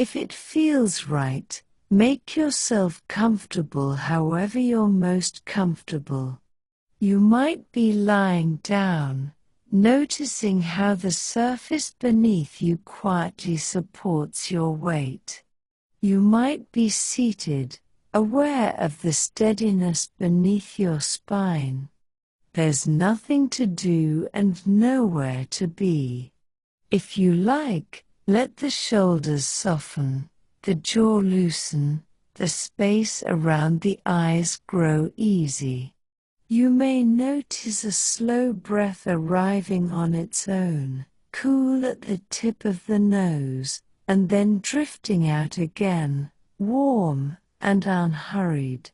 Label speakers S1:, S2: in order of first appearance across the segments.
S1: If it feels right, make yourself comfortable however you're most comfortable. You might be lying down, noticing how the surface beneath you quietly supports your weight. You might be seated, aware of the steadiness beneath your spine. There's nothing to do and nowhere to be. If you like, let the shoulders soften, the jaw loosen, the space around the eyes grow easy. You may notice a slow breath arriving on its own, cool at the tip of the nose, and then drifting out again, warm and unhurried.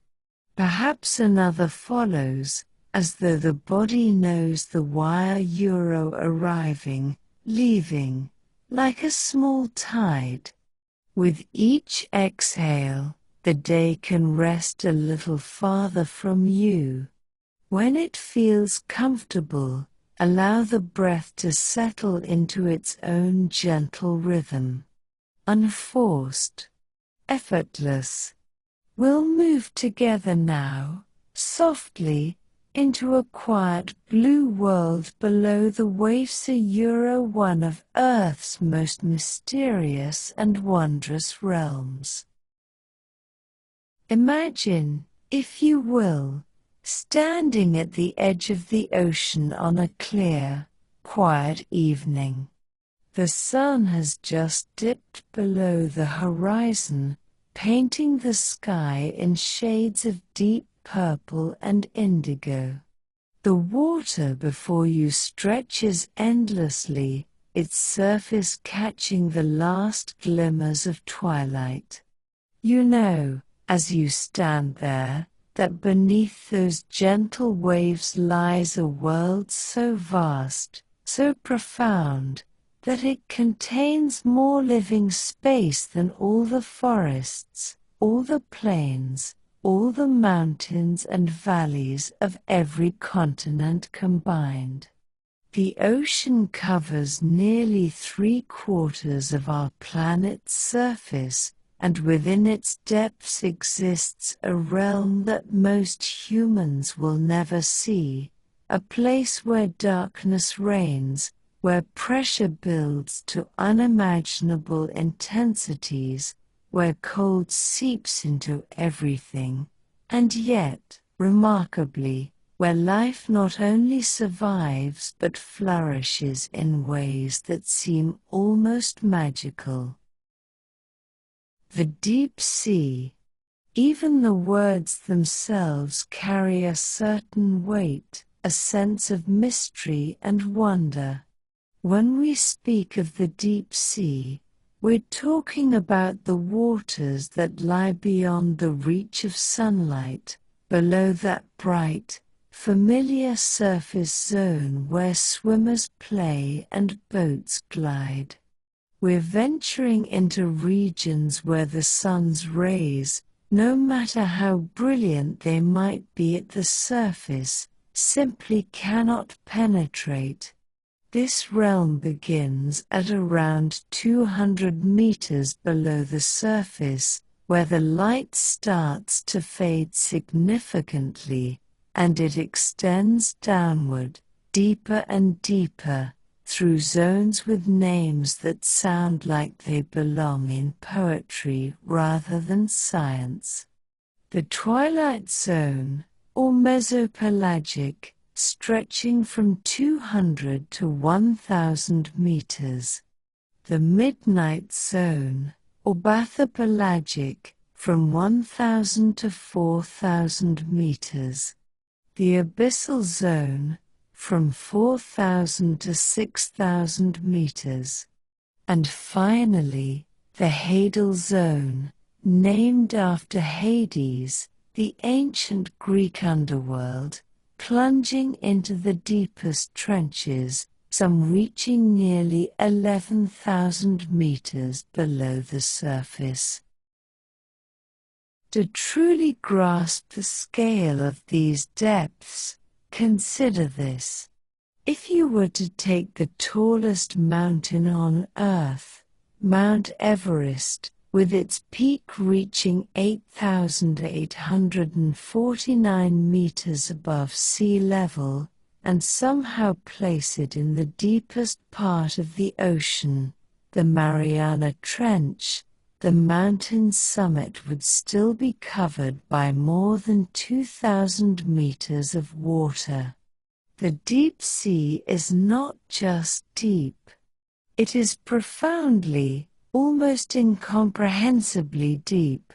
S1: Perhaps another follows, as though the body knows the wire euro arriving, leaving, like a small tide. With each exhale, the day can rest a little farther from you. When it feels comfortable, allow the breath to settle into its own gentle rhythm. Unforced, effortless. We'll move together now, softly, into a quiet blue world below the waves, one of Earth's most mysterious and wondrous realms. Imagine, if you will, standing at the edge of the ocean on a clear, quiet evening. The sun has just dipped below the horizon, painting the sky in shades of deep purple and indigo. The water before you stretches endlessly, its surface catching the last glimmers of twilight. You know, as you stand there, that beneath those gentle waves lies a world so vast, so profound, that it contains more living space than all the forests, all the plains, all the mountains and valleys of every continent combined. The ocean covers nearly 3/4 of our planet's surface, and within its depths exists a realm that most humans will never see, a place where darkness reigns, where pressure builds to unimaginable intensities, where cold seeps into everything, and yet, remarkably, where life not only survives but flourishes in ways that seem almost magical. The deep sea. Even the words themselves carry a certain weight, a sense of mystery and wonder. When we speak of the deep sea, we're talking about the waters that lie beyond the reach of sunlight, below that bright, familiar surface zone where swimmers play and boats glide. We're venturing into regions where the sun's rays, no matter how brilliant they might be at the surface, simply cannot penetrate. This realm begins at around 200 meters below the surface, where the light starts to fade significantly, and it extends downward, deeper and deeper, through zones with names that sound like they belong in poetry rather than science. The Twilight Zone, or Mesopelagic, stretching from 200 to 1,000 meters. The Midnight Zone, or Bathypelagic, from 1,000 to 4,000 meters. The Abyssal Zone, from 4,000 to 6,000 meters. And finally, the Hadal Zone, named after Hades, the ancient Greek underworld, plunging into the deepest trenches, some reaching nearly 11,000 meters below the surface. To truly grasp the scale of these depths, consider this. If you were to take the tallest mountain on Earth, Mount Everest, with its peak reaching 8,849 meters above sea level, and somehow place it in the deepest part of the ocean, the Mariana Trench, the mountain's summit would still be covered by more than 2,000 meters of water. The deep sea is not just deep. It is profoundly, almost incomprehensibly deep.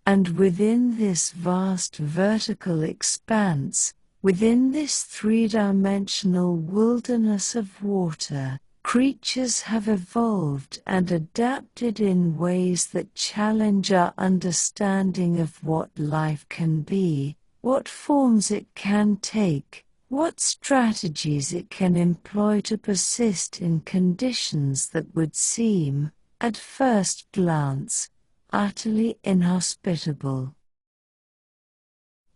S1: And within this vast vertical expanse, within this three-dimensional wilderness of water, creatures have evolved and adapted in ways that challenge our understanding of what life can be, what forms it can take, what strategies it can employ to persist in conditions that would seem, at first glance, utterly inhospitable.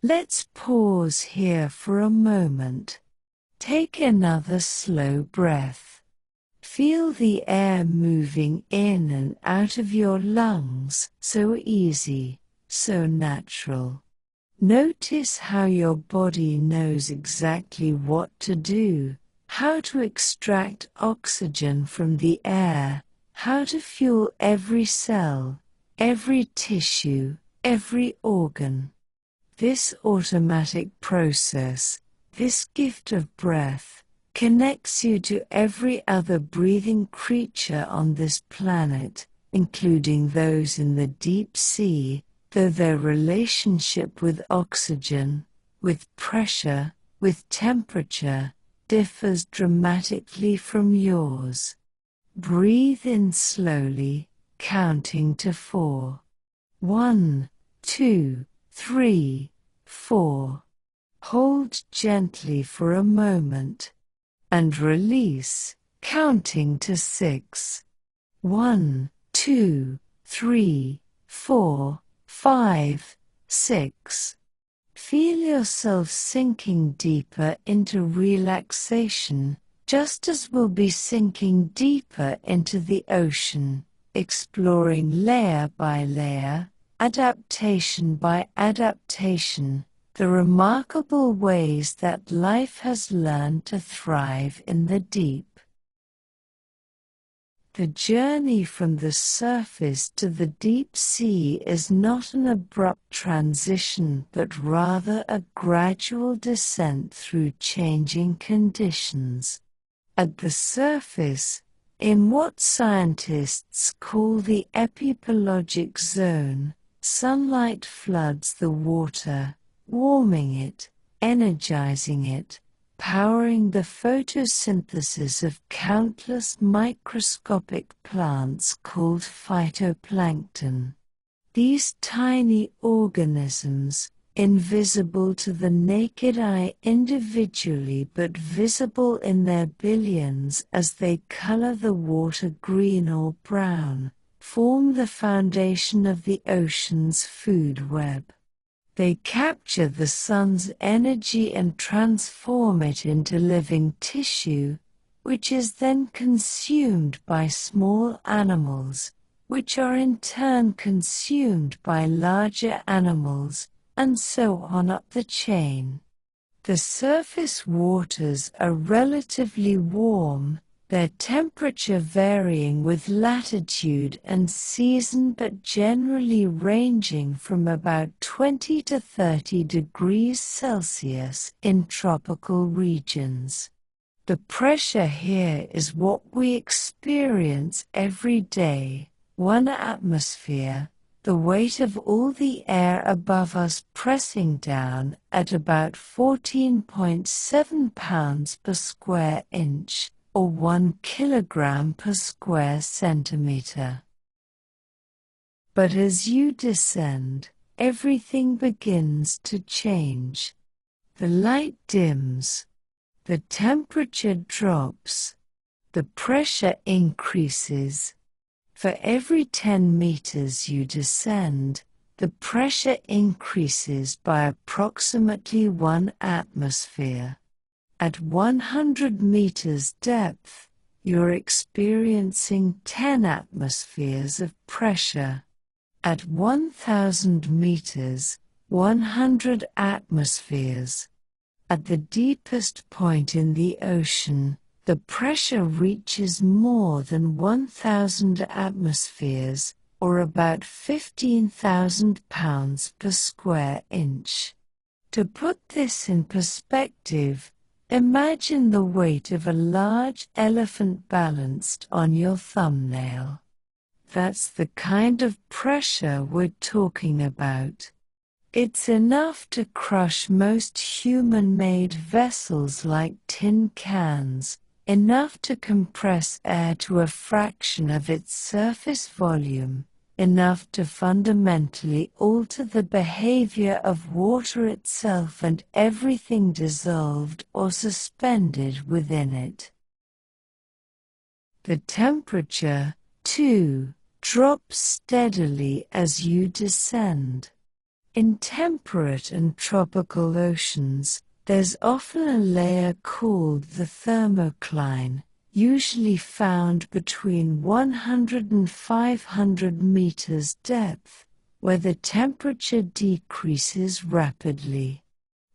S1: Let's pause here for a moment. Take another slow breath. Feel the air moving in and out of your lungs, so easy, so natural. Notice how your body knows exactly what to do, how to extract oxygen from the air, how to fuel every cell, every tissue, every organ. This automatic process, this gift of breath, connects you to every other breathing creature on this planet, including those in the deep sea, though their relationship with oxygen, with pressure, with temperature, differs dramatically from yours. Breathe in slowly, counting to 4. 1, 2, 3, 4. Hold gently for a moment. And release, counting to 6. 1, 2, 3, 4, 5, 6. Feel yourself sinking deeper into relaxation, just as we'll be sinking deeper into the ocean, exploring layer by layer, adaptation by adaptation, the remarkable ways that life has learned to thrive in the deep. The journey from the surface to the deep sea is not an abrupt transition but rather a gradual descent through changing conditions. At the surface, in what scientists call the epipelagic zone, sunlight floods the water, warming it, energizing it, powering the photosynthesis of countless microscopic plants called phytoplankton. These tiny organisms, invisible to the naked eye individually but visible in their billions as they color the water green or brown, form the foundation of the ocean's food web. They capture the sun's energy and transform it into living tissue, which is then consumed by small animals, which are in turn consumed by larger animals, and so on up the chain. The surface waters are relatively warm, their temperature varying with latitude and season but generally ranging from about 20 to 30 degrees Celsius in tropical regions. The pressure here is what we experience every day, 1 atmosphere, the weight of all the air above us pressing down at about 14.7 pounds per square inch, or 1 kilogram per square centimeter. But as you descend, everything begins to change. The light dims, the temperature drops, the pressure increases. For every 10 meters you descend, the pressure increases by approximately 1 atmosphere. At 100 meters depth, you're experiencing 10 atmospheres of pressure. At 1,000 meters, 100 atmospheres. At the deepest point in the ocean, the pressure reaches more than 1,000 atmospheres, or about 15,000 pounds per square inch. To put this in perspective, imagine the weight of a large elephant balanced on your thumbnail. That's the kind of pressure we're talking about. It's enough to crush most human-made vessels like tin cans, enough to compress air to a fraction of its surface volume, enough to fundamentally alter the behavior of water itself and everything dissolved or suspended within it. The temperature, too, drops steadily as you descend. In temperate and tropical oceans, there's often a layer called the thermocline, usually found between 100 and 500 meters depth, where the temperature decreases rapidly.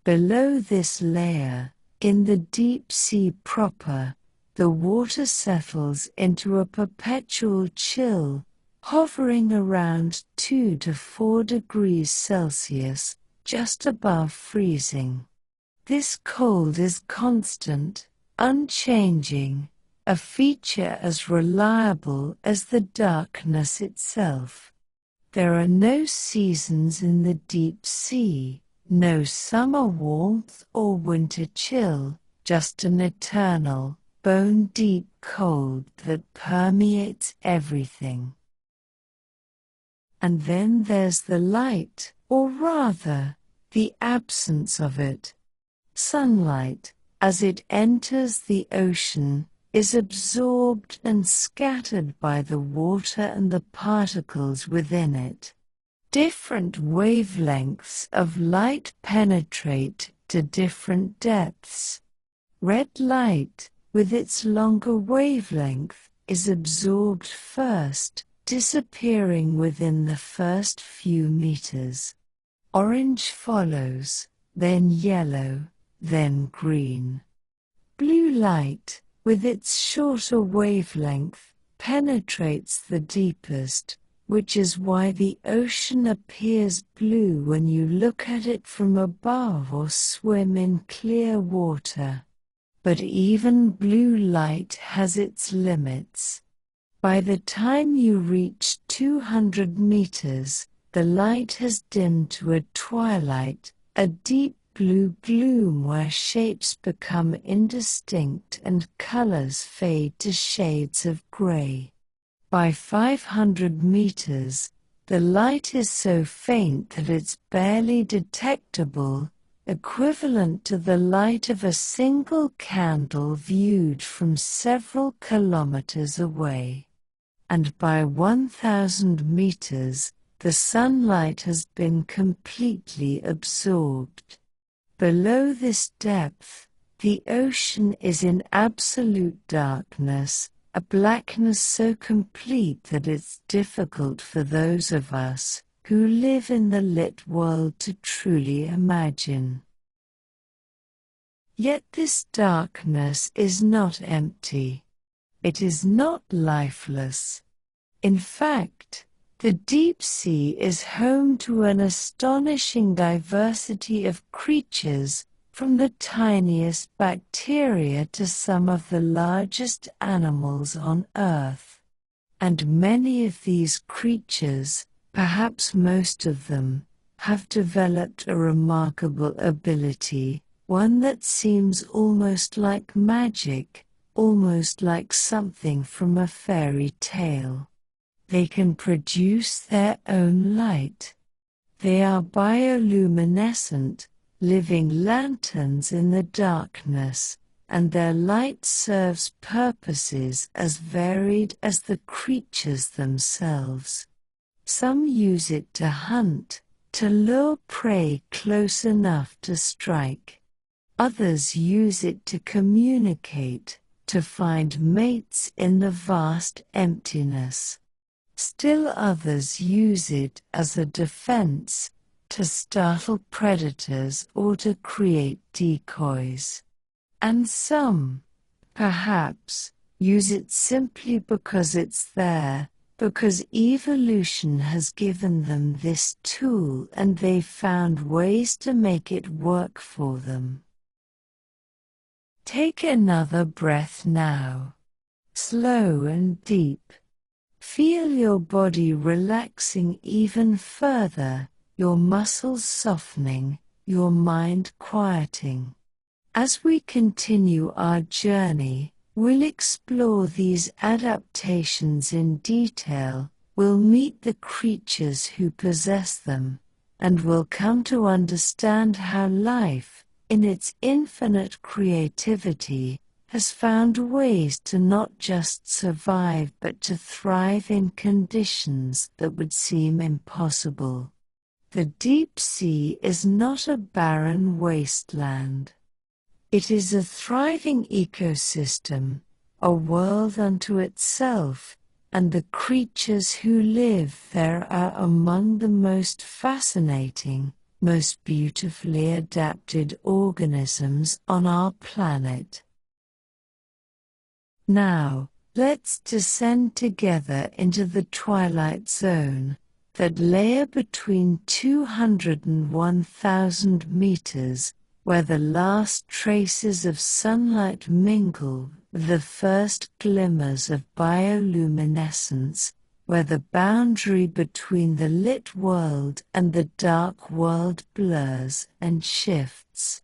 S1: Below this layer, in the deep sea proper, the water settles into a perpetual chill, hovering around 2 to 4 degrees Celsius, just above freezing. This cold is constant, unchanging, a feature as reliable as the darkness itself. There are no seasons in the deep sea, no summer warmth or winter chill, just an eternal, bone-deep cold that permeates everything. And then there's the light, or rather, the absence of it. Sunlight, as it enters the ocean, is absorbed and scattered by the water and the particles within it. Different wavelengths of light penetrate to different depths. Red light, with its longer wavelength, is absorbed first, disappearing within the first few meters. Orange follows, then yellow, then green. Blue light, with its shorter wavelength, penetrates the deepest, which is why the ocean appears blue when you look at it from above or swim in clear water. But even blue light has its limits. By the time you reach 200 meters, the light has dimmed to a twilight, a deep blue gloom where shapes become indistinct and colors fade to shades of gray. By 500 meters, the light is so faint that it's barely detectable, equivalent to the light of a single candle viewed from several kilometers away. And by 1,000 meters, the sunlight has been completely absorbed. Below this depth, the ocean is in absolute darkness, a blackness so complete that it's difficult for those of us who live in the lit world to truly imagine. Yet this darkness is not empty. It is not lifeless. In fact, the deep sea is home to an astonishing diversity of creatures, from the tiniest bacteria to some of the largest animals on Earth. And many of these creatures, perhaps most of them, have developed a remarkable ability, one that seems almost like magic, almost like something from a fairy tale. They can produce their own light. They are bioluminescent, living lanterns in the darkness, and their light serves purposes as varied as the creatures themselves. Some use it to hunt, to lure prey close enough to strike. Others use it to communicate, to find mates in the vast emptiness. Still others use it as a defense, to startle predators or to create decoys. And some, perhaps, use it simply because it's there, because evolution has given them this tool and they've found ways to make it work for them. Take another breath now, slow and deep. Feel your body relaxing even further, your muscles softening, your mind quieting. As we continue our journey, we'll explore these adaptations in detail, we'll meet the creatures who possess them, and we'll come to understand how life, in its infinite creativity, has found ways to not just survive but to thrive in conditions that would seem impossible. The deep sea is not a barren wasteland. It is a thriving ecosystem, a world unto itself, and the creatures who live there are among the most fascinating, most beautifully adapted organisms on our planet. Now, let's descend together into the twilight zone, that layer between 200 and 1,000 meters, where the last traces of sunlight mingle with the first glimmers of bioluminescence, where the boundary between the lit world and the dark world blurs and shifts.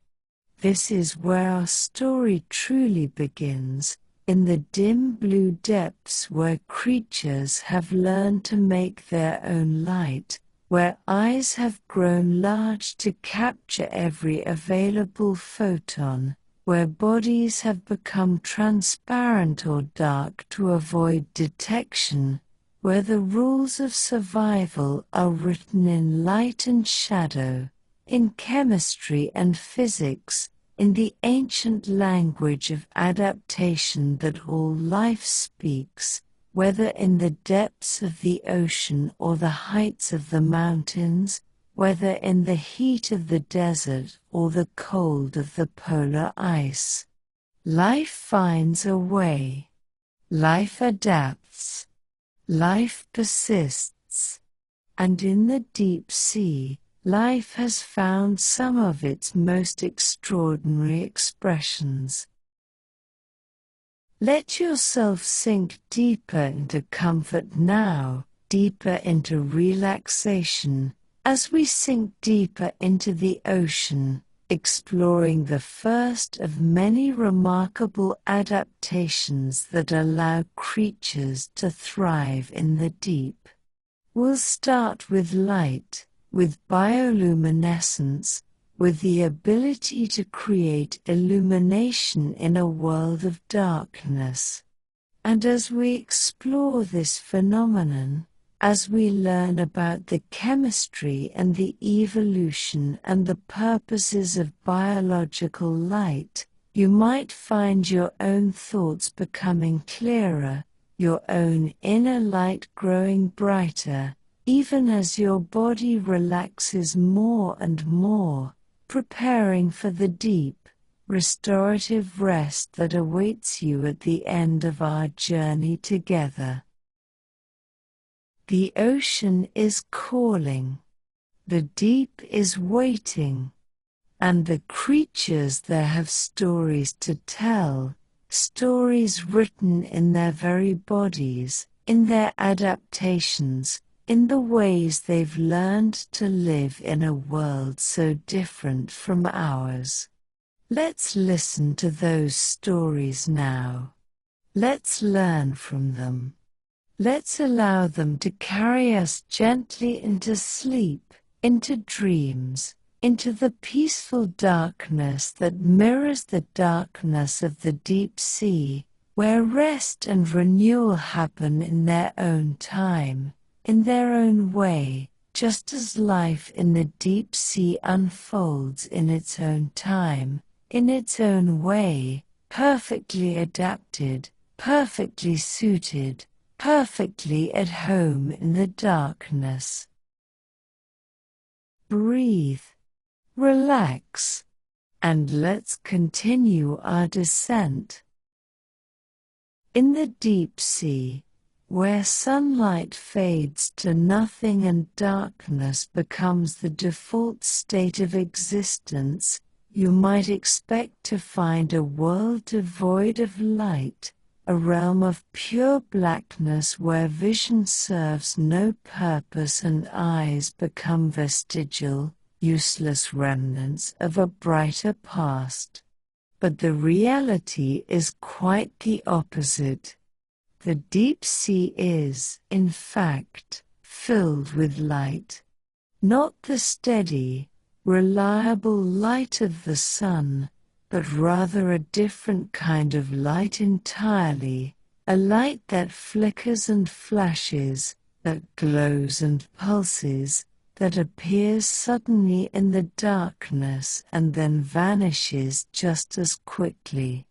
S1: This is where our story truly begins, in the dim blue depths where creatures have learned to make their own light, where eyes have grown large to capture every available photon, where bodies have become transparent or dark to avoid detection, where the rules of survival are written in light and shadow, in chemistry and physics, in the ancient language of adaptation that all life speaks, whether in the depths of the ocean or the heights of the mountains, whether in the heat of the desert or the cold of the polar ice. Life finds a way. Life adapts. Life persists. And in the deep sea, life has found some of its most extraordinary expressions. Let yourself sink deeper into comfort now, deeper into relaxation, as we sink deeper into the ocean, exploring the first of many remarkable adaptations that allow creatures to thrive in the deep. We'll start with light, with bioluminescence, with the ability to create illumination in a world of darkness. And as we explore this phenomenon, as we learn about the chemistry and the evolution and the purposes of biological light, you might find your own thoughts becoming clearer, your own inner light growing brighter, even as your body relaxes more and more, preparing for the deep, restorative rest that awaits you at the end of our journey together. The ocean is calling. The deep is waiting. And the creatures there have stories to tell, stories written in their very bodies, in their adaptations, in the ways they've learned to live in a world so different from ours. Let's listen to those stories now. Let's learn from them. Let's allow them to carry us gently into sleep, into dreams, into the peaceful darkness that mirrors the darkness of the deep sea, where rest and renewal happen in their own time, in their own way, just as life in the deep sea unfolds in its own time, in its own way, perfectly adapted, perfectly suited, perfectly at home in the darkness. Breathe, relax, and let's continue our descent. In the deep sea, where sunlight fades to nothing and darkness becomes the default state of existence, you might expect to find a world devoid of light, a realm of pure blackness where vision serves no purpose and eyes become vestigial, useless remnants of a brighter past. But the reality is quite the opposite. The deep sea is, in fact, filled with light. Not the steady, reliable light of the sun, but rather a different kind of light entirely, a light that flickers and flashes, that glows and pulses, that appears suddenly in the darkness and then vanishes just as quickly.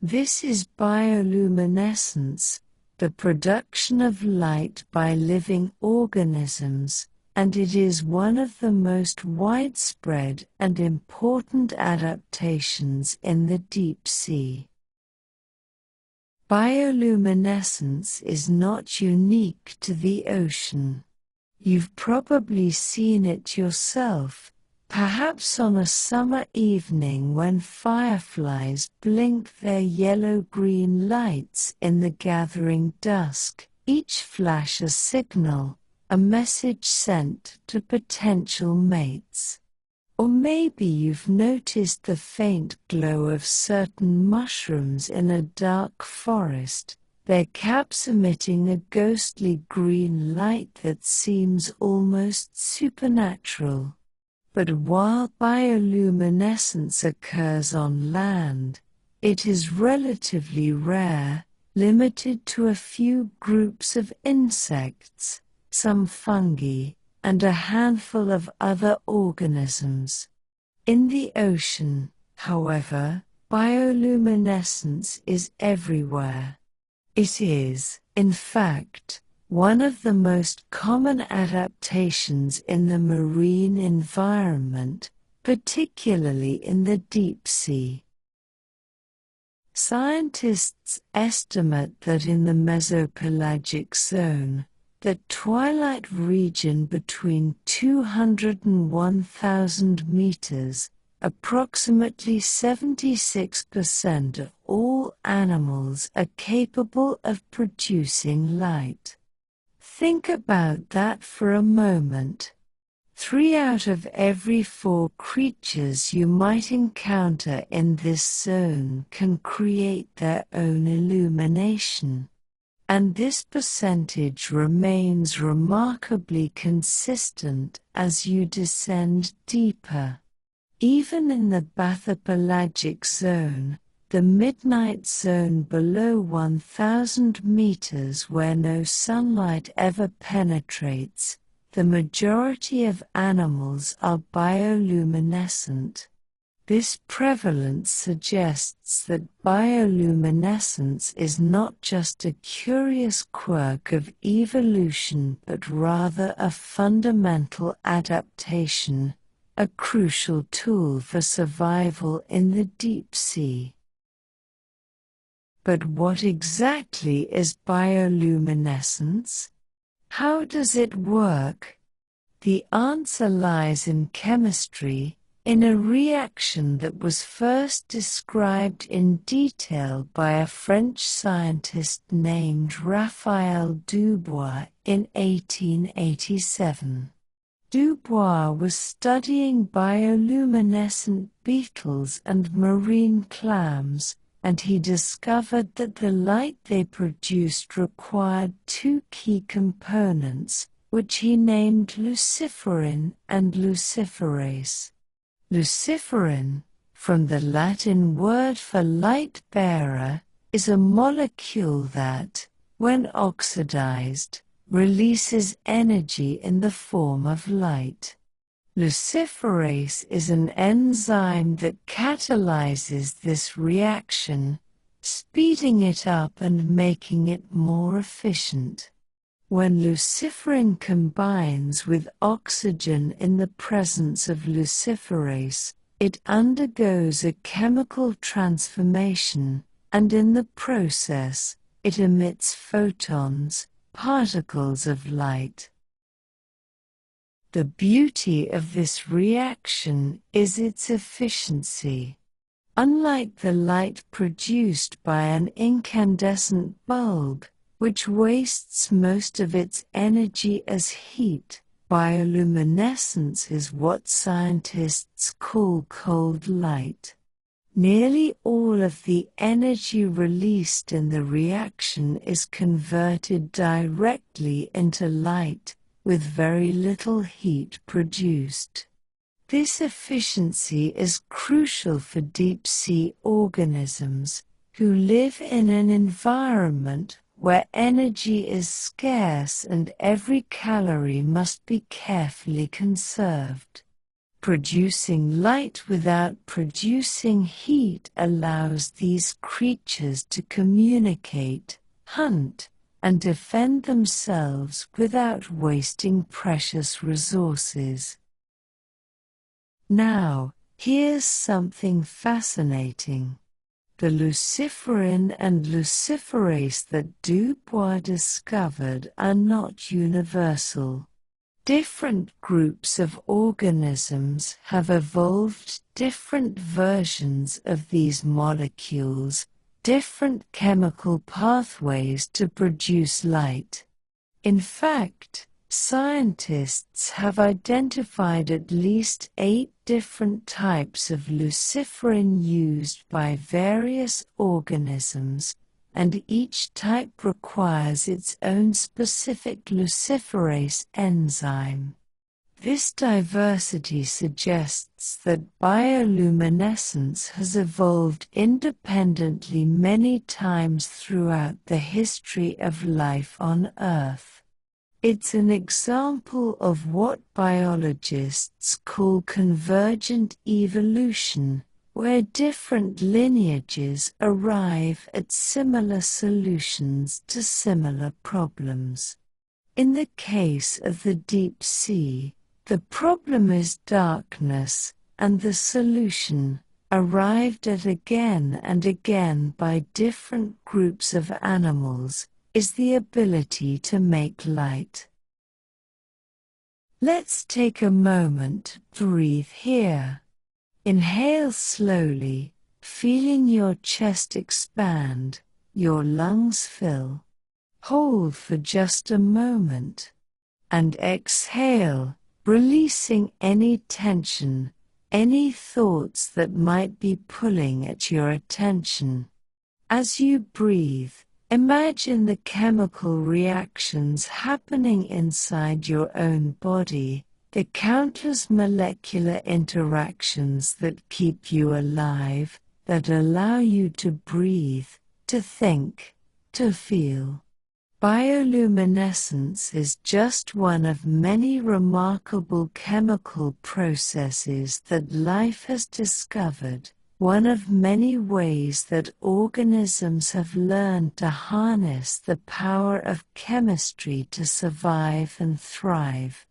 S1: This is bioluminescence, the production of light by living organisms, and it is one of the most widespread and important adaptations in the deep sea. Bioluminescence is not unique to the ocean. You've probably seen it yourself, perhaps on a summer evening when fireflies blink their yellow-green lights in the gathering dusk, each flash a signal, a message sent to potential mates. Or maybe you've noticed the faint glow of certain mushrooms in a dark forest, their caps emitting a ghostly green light that seems almost supernatural. But while bioluminescence occurs on land, it is relatively rare, limited to a few groups of insects, some fungi, and a handful of other organisms. In the ocean, however, bioluminescence is everywhere. It is, in fact, one of the most common adaptations in the marine environment, particularly in the deep sea. Scientists estimate that in the mesopelagic zone, the twilight region between 200 and 1,000 meters, approximately 76% of all animals are capable of producing light. Think about that for a moment. 3 out of every 4 creatures you might encounter in this zone can create their own illumination. And this percentage remains remarkably consistent as you descend deeper. Even in the bathypelagic zone, the midnight zone below 1,000 meters where no sunlight ever penetrates, the majority of animals are bioluminescent. This prevalence suggests that bioluminescence is not just a curious quirk of evolution but rather a fundamental adaptation, a crucial tool for survival in the deep sea. But what exactly is bioluminescence? How does it work? The answer lies in chemistry, in a reaction that was first described in detail by a French scientist named Raphael Dubois in 1887. Dubois was studying bioluminescent beetles and marine clams, and he discovered that the light they produced required 2 key components, which he named luciferin and luciferase. Luciferin, from the Latin word for light bearer, is a molecule that, when oxidized, releases energy in the form of light. Luciferase is an enzyme that catalyzes this reaction, speeding it up and making it more efficient. When luciferin combines with oxygen in the presence of luciferase, it undergoes a chemical transformation, and in the process, it emits photons, particles of light. The beauty of this reaction is its efficiency. Unlike the light produced by an incandescent bulb, which wastes most of its energy as heat, bioluminescence is what scientists call cold light. Nearly all of the energy released in the reaction is converted directly into light, with very little heat produced. This efficiency is crucial for deep-sea organisms, who live in an environment where energy is scarce and every calorie must be carefully conserved. Producing light without producing heat allows these creatures to communicate, hunt, and defend themselves without wasting precious resources. Now, here's something fascinating. The luciferin and luciferase that Dubois discovered are not universal. Different groups of organisms have evolved different versions of these molecules, different chemical pathways to produce light. In fact, scientists have identified at least 8 different types of luciferin used by various organisms, and each type requires its own specific luciferase enzyme. This diversity suggests that bioluminescence has evolved independently many times throughout the history of life on Earth. It's an example of what biologists call convergent evolution, where different lineages arrive at similar solutions to similar problems. In the case of the deep sea, the problem is darkness, and the solution, arrived at again and again by different groups of animals, is the ability to make light. Let's take a moment to breathe here. Inhale slowly, feeling your chest expand, your lungs fill. Hold for just a moment. And exhale, releasing any tension, any thoughts that might be pulling at your attention. As you breathe, imagine the chemical reactions happening inside your own body, the countless molecular interactions that keep you alive, that allow you to breathe, to think, to feel. Bioluminescence is just one of many remarkable chemical processes that life has discovered, one of many ways that organisms have learned to harness the power of chemistry to survive and thrive.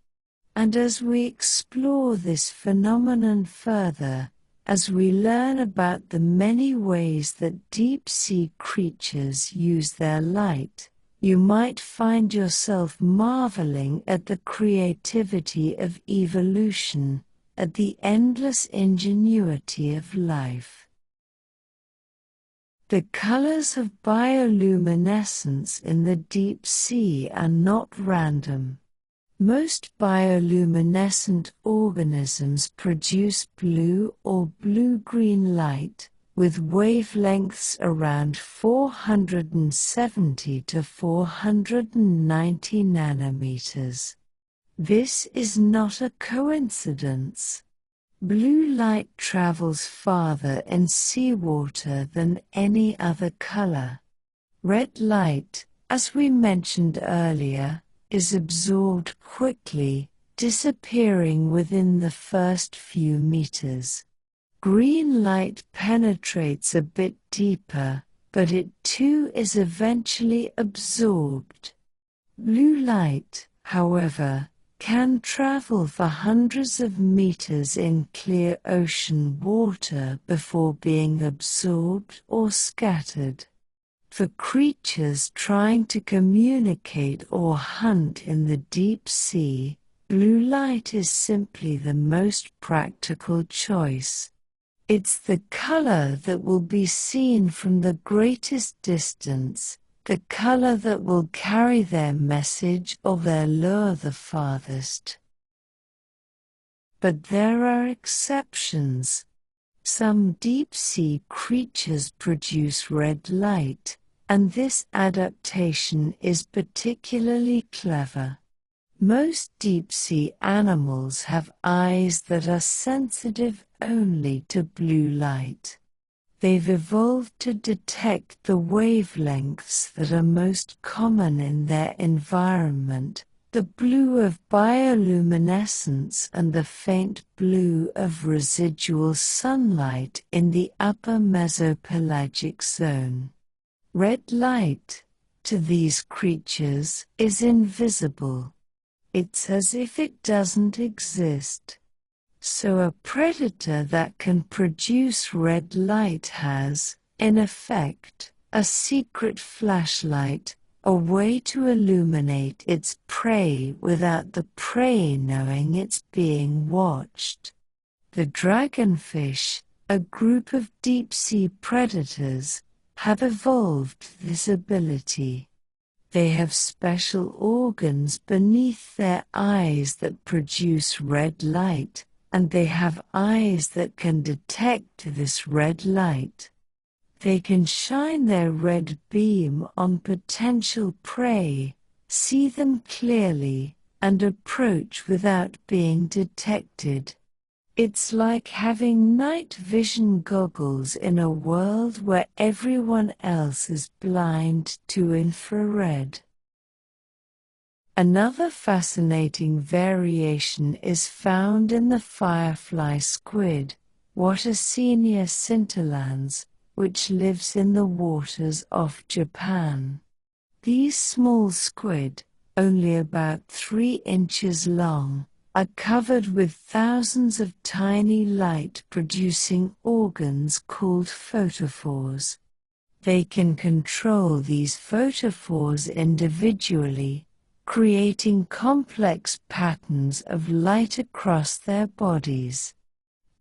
S1: And as we explore this phenomenon further, as we learn about the many ways that deep-sea creatures use their light, you might find yourself marveling at the creativity of evolution, at the endless ingenuity of life. The colors of bioluminescence in the deep sea are not random. Most bioluminescent organisms produce blue or blue-green light, with wavelengths around 470 to 490 nanometers. This is not a coincidence. Blue light travels farther in seawater than any other color. Red light, as we mentioned earlier, is absorbed quickly, disappearing within the first few meters. Green light penetrates a bit deeper, but it too is eventually absorbed. Blue light, however, can travel for hundreds of meters in clear ocean water before being absorbed or scattered. For creatures trying to communicate or hunt in the deep sea, blue light is simply the most practical choice. It's the color that will be seen from the greatest distance, the color that will carry their message or their lure the farthest. But there are exceptions. Some deep-sea creatures produce red light, and this adaptation is particularly clever. Most deep-sea animals have eyes that are sensitive only to blue light. They've evolved to detect the wavelengths that are most common in their environment, the blue of bioluminescence and the faint blue of residual sunlight in the upper mesopelagic zone. Red light, to these creatures, is invisible. It's as if it doesn't exist. So a predator that can produce red light has, in effect, a secret flashlight, a way to illuminate its prey without the prey knowing it's being watched. The dragonfish, a group of deep-sea predators, have evolved this ability. They have special organs beneath their eyes that produce red light, and they have eyes that can detect this red light. They can shine their red beam on potential prey, see them clearly, and approach without being detected. It's like having night vision goggles in a world where everyone else is blind to infrared. Another fascinating variation is found in the firefly squid, Wattersonia scintillans, which lives in the waters off Japan. These small squid, only about 3 inches long, are covered with thousands of tiny light-producing organs called photophores. They can control these photophores individually, creating complex patterns of light across their bodies.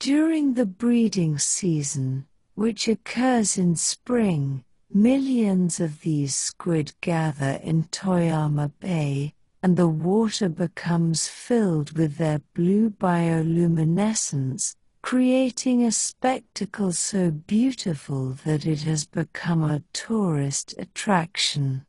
S1: During the breeding season, which occurs in spring, millions of these squid gather in Toyama Bay, and the water becomes filled with their blue bioluminescence, creating a spectacle so beautiful that it has become a tourist attraction.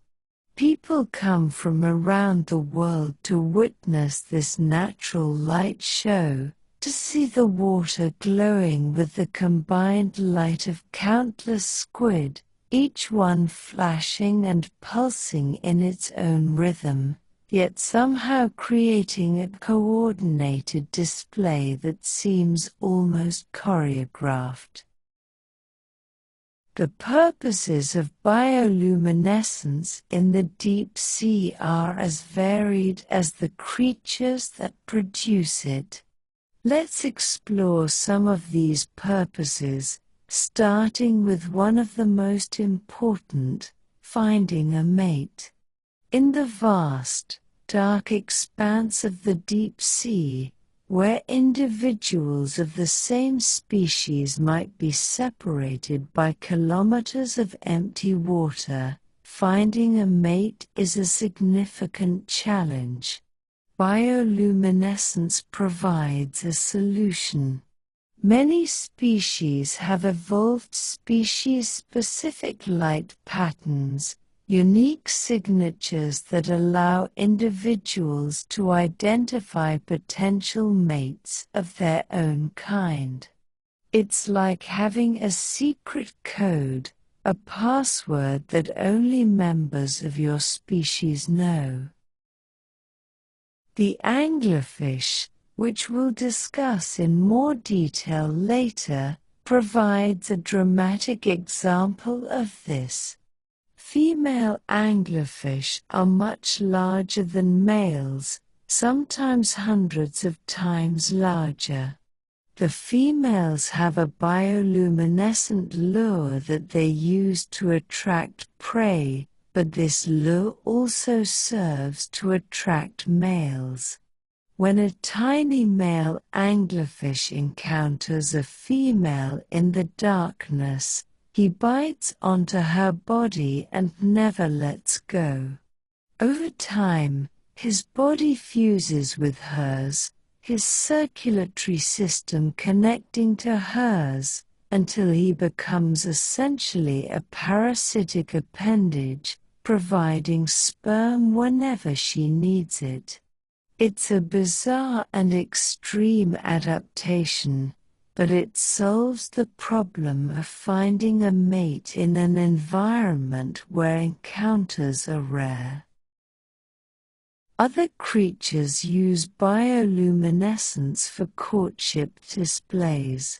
S1: People come from around the world to witness this natural light show, to see the water glowing with the combined light of countless squid, each one flashing and pulsing in its own rhythm, yet somehow creating a coordinated display that seems almost choreographed. The purposes of bioluminescence in the deep sea are as varied as the creatures that produce it. Let's explore some of these purposes, starting with one of the most important, finding a mate. In the vast, dark expanse of the deep sea, where individuals of the same species might be separated by kilometers of empty water, finding a mate is a significant challenge. Bioluminescence provides a solution. Many species have evolved species-specific light patterns, unique signatures that allow individuals to identify potential mates of their own kind. It's like having a secret code, a password that only members of your species know. The anglerfish, which we'll discuss in more detail later, provides a dramatic example of this. Female anglerfish are much larger than males, sometimes hundreds of times larger. The females have a bioluminescent lure that they use to attract prey, but this lure also serves to attract males. When a tiny male anglerfish encounters a female in the darkness, he bites onto her body and never lets go. Over time, his body fuses with hers, his circulatory system connecting to hers, until he becomes essentially a parasitic appendage, providing sperm whenever she needs it. It's a bizarre and extreme adaptation, but it solves the problem of finding a mate in an environment where encounters are rare. Other creatures use bioluminescence for courtship displays.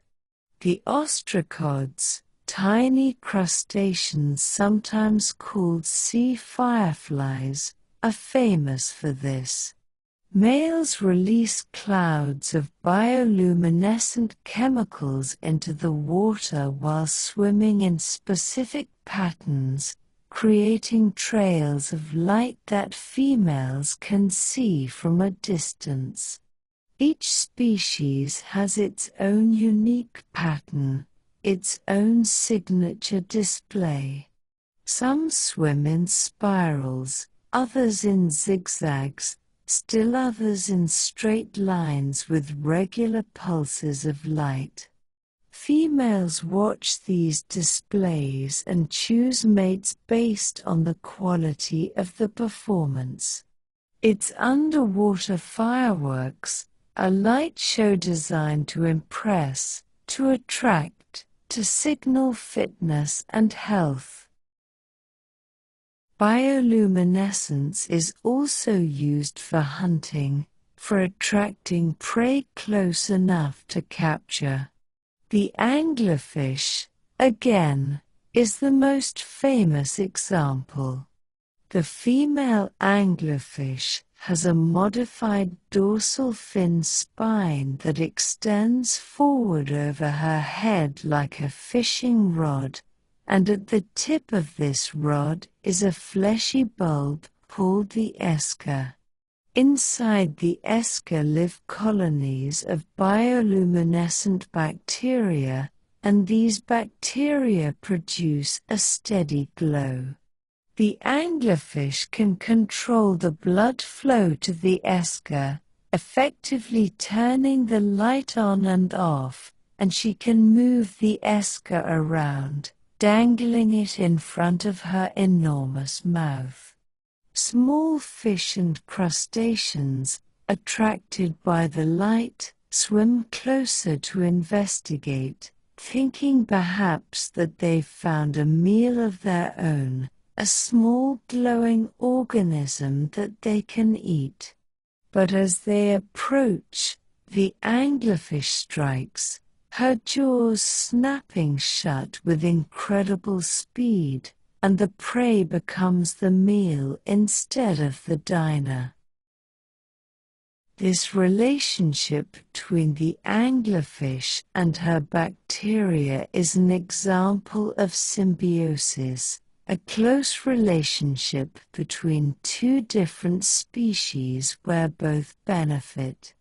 S1: The ostracods, tiny crustaceans sometimes called sea fireflies, are famous for this. Males release clouds of bioluminescent chemicals into the water while swimming in specific patterns, creating trails of light that females can see from a distance. Each species has its own unique pattern, its own signature display. Some swim in spirals, others in zigzags, still others in straight lines with regular pulses of light. Females watch these displays and choose mates based on the quality of the performance. It's underwater fireworks, a light show designed to impress, to attract, to signal fitness and health. Bioluminescence is also used for hunting, for attracting prey close enough to capture. The anglerfish, again, is the most famous example. The female anglerfish has a modified dorsal fin spine that extends forward over her head like a fishing rod, and at the tip of this rod is a fleshy bulb called the esker. Inside the esker live colonies of bioluminescent bacteria, and these bacteria produce a steady glow. The anglerfish can control the blood flow to the esker, effectively turning the light on and off, and she can move the esker around, dangling it in front of her enormous mouth. Small fish and crustaceans, attracted by the light, swim closer to investigate, thinking perhaps that they've found a meal of their own, a small glowing organism that they can eat. But as they approach, the anglerfish strikes, her jaws snapping shut with incredible speed, and the prey becomes the meal instead of the diner. This relationship between the anglerfish and her bacteria is an example of symbiosis, a close relationship between two different species where both benefit.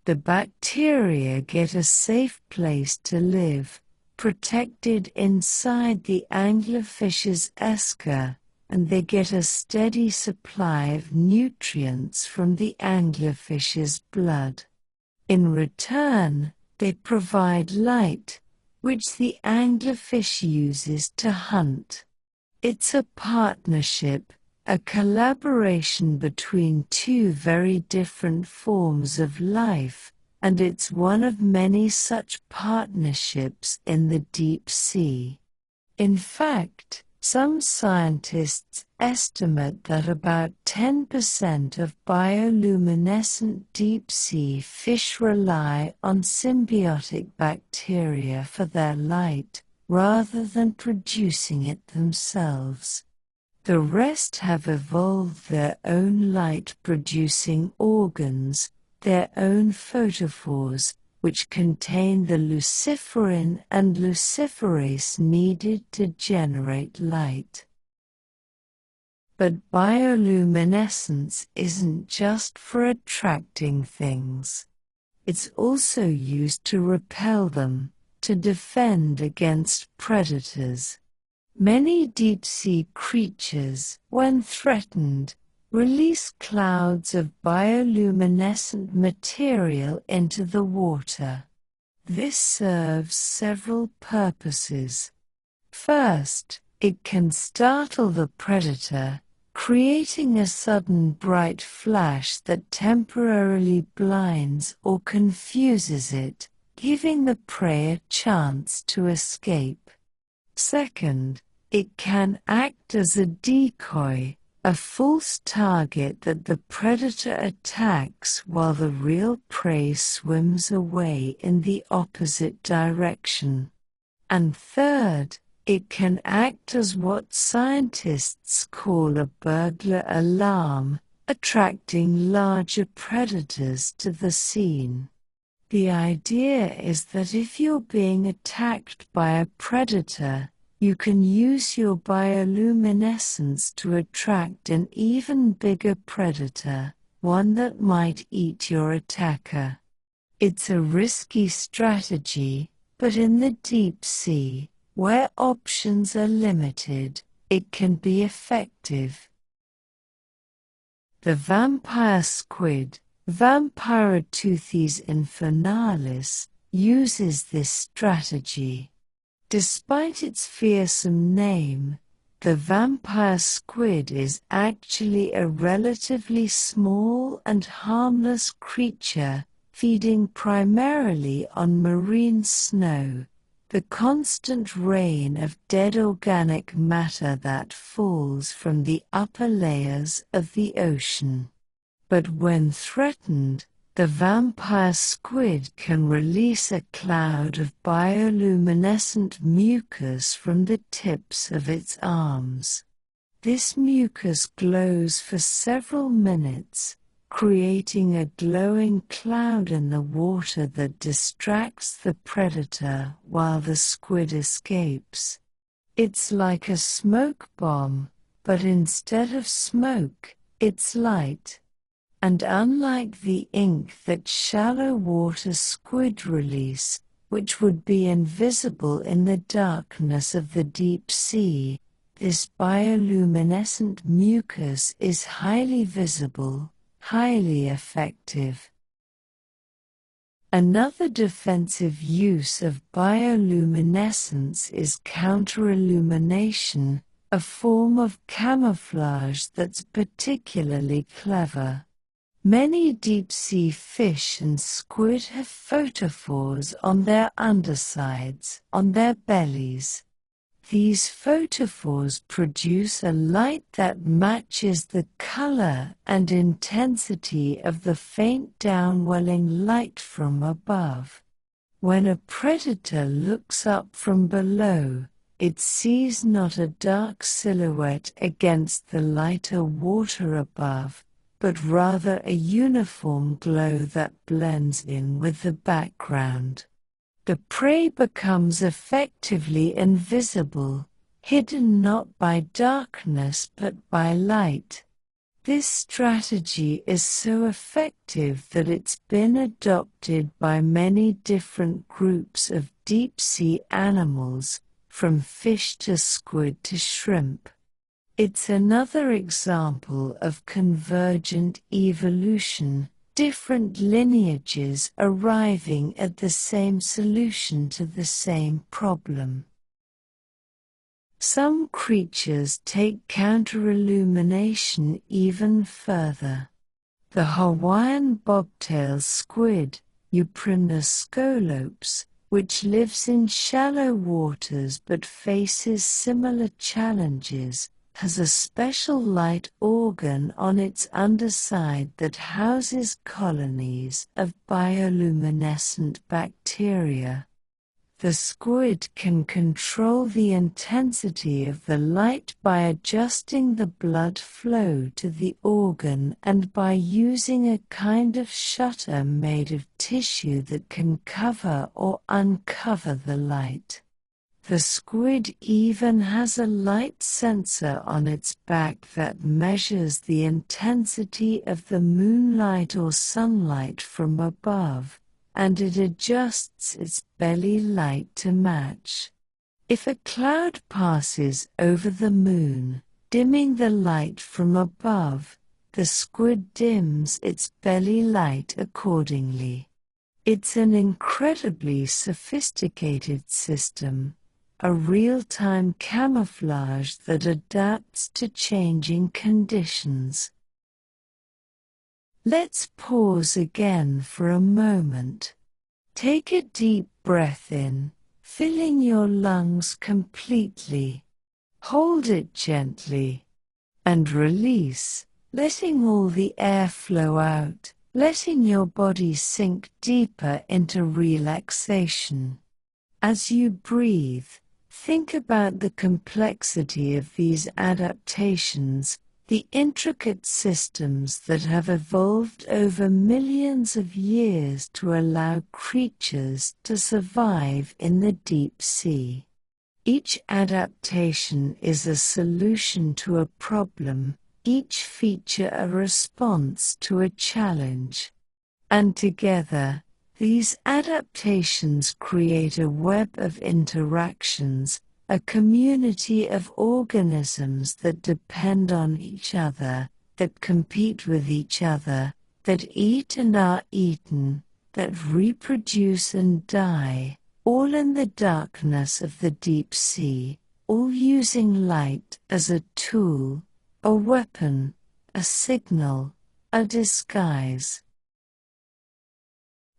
S1: The bacteria get a safe place to live, protected inside the anglerfish's esker, and they get a steady supply of nutrients from the anglerfish's blood. In return, they provide light, which the anglerfish uses to hunt. It's a partnership, a collaboration between two very different forms of life, and it's one of many such partnerships in the deep sea. In fact, Some scientists estimate that about 10% of bioluminescent deep-sea fish rely on symbiotic bacteria for their light, rather than producing it themselves. The rest have evolved their own light-producing organs, their own photophores, which contain the luciferin and luciferase needed to generate light. But bioluminescence isn't just for attracting things. It's also used to repel them, to defend against predators. Many deep-sea creatures, when threatened, release clouds of bioluminescent material into the water. This serves several purposes. First, it can startle the predator, creating a sudden bright flash that temporarily blinds or confuses it, giving the prey a chance to escape. Second, it can act as a decoy, a false target that the predator attacks while the real prey swims away in the opposite direction. And third, it can act as what scientists call a burglar alarm, attracting larger predators to the scene. The idea is that if you're being attacked by a predator, you can use your bioluminescence to attract an even bigger predator, one that might eat your attacker. It's a risky strategy, but in the deep sea, where options are limited, it can be effective. The vampire squid, Vampiroteuthis infernalis, uses this strategy. Despite its fearsome name, the vampire squid is actually a relatively small and harmless creature, feeding primarily on marine snow, the constant rain of dead organic matter that falls from the upper layers of the ocean. But when threatened, the vampire squid can release a cloud of bioluminescent mucus from the tips of its arms. This mucus glows for several minutes, creating a glowing cloud in the water that distracts the predator while the squid escapes. It's like a smoke bomb, but instead of smoke, it's light. And unlike the ink that shallow water squid release, which would be invisible in the darkness of the deep sea, this bioluminescent mucus is highly visible, highly effective. Another defensive use of bioluminescence is counterillumination, a form of camouflage that's particularly clever. Many deep-sea fish and squid have photophores on their undersides, on their bellies. These photophores produce a light that matches the color and intensity of the faint downwelling light from above. When a predator looks up from below, it sees not a dark silhouette against the lighter water above, but rather a uniform glow that blends in with the background. The prey becomes effectively invisible, hidden not by darkness but by light. This strategy is so effective that it's been adopted by many different groups of deep-sea animals, from fish to squid to shrimp. It's another example of convergent evolution, different lineages arriving at the same solution to the same problem. Some creatures take counterillumination even further. The Hawaiian bobtail squid, Euprymna scolops, which lives in shallow waters but faces similar challenges, has a special light organ on its underside that houses colonies of bioluminescent bacteria. The squid can control the intensity of the light by adjusting the blood flow to the organ and by using a kind of shutter made of tissue that can cover or uncover the light. The squid even has a light sensor on its back that measures the intensity of the moonlight or sunlight from above, and it adjusts its belly light to match. If a cloud passes over the moon, dimming the light from above, the squid dims its belly light accordingly. It's an incredibly sophisticated system, a real-time camouflage that adapts to changing conditions. Let's pause again for a moment. Take a deep breath in, filling your lungs completely. Hold it gently. And release, letting all the air flow out, letting your body sink deeper into relaxation. As you breathe, think about the complexity of these adaptations, the intricate systems that have evolved over millions of years to allow creatures to survive in the deep sea. Each adaptation is a solution to a problem, each feature a response to a challenge. And together, these adaptations create a web of interactions, a community of organisms that depend on each other, that compete with each other, that eat and are eaten, that reproduce and die, all in the darkness of the deep sea, all using light as a tool, a weapon, a signal, a disguise.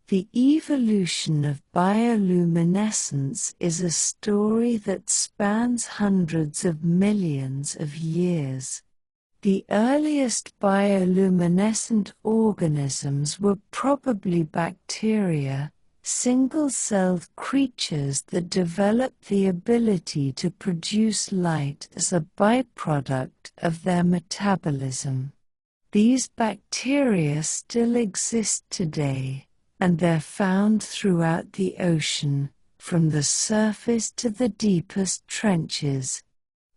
S1: The evolution of bioluminescence is a story that spans hundreds of millions of years. The earliest bioluminescent organisms were probably bacteria, single-celled creatures that developed the ability to produce light as a byproduct of their metabolism. These bacteria still exist today, and they're found throughout the ocean, from the surface to the deepest trenches.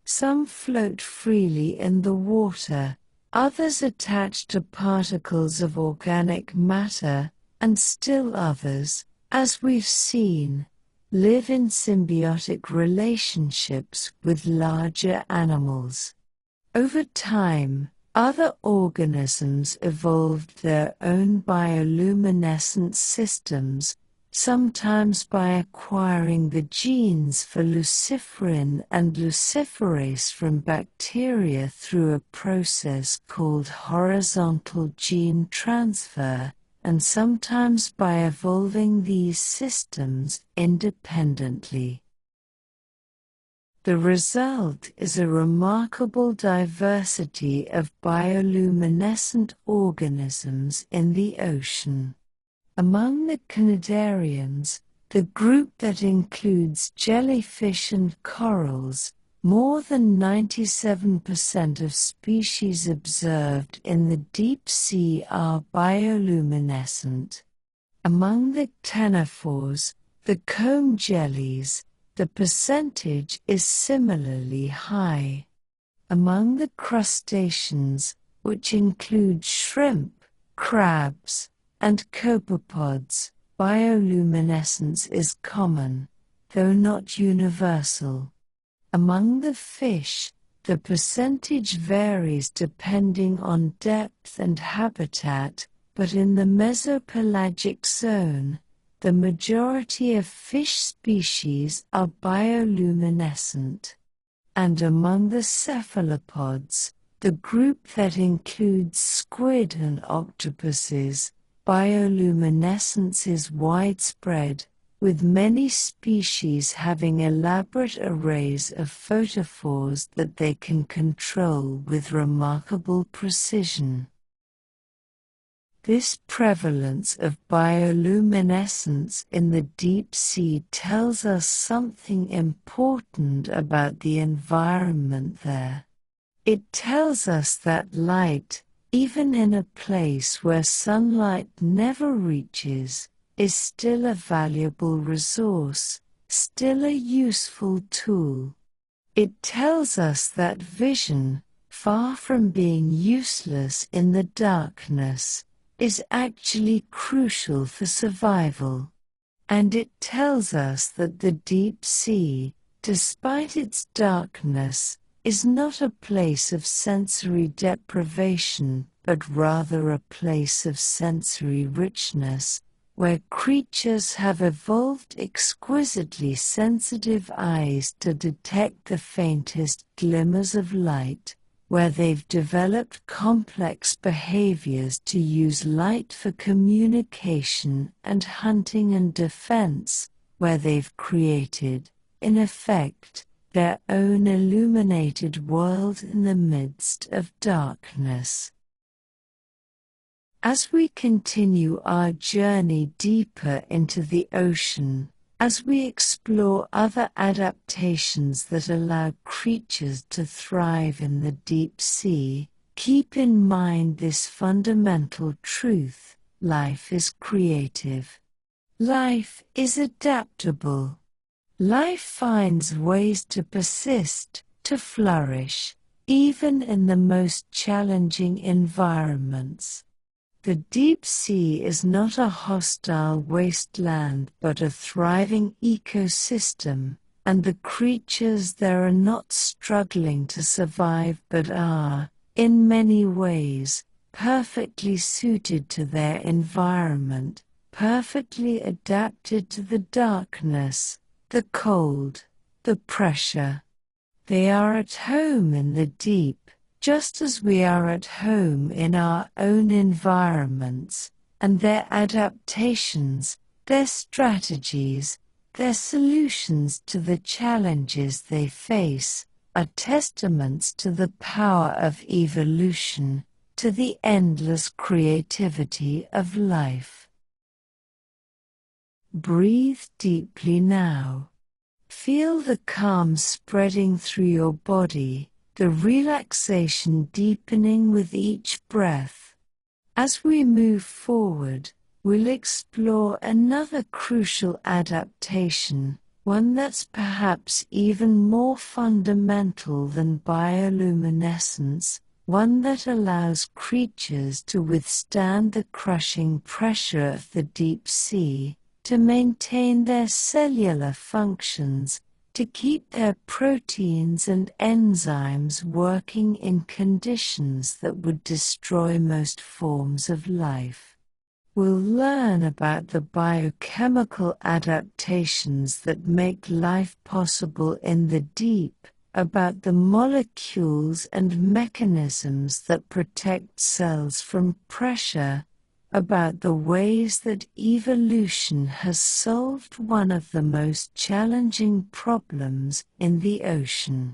S1: Some float freely in the water, others attach to particles of organic matter, and still others, as we've seen, live in symbiotic relationships with larger animals. Over time, other organisms evolved their own bioluminescent systems, sometimes by acquiring the genes for luciferin and luciferase from bacteria through a process called horizontal gene transfer, and sometimes by evolving these systems independently. The result is a remarkable diversity of bioluminescent organisms in the ocean. Among the cnidarians, the group that includes jellyfish and corals, more than 97% of species observed in the deep sea are bioluminescent. Among the ctenophores, the comb jellies, the percentage is similarly high. Among the crustaceans, which include shrimp, crabs, and copepods, bioluminescence is common, though not universal. Among the fish, the percentage varies depending on depth and habitat, but in the mesopelagic zone, the majority of fish species are bioluminescent. And among the cephalopods, the group that includes squid and octopuses, bioluminescence is widespread, with many species having elaborate arrays of photophores that they can control with remarkable precision. This prevalence of bioluminescence in the deep sea tells us something important about the environment there. It tells us that light, even in a place where sunlight never reaches, is still a valuable resource, still a useful tool. It tells us that vision, far from being useless in the darkness, is actually crucial for survival. And it tells us that the deep sea, despite its darkness, is not a place of sensory deprivation, but rather a place of sensory richness, where creatures have evolved exquisitely sensitive eyes to detect the faintest glimmers of light, where they've developed complex behaviors to use light for communication and hunting and defense, where they've created, in effect, their own illuminated world in the midst of darkness. As we continue our journey deeper into the ocean, as we explore other adaptations that allow creatures to thrive in the deep sea, keep in mind this fundamental truth: life is creative. Life is adaptable. Life finds ways to persist, to flourish, even in the most challenging environments. The deep sea is not a hostile wasteland but a thriving ecosystem, and the creatures there are not struggling to survive but are, in many ways, perfectly suited to their environment, perfectly adapted to the darkness, the cold, the pressure. They are at home in the deep, just as we are at home in our own environments, and their adaptations, their strategies, their solutions to the challenges they face, are testaments to the power of evolution, to the endless creativity of life. Breathe deeply now. Feel the calm spreading through your body, the relaxation deepening with each breath. As we move forward, we'll explore another crucial adaptation, one that's perhaps even more fundamental than bioluminescence, one that allows creatures to withstand the crushing pressure of the deep sea, to maintain their cellular functions, to keep their proteins and enzymes working in conditions that would destroy most forms of life. We'll learn about the biochemical adaptations that make life possible in the deep, about the molecules and mechanisms that protect cells from pressure, about the ways that evolution has solved one of the most challenging problems in the ocean.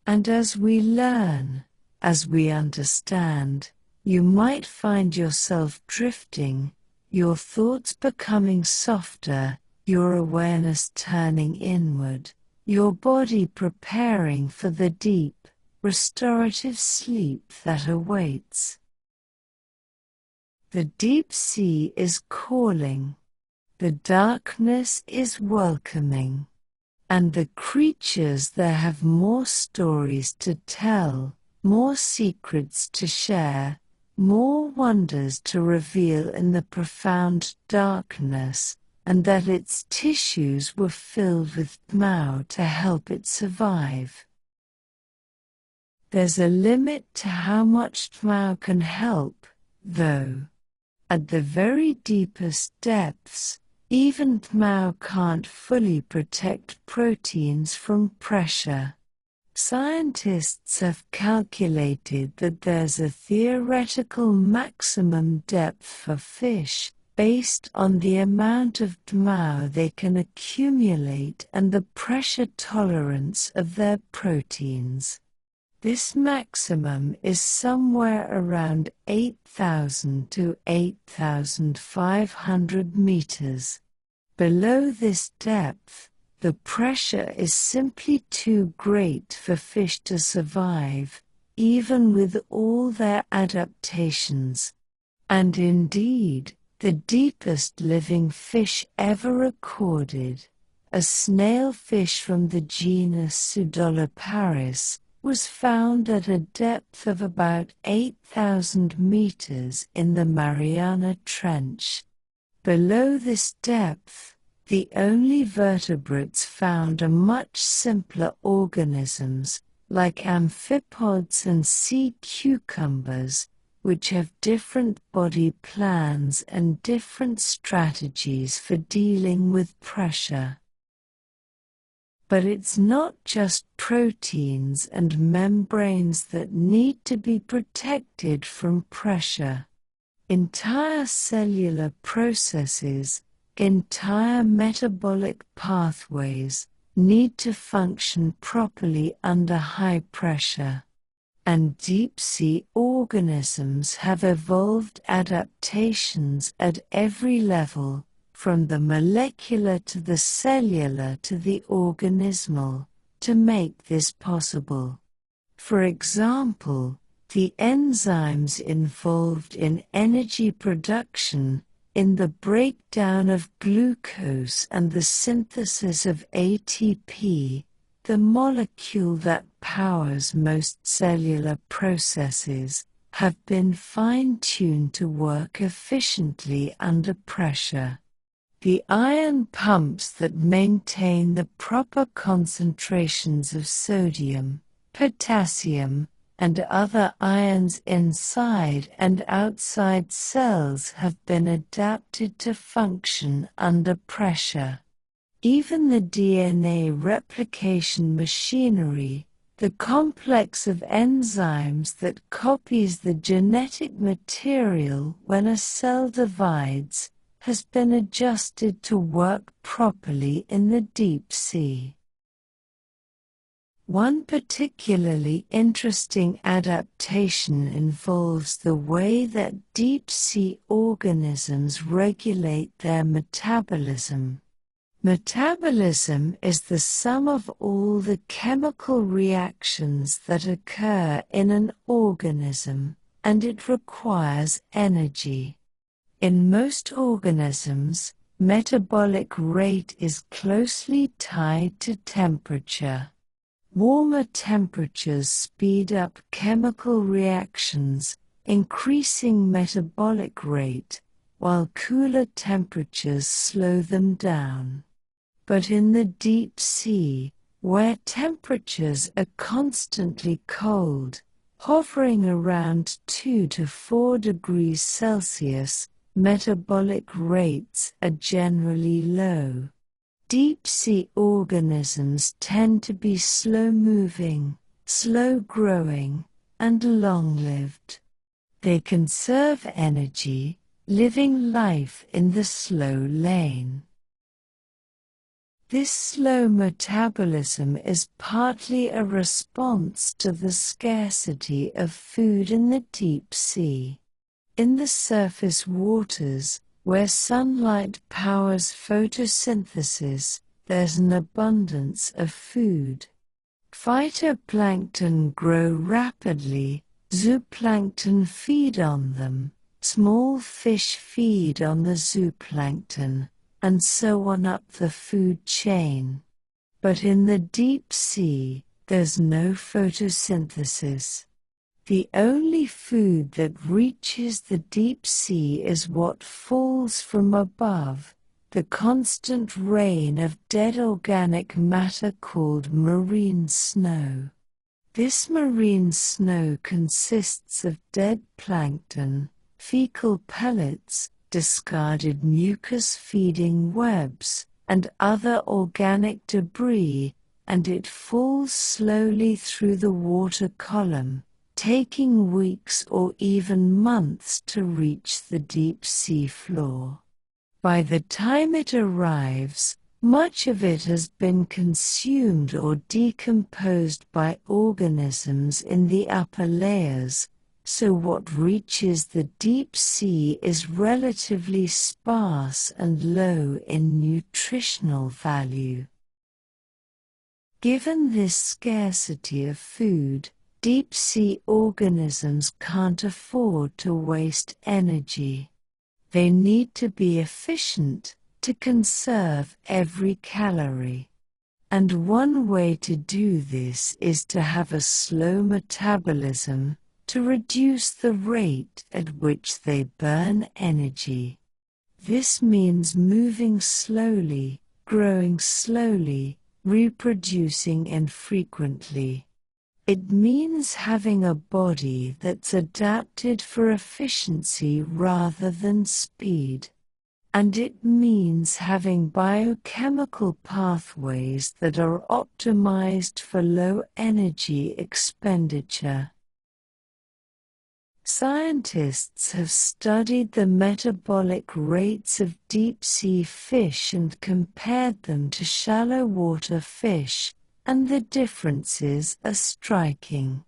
S1: And as we learn, as we understand, you might find yourself drifting, your thoughts becoming softer, your awareness turning inward, your body preparing for the deep, restorative sleep that awaits. The deep sea is calling, the darkness is welcoming, and the creatures there have more stories to tell, more secrets to share, more wonders to reveal in the profound darkness, and that its tissues were filled with Tmao to help it survive. There's a limit to how much Tmao can help, though. At the very deepest depths, even Tmao can't fully protect proteins from pressure. Scientists have calculated that there's a theoretical maximum depth for fish, based on the amount of DMAO they can accumulate and the pressure tolerance of their proteins. This maximum is somewhere around 8,000 to 8,500 meters. Below this depth, the pressure is simply too great for fish to survive, even with all their adaptations. And indeed, the deepest living fish ever recorded, a snailfish from the genus Pseudoloparis, was found at a depth of about 8,000 meters in the Mariana Trench. Below this depth, the only vertebrates found are much simpler organisms, like amphipods and sea cucumbers, which have different body plans and different strategies for dealing with pressure. But it's not just proteins and membranes that need to be protected from pressure. Entire cellular processes, entire metabolic pathways, need to function properly under high pressure. And deep-sea organisms have evolved adaptations at every level, from the molecular to the cellular to the organismal, to make this possible. For example, the enzymes involved in energy production, in the breakdown of glucose and the synthesis of ATP, the molecule that powers most cellular processes, have been fine-tuned to work efficiently under pressure. The ion pumps that maintain the proper concentrations of sodium, potassium, and other ions inside and outside cells have been adapted to function under pressure. Even the DNA replication machinery, the complex of enzymes that copies the genetic material when a cell divides, has been adjusted to work properly in the deep sea. One particularly interesting adaptation involves the way that deep-sea organisms regulate their metabolism. Metabolism is the sum of all the chemical reactions that occur in an organism, and it requires energy. In most organisms, metabolic rate is closely tied to temperature. Warmer temperatures speed up chemical reactions, increasing metabolic rate, while cooler temperatures slow them down. But in the deep sea, where temperatures are constantly cold, hovering around 2 to 4 degrees Celsius, metabolic rates are generally low. Deep-sea organisms tend to be slow-moving, slow-growing, and long-lived. They conserve energy, living life in the slow lane. This slow metabolism is partly a response to the scarcity of food in the deep sea. In the surface waters, where sunlight powers photosynthesis, there's an abundance of food. Phytoplankton grow rapidly, zooplankton feed on them, small fish feed on the zooplankton, and so on up the food chain. But in the deep sea, there's no photosynthesis. The only food that reaches the deep sea is what falls from above, the constant rain of dead organic matter called marine snow. This marine snow consists of dead plankton, fecal pellets, discarded mucus-feeding webs, and other organic debris, and it falls slowly through the water column, taking weeks or even months to reach the deep sea floor. By the time it arrives, much of it has been consumed or decomposed by organisms in the upper layers, so what reaches the deep sea is relatively sparse and low in nutritional value. Given this scarcity of food, deep-sea organisms can't afford to waste energy. They need to be efficient to conserve every calorie. And one way to do this is to have a slow metabolism to reduce the rate at which they burn energy. This means moving slowly, growing slowly, reproducing infrequently. It means having a body that's adapted for efficiency rather than speed. And it means having biochemical pathways that are optimized for low energy expenditure. Scientists have studied the metabolic rates of deep-sea fish and compared them to shallow water fish, and the differences are striking.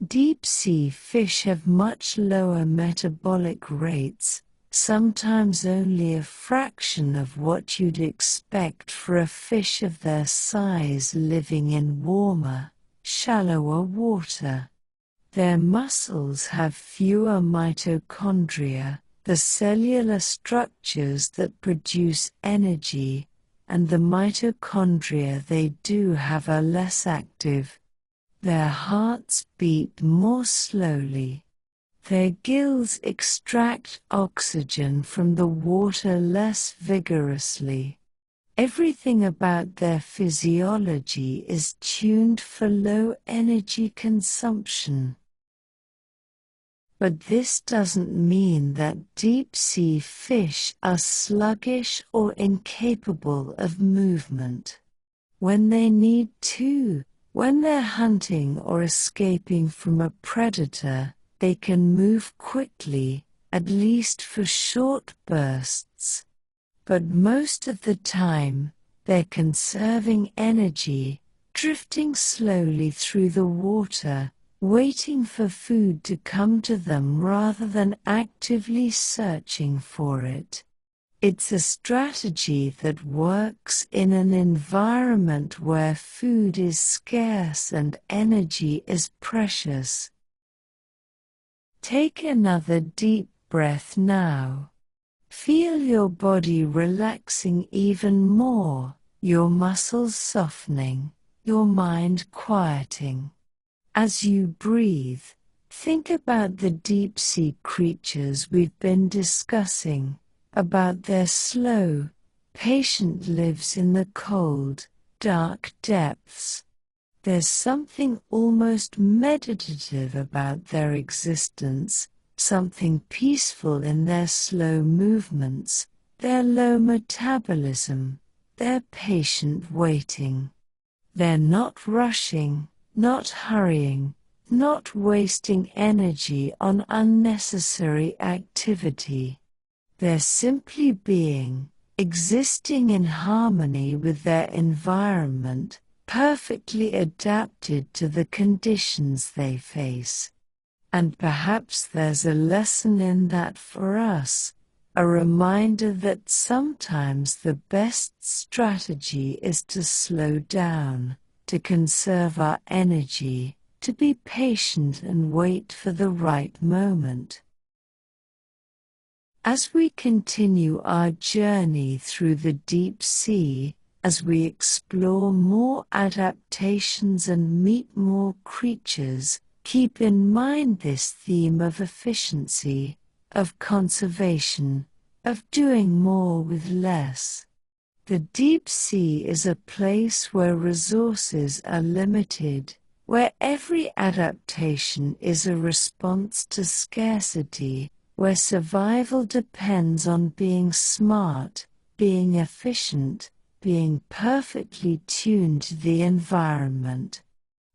S1: Deep-sea fish have much lower metabolic rates, sometimes only a fraction of what you'd expect for a fish of their size living in warmer, shallower water. Their muscles have fewer mitochondria, the cellular structures that produce energy, and the mitochondria they do have are less active. Their hearts beat more slowly. Their gills extract oxygen from the water less vigorously. Everything about their physiology is tuned for low energy consumption. But this doesn't mean that deep-sea fish are sluggish or incapable of movement. When they need to, when they're hunting or escaping from a predator, they can move quickly, at least for short bursts. But most of the time, they're conserving energy, drifting slowly through the water, waiting for food to come to them rather than actively searching for it. It's a strategy that works in an environment where food is scarce and energy is precious. Take another deep breath now. Feel your body relaxing even more, your muscles softening, your mind quieting. As you breathe, think about the deep-sea creatures we've been discussing, about their slow, patient lives in the cold, dark depths. There's something almost meditative about their existence, something peaceful in their slow movements, their low metabolism, their patient waiting. They're not rushing, not hurrying, not wasting energy on unnecessary activity. They're simply being, existing in harmony with their environment, perfectly adapted to the conditions they face. And perhaps there's a lesson in that for us, a reminder that sometimes the best strategy is to slow down, to conserve our energy, to be patient and wait for the right moment. As we continue our journey through the deep sea, as we explore more adaptations and meet more creatures, keep in mind this theme of efficiency, of conservation, of doing more with less. The deep sea is a place where resources are limited, where every adaptation is a response to scarcity, where survival depends on being smart, being efficient, being perfectly tuned to the environment.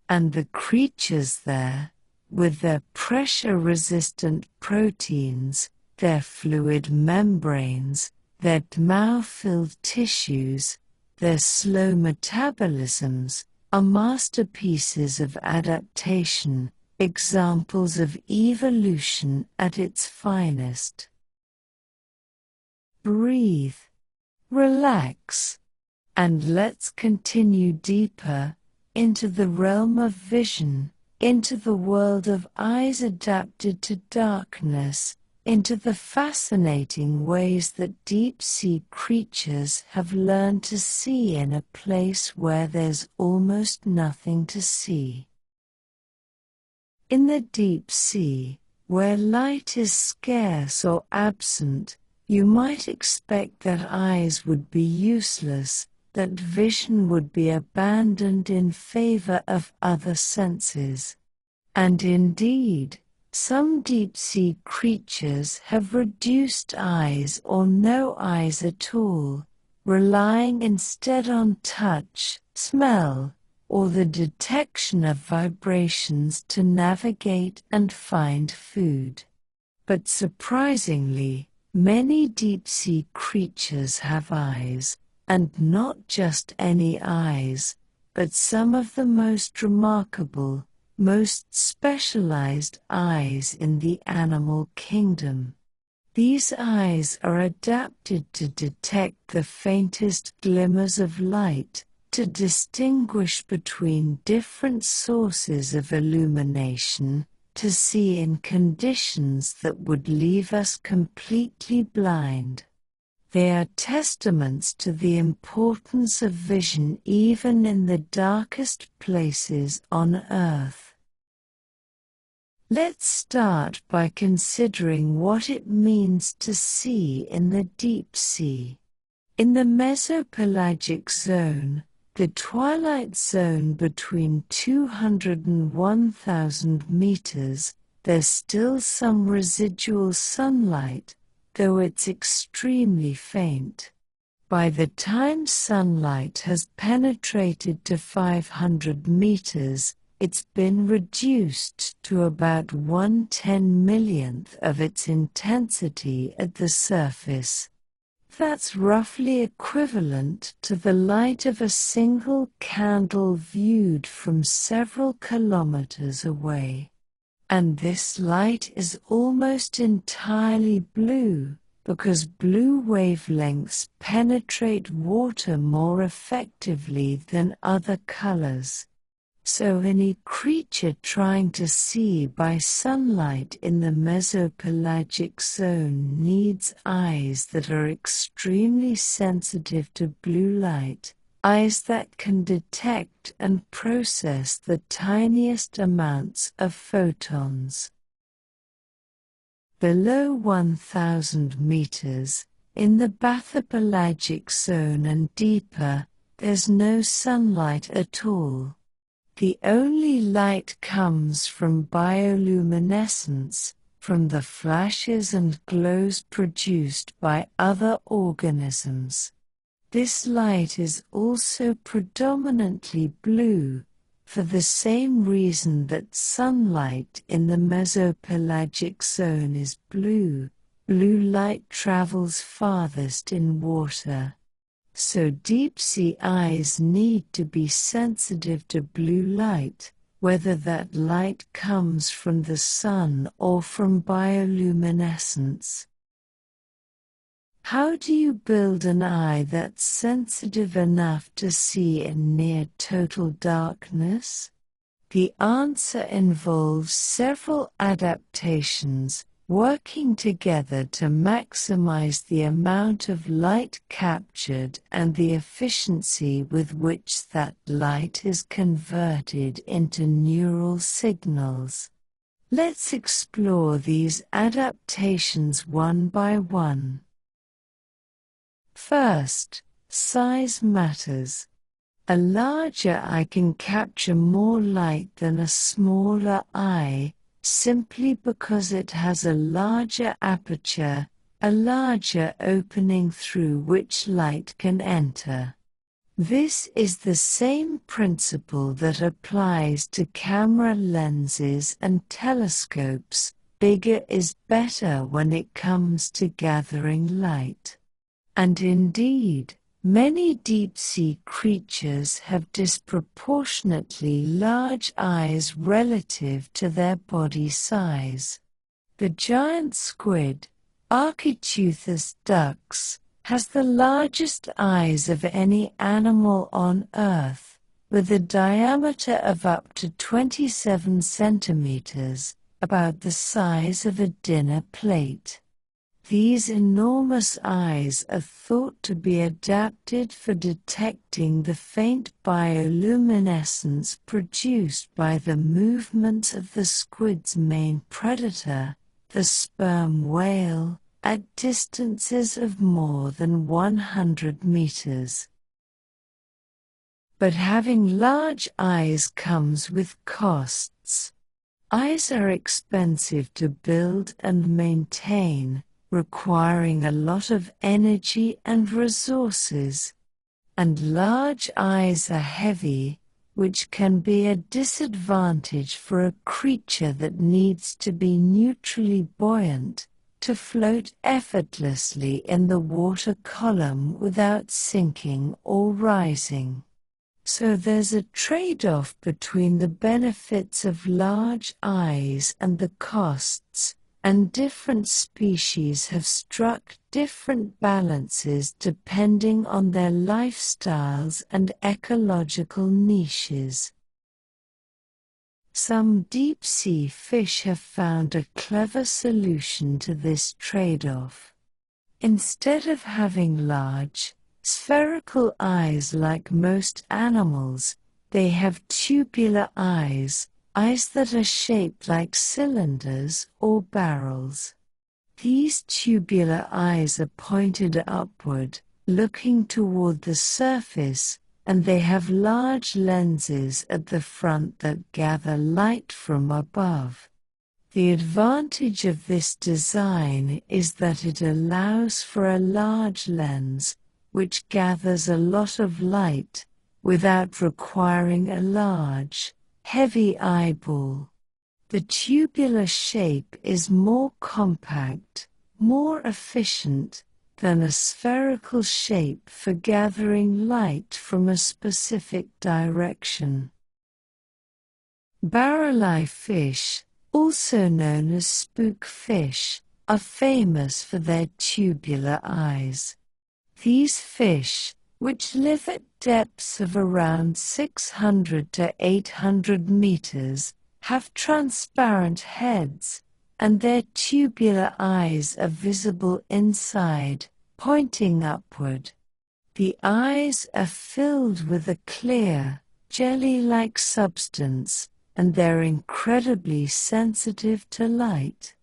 S1: And the creatures there, with their pressure-resistant proteins, their fluid membranes, Their mouth-filled tissues, their slow metabolisms, are masterpieces of adaptation, examples of evolution at its finest. Breathe, relax, and let's continue deeper into the realm of vision, into the world of eyes adapted to darkness, into the fascinating ways that deep-sea creatures have learned to see in a place where there's almost nothing to see. In the deep sea, where light is scarce or absent, you might expect that eyes would be useless, that vision would be abandoned in favor of other senses. And indeed, some deep-sea creatures have reduced eyes or no eyes at all, relying instead on touch, smell, or the detection of vibrations to navigate and find food. But surprisingly, many deep-sea creatures have eyes, and not just any eyes, but some of the most remarkable, most specialized eyes in the animal kingdom. These eyes are adapted to detect the faintest glimmers of light, to distinguish between different sources of illumination, to see in conditions that would leave us completely blind. They are testaments to the importance of vision even in the darkest places on Earth. Let's start by considering what it means to see in the deep sea. In the mesopelagic zone, the twilight zone between 200 and 1,000 meters, there's still some residual sunlight, though it's extremely faint. By the time sunlight has penetrated to 500 meters, it's been reduced to about 1/10,000,000th of its intensity at the surface. That's roughly equivalent to the light of a single candle viewed from several kilometers away. And this light is almost entirely blue, because blue wavelengths penetrate water more effectively than other colors. So any creature trying to see by sunlight in the mesopelagic zone needs eyes that are extremely sensitive to blue light, eyes that can detect and process the tiniest amounts of photons. Below 1,000 meters, in the bathypelagic zone and deeper, there's no sunlight at all. The only light comes from bioluminescence, from the flashes and glows produced by other organisms. This light is also predominantly blue, for the same reason that sunlight in the mesopelagic zone is blue. Blue light travels farthest in water. So deep-sea eyes need to be sensitive to blue light, whether that light comes from the sun or from bioluminescence. How do you build an eye that's sensitive enough to see in near total darkness? The answer involves several adaptations, working together to maximize the amount of light captured and the efficiency with which that light is converted into neural signals. Let's explore these adaptations one by one. First, size matters. A larger eye can capture more light than a smaller eye, simply because it has a larger aperture, a larger opening through which light can enter. This is the same principle that applies to camera lenses and telescopes. Bigger is better when it comes to gathering light. And indeed, many deep-sea creatures have disproportionately large eyes relative to their body size. The giant squid, Architeuthis dux, has the largest eyes of any animal on Earth, with a diameter of up to 27 centimeters, about the size of a dinner plate. These enormous eyes are thought to be adapted for detecting the faint bioluminescence produced by the movements of the squid's main predator, the sperm whale, at distances of more than 100 meters. But having large eyes comes with costs. Eyes are expensive to build and maintain, requiring a lot of energy and resources. And large eyes are heavy, which can be a disadvantage for a creature that needs to be neutrally buoyant, to float effortlessly in the water column without sinking or rising. So there's a trade-off between the benefits of large eyes and the costs, and different species have struck different balances depending on their lifestyles and ecological niches. Some deep-sea fish have found a clever solution to this trade-off. Instead of having large, spherical eyes like most animals, they have tubular eyes, eyes that are shaped like cylinders or barrels. These tubular eyes are pointed upward, looking toward the surface, and they have large lenses at the front that gather light from above. The advantage of this design is that it allows for a large lens, which gathers a lot of light, without requiring a large, heavy eyeball. The tubular shape is more compact, more efficient, than a spherical shape for gathering light from a specific direction. Barrel-eye fish, also known as spook fish, are famous for their tubular eyes. These fish, which live at depths of around 600 to 800 meters, have transparent heads, and their tubular eyes are visible inside, pointing upward. The eyes are filled with a clear, jelly-like substance, and they're incredibly sensitive to light.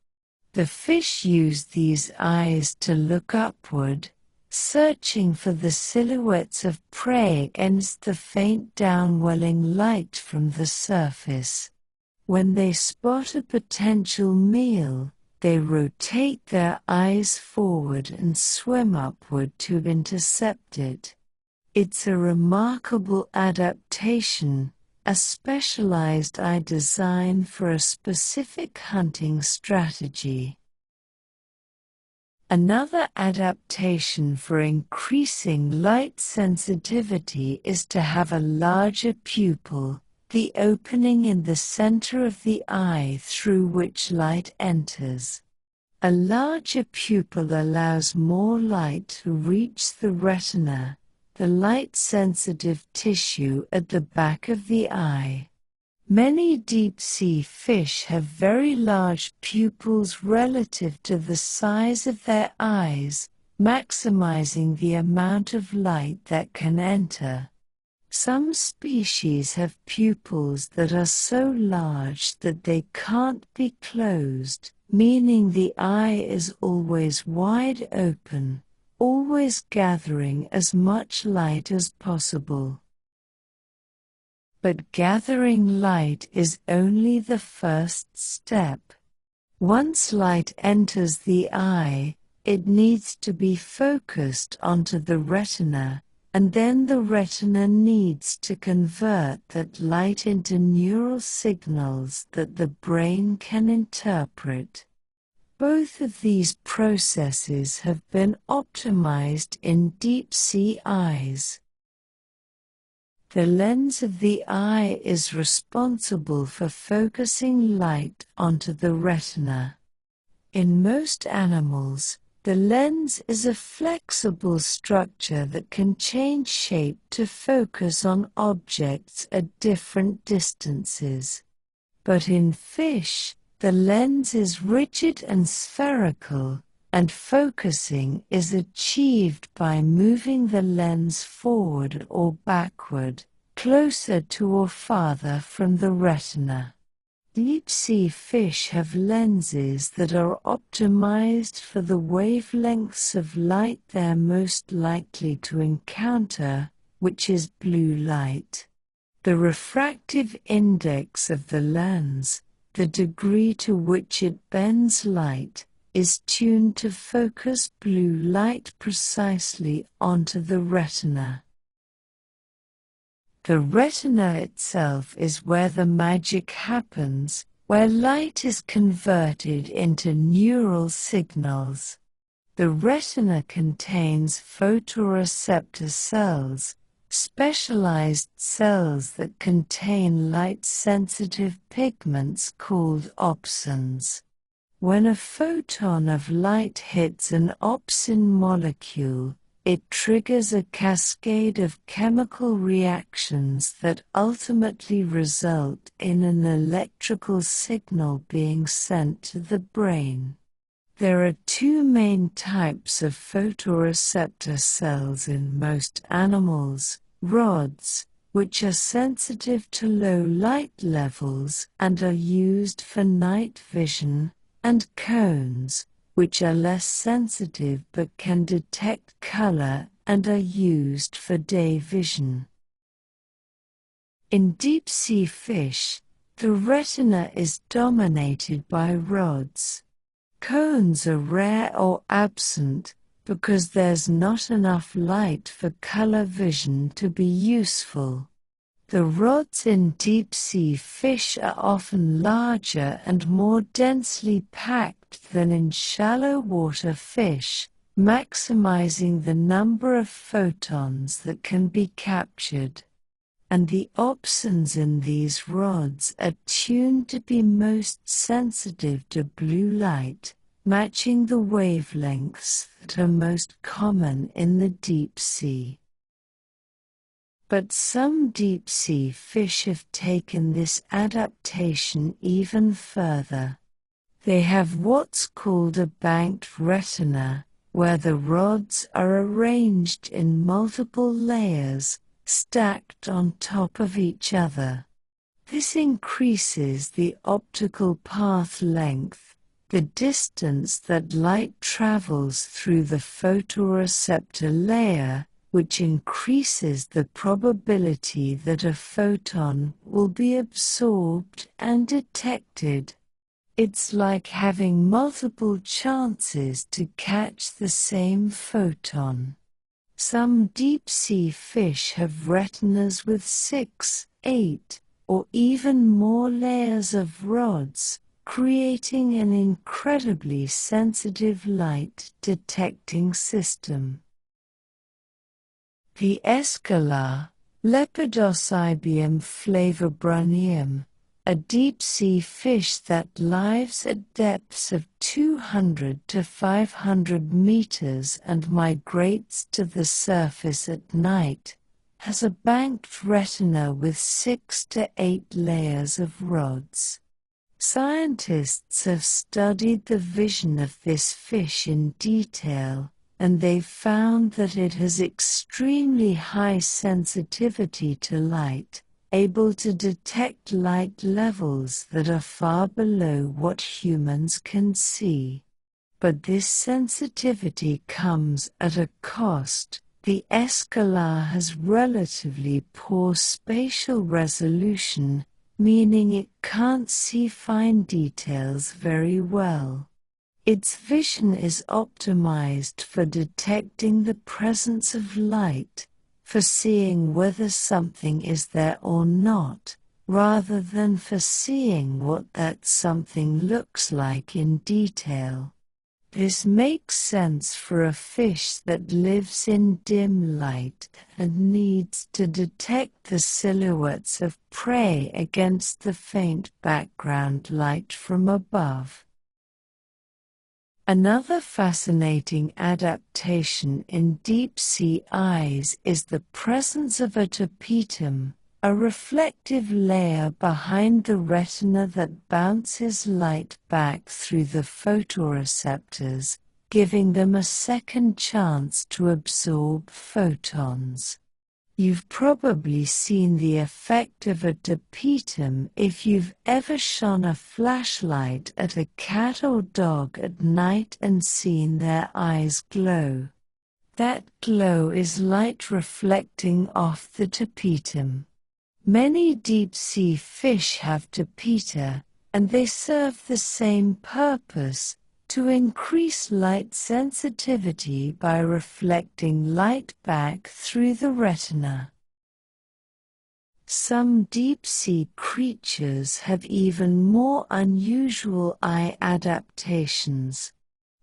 S1: The fish use these eyes to look upward, searching for the silhouettes of prey against the faint downwelling light from the surface. When they spot a potential meal, they rotate their eyes forward and swim upward to intercept it. It's a remarkable adaptation, a specialized eye design for a specific hunting strategy. Another adaptation for increasing light sensitivity is to have a larger pupil, the opening in the center of the eye through which light enters. A larger pupil allows more light to reach the retina, the light-sensitive tissue at the back of the eye. Many deep-sea fish have very large pupils relative to the size of their eyes, maximizing the amount of light that can enter. Some species have pupils that are so large that they can't be closed, meaning the eye is always wide open, always gathering as much light as possible. But gathering light is only the first step. Once light enters the eye, it needs to be focused onto the retina, and then the retina needs to convert that light into neural signals that the brain can interpret. Both of these processes have been optimized in deep-sea eyes. The lens of the eye is responsible for focusing light onto the retina. In most animals, the lens is a flexible structure that can change shape to focus on objects at different distances. But in fish, the lens is rigid and spherical, and focusing is achieved by moving the lens forward or backward, closer to or farther from the retina. Deep-sea fish have lenses that are optimized for the wavelengths of light they're most likely to encounter, which is blue light. The refractive index of the lens, the degree to which it bends light, is tuned to focus blue light precisely onto the retina. The retina itself is where the magic happens, where light is converted into neural signals. The retina contains photoreceptor cells, specialized cells that contain light-sensitive pigments called opsins. When a photon of light hits an opsin molecule, it triggers a cascade of chemical reactions that ultimately result in an electrical signal being sent to the brain. There are two main types of photoreceptor cells in most animals: rods, which are sensitive to low light levels and are used for night vision, and cones, which are less sensitive but can detect color and are used for day vision. In deep-sea fish, the retina is dominated by rods. Cones are rare or absent because there's not enough light for color vision to be useful. The rods in deep-sea fish are often larger and more densely packed than in shallow water fish, maximizing the number of photons that can be captured. And the opsins in these rods are tuned to be most sensitive to blue light, matching the wavelengths that are most common in the deep sea. But some deep-sea fish have taken this adaptation even further. They have what's called a banked retina, where the rods are arranged in multiple layers, stacked on top of each other. This increases the optical path length, the distance that light travels through the photoreceptor layer, which increases the probability that a photon will be absorbed and detected. It's like having multiple chances to catch the same photon. Some deep-sea fish have retinas with 6, 8, or even more layers of rods, creating an incredibly sensitive light-detecting system. The escalar, Lepidosibium flavobruneum, a deep-sea fish that lives at depths of 200 to 500 meters and migrates to the surface at night, has a banked retina with 6 to 8 layers of rods. Scientists have studied the vision of this fish in detail, and they've found that it has extremely high sensitivity to light, able to detect light levels that are far below what humans can see. But this sensitivity comes at a cost. The escalar has relatively poor spatial resolution, meaning it can't see fine details very well. Its vision is optimized for detecting the presence of light, for seeing whether something is there or not, rather than for seeing what that something looks like in detail. This makes sense for a fish that lives in dim light and needs to detect the silhouettes of prey against the faint background light from above. Another fascinating adaptation in deep-sea eyes is the presence of a tapetum, a reflective layer behind the retina that bounces light back through the photoreceptors, giving them a second chance to absorb photons. You've probably seen the effect of a tapetum if you've ever shone a flashlight at a cat or dog at night and seen their eyes glow. That glow is light reflecting off the tapetum. Many deep-sea fish have tapeta, and they serve the same purpose, to increase light sensitivity by reflecting light back through the retina. Some deep-sea creatures have even more unusual eye adaptations.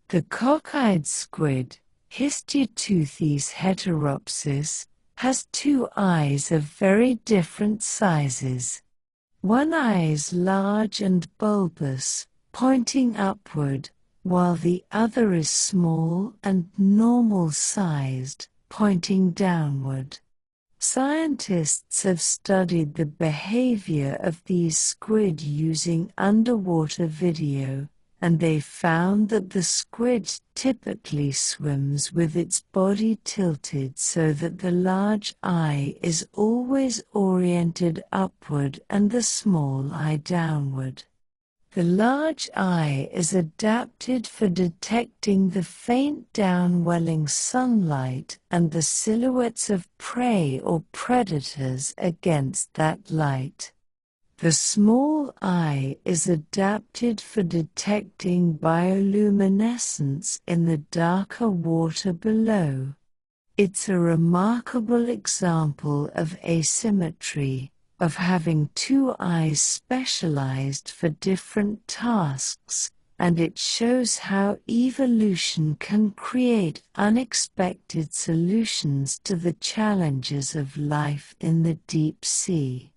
S1: The cockeyed squid, Histioteuthes heteropsis, has two eyes of very different sizes. One eye is large and bulbous, pointing upward, while the other is small and normal-sized, pointing downward. Scientists have studied the behavior of these squid using underwater video, and they found that the squid typically swims with its body tilted so that the large eye is always oriented upward and the small eye downward. The large eye is adapted for detecting the faint downwelling sunlight and the silhouettes of prey or predators against that light. The small eye is adapted for detecting bioluminescence in the darker water below. It's a remarkable example of asymmetry, of having two eyes specialized for different tasks, and it shows how evolution can create unexpected solutions to the challenges of life in the deep sea.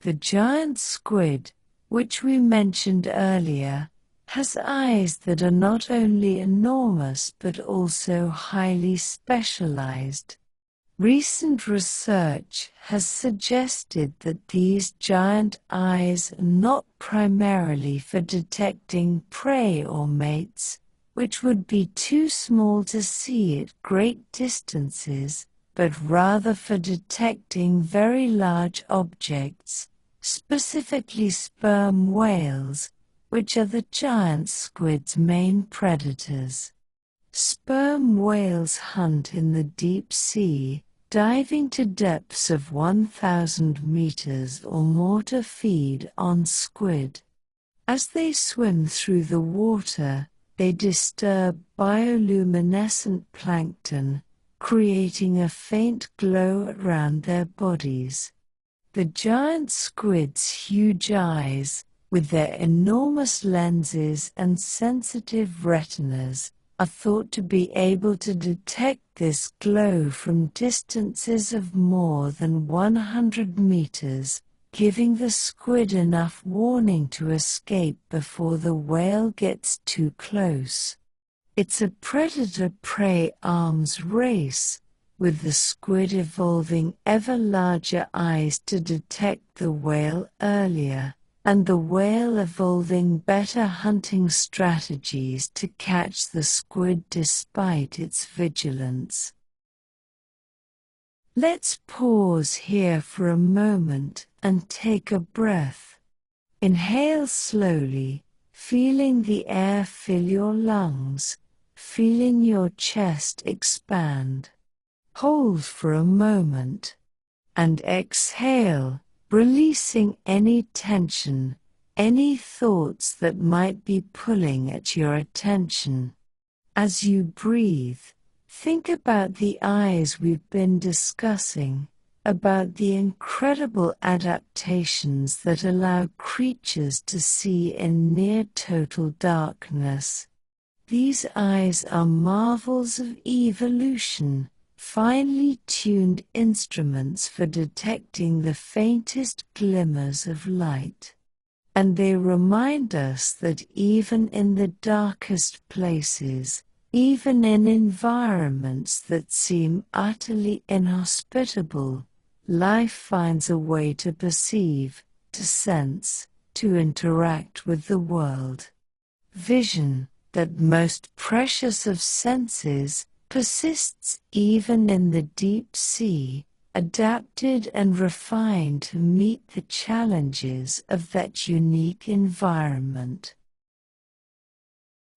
S1: The giant squid, which we mentioned earlier, has eyes that are not only enormous but also highly specialized. Recent research has suggested that these giant eyes are not primarily for detecting prey or mates, which would be too small to see at great distances, but rather for detecting very large objects, specifically sperm whales, which are the giant squid's main predators. Sperm whales hunt in the deep sea, diving to depths of 1,000 meters or more to feed on squid. As they swim through the water, they disturb bioluminescent plankton, creating a faint glow around their bodies. The giant squid's huge eyes, with their enormous lenses and sensitive retinas, are thought to be able to detect this glow from distances of more than 100 meters, giving the squid enough warning to escape before the whale gets too close. It's a predator-prey arms race, with the squid evolving ever larger eyes to detect the whale earlier, and the whale evolving better hunting strategies to catch the squid despite its vigilance. Let's pause here for a moment and take a breath. Inhale slowly, feeling the air fill your lungs, feeling your chest expand. Hold for a moment, and exhale, releasing any tension, any thoughts that might be pulling at your attention. As you breathe, think about the eyes we've been discussing. about the incredible adaptations that allow creatures to see in near-total darkness. These eyes are marvels of evolution, finely tuned instruments for detecting the faintest glimmers of light. And they remind us that even in the darkest places, even in environments that seem utterly inhospitable, life finds a way to perceive, to sense, to interact with the world. Vision, that most precious of senses, persists even in the deep sea, adapted and refined to meet the challenges of that unique environment.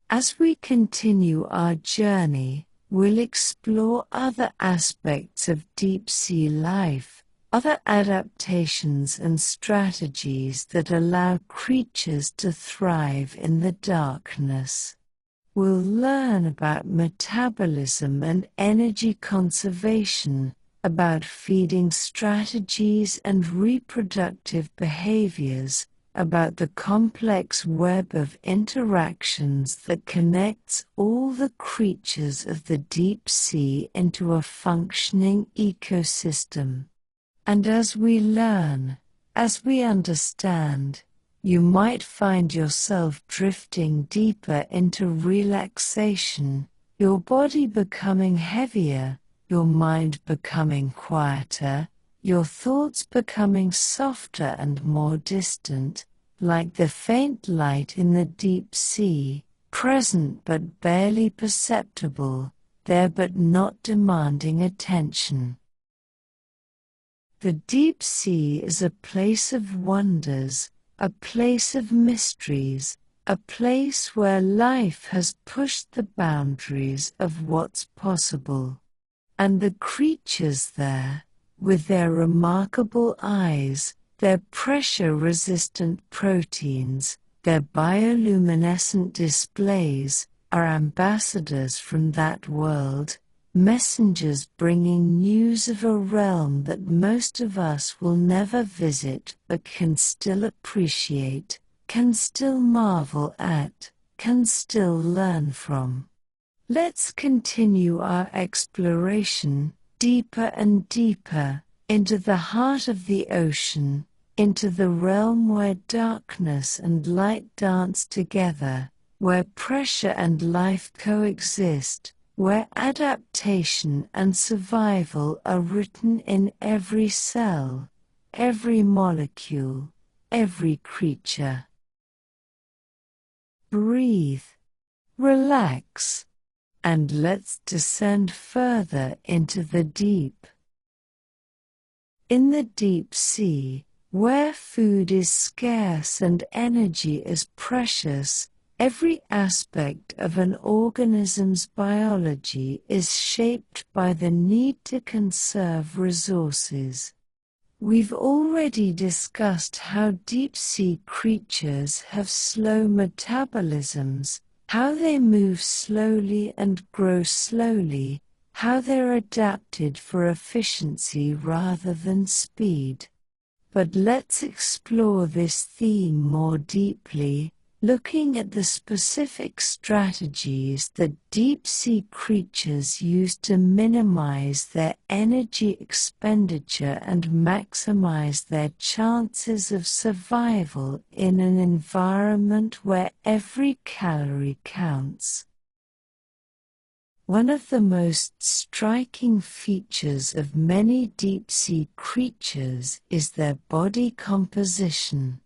S1: As we continue our journey, we'll explore other aspects of deep-sea life, other adaptations and strategies that allow creatures to thrive in the darkness. We'll learn about metabolism and energy conservation, about feeding strategies and reproductive behaviors, about the complex web of interactions that connects all the creatures of the deep sea into a functioning ecosystem. And as we learn, as we understand, you might find yourself drifting deeper into relaxation, your body becoming heavier, your mind becoming quieter, your thoughts becoming softer and more distant, like the faint light in the deep sea, present but barely perceptible, there but not demanding attention. The deep sea is a place of wonders, a place of mysteries, a place where life has pushed the boundaries of what's possible. And the creatures there, with their remarkable eyes, their pressure-resistant proteins, their bioluminescent displays, are ambassadors from that world, messengers bringing news of a realm that most of us will never visit but can still appreciate, can still marvel at, can still learn from. Let's continue our exploration, deeper and deeper, into the heart of the ocean, into the realm where darkness and light dance together, where pressure and life coexist, where adaptation and survival are written in every cell, every molecule, every creature. Breathe, relax, and let's descend further into the deep. In the deep sea, where food is scarce and energy is precious, every aspect of an organism's biology is shaped by the need to conserve resources. We've already discussed how deep-sea creatures have slow metabolisms, how they move slowly and grow slowly, how they're adapted for efficiency rather than speed. But let's explore this theme more deeply, looking at the specific strategies that deep-sea creatures use to minimize their energy expenditure and maximize their chances of survival in an environment where every calorie counts. One of the most striking features of many deep-sea creatures is their body composition.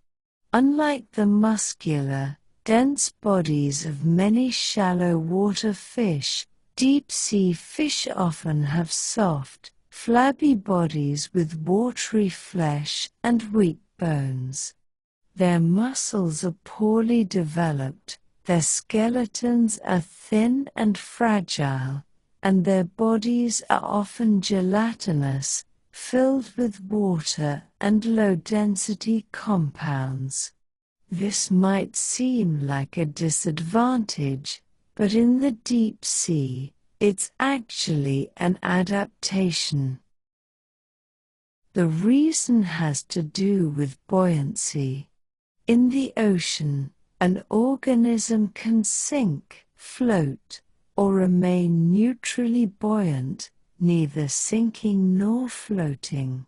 S1: Unlike the muscular, dense bodies of many shallow water fish, deep-sea fish often have soft, flabby bodies with watery flesh and weak bones. Their muscles are poorly developed, their skeletons are thin and fragile, and their bodies are often gelatinous, filled with water and low-density compounds. This might seem like a disadvantage, but in the deep sea, it's actually an adaptation. The reason has to do with buoyancy. In the ocean, an organism can sink, float, or remain neutrally buoyant, neither sinking nor floating.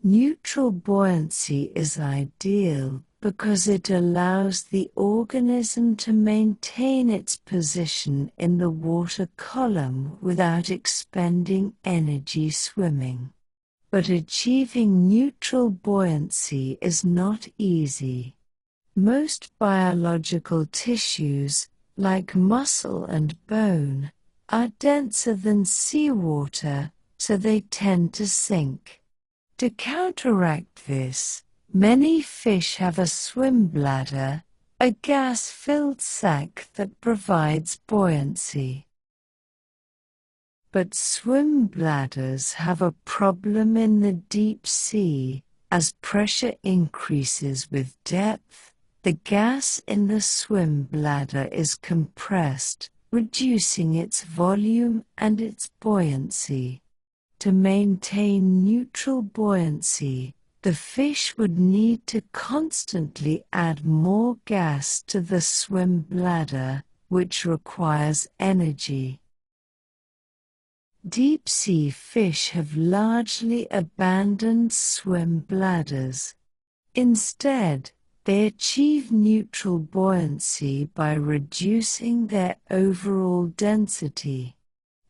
S1: Neutral buoyancy is ideal because it allows the organism to maintain its position in the water column without expending energy swimming. But achieving neutral buoyancy is not easy. Most biological tissues, like muscle and bone, are denser than seawater, so they tend to sink. To counteract this, many fish have a swim bladder, a gas-filled sac that provides buoyancy. But swim bladders have a problem in the deep sea. As pressure increases with depth, the gas in the swim bladder is compressed, reducing its volume and its buoyancy. To maintain neutral buoyancy, the fish would need to constantly add more gas to the swim bladder, which requires energy. Deep-sea fish have largely abandoned swim bladders. Instead, they achieve neutral buoyancy by reducing their overall density.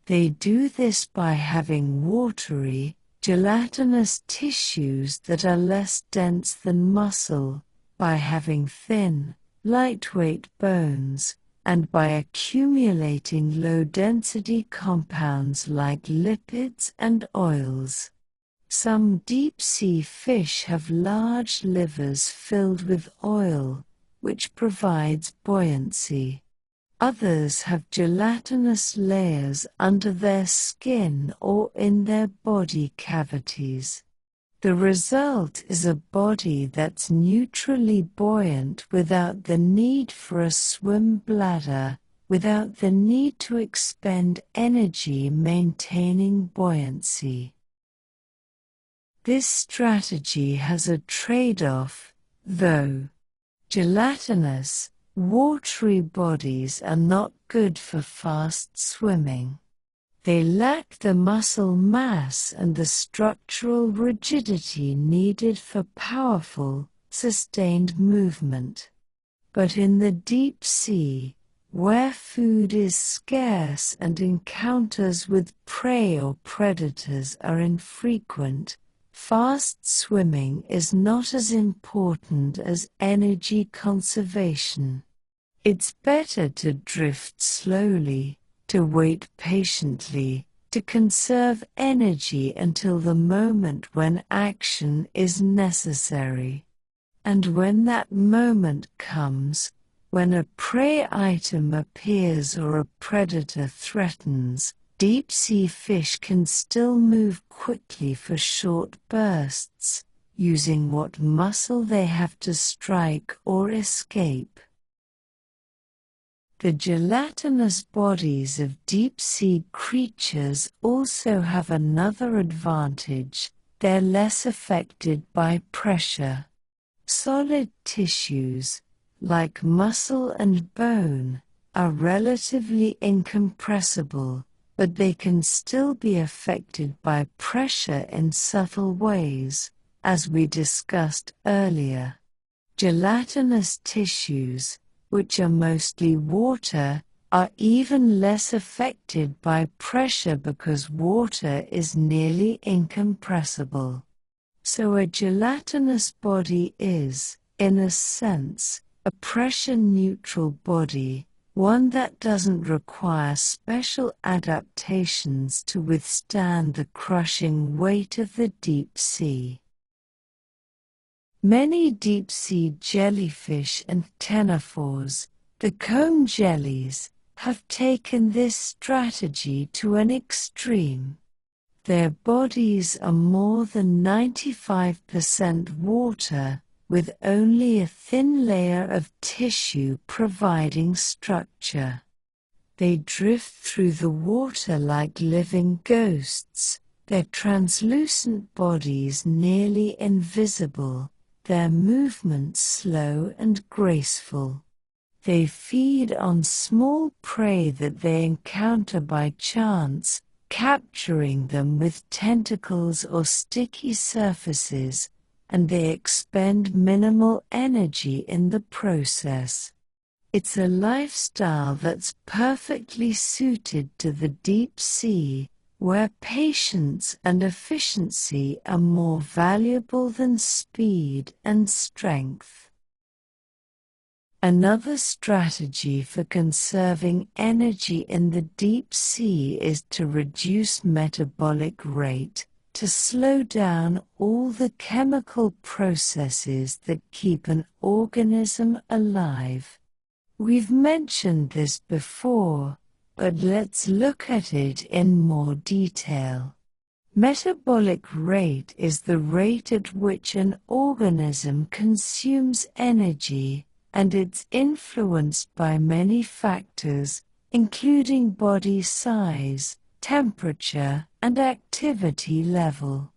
S1: They do this by having watery, gelatinous tissues that are less dense than muscle, by having thin, lightweight bones, and by accumulating low-density compounds like lipids and oils. Some deep-sea fish have large livers filled with oil, which provides buoyancy. Others have gelatinous layers under their skin or in their body cavities. The result is a body that's neutrally buoyant without the need for a swim bladder, without the need to expend energy maintaining buoyancy. This strategy has a trade-off, though. Gelatinous, watery bodies are not good for fast swimming. They lack the muscle mass and the structural rigidity needed for powerful, sustained movement. But in the deep sea, where food is scarce and encounters with prey or predators are infrequent, fast swimming is not as important as energy conservation. It's better to drift slowly, to wait patiently, to conserve energy until the moment when action is necessary. And when that moment comes, when a prey item appears or a predator threatens, deep-sea fish can still move quickly for short bursts, using what muscle they have to strike or escape. The gelatinous bodies of deep-sea creatures also have another advantage: they're less affected by pressure. Solid tissues, like muscle and bone, are relatively incompressible, but they can still be affected by pressure in subtle ways, as we discussed earlier. Gelatinous tissues, which are mostly water, are even less affected by pressure because water is nearly incompressible. So a gelatinous body is, in a sense, a pressure-neutral body, one that doesn't require special adaptations to withstand the crushing weight of the deep sea. Many deep-sea jellyfish and ctenophores, the comb jellies, have taken this strategy to an extreme. Their bodies are more than 95% water, with only a thin layer of tissue providing structure. They drift through the water like living ghosts, their translucent bodies nearly invisible, their movements slow and graceful. They feed on small prey that they encounter by chance, capturing them with tentacles or sticky surfaces, and they expend minimal energy in the process. It's a lifestyle that's perfectly suited to the deep sea, where patience and efficiency are more valuable than speed and strength. Another strategy for conserving energy in the deep sea is to reduce metabolic rate, to slow down all the chemical processes that keep an organism alive. We've mentioned this before, but let's look at it in more detail. Metabolic rate is the rate at which an organism consumes energy, and it's influenced by many factors, including body size, temperature, and activity level.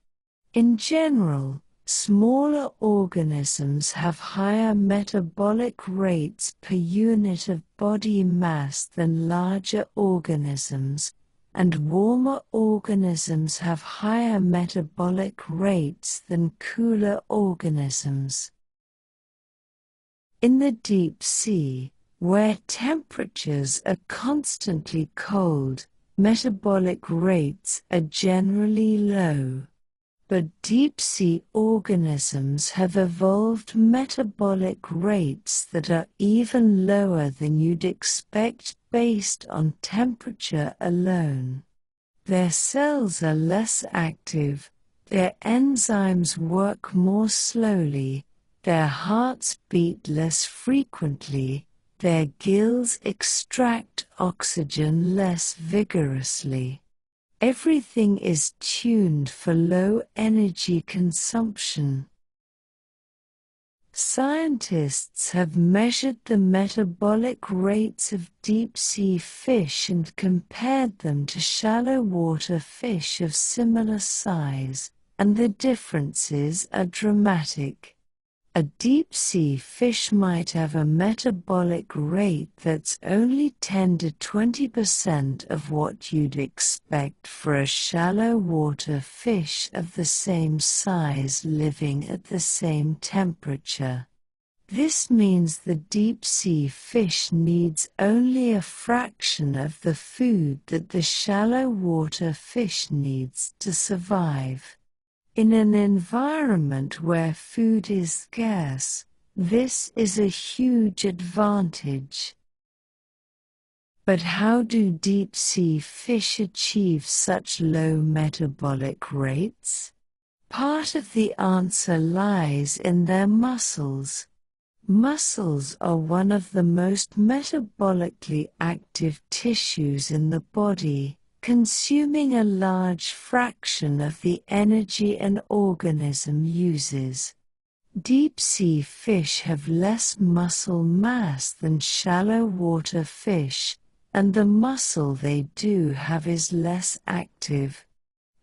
S1: In general, smaller organisms have higher metabolic rates per unit of body mass than larger organisms, and warmer organisms have higher metabolic rates than cooler organisms. In the deep sea, where temperatures are constantly cold, metabolic rates are generally low. But deep-sea organisms have evolved metabolic rates that are even lower than you'd expect based on temperature alone. Their cells are less active, their enzymes work more slowly, their hearts beat less frequently, their gills extract oxygen less vigorously. Everything is tuned for low energy consumption. Scientists have measured the metabolic rates of deep-sea fish and compared them to shallow water fish of similar size, and the differences are dramatic. A deep-sea fish might have a metabolic rate that's only 10 to 20% of what you'd expect for a shallow water fish of the same size living at the same temperature. This means the deep-sea fish needs only a fraction of the food that the shallow water fish needs to survive. In an environment where food is scarce, this is a huge advantage. But how do deep-sea fish achieve such low metabolic rates? Part of the answer lies in their muscles. Muscles are one of the most metabolically active tissues in the body, consuming a large fraction of the energy an organism uses. Deep-sea fish have less muscle mass than shallow water fish, and the muscle they do have is less active.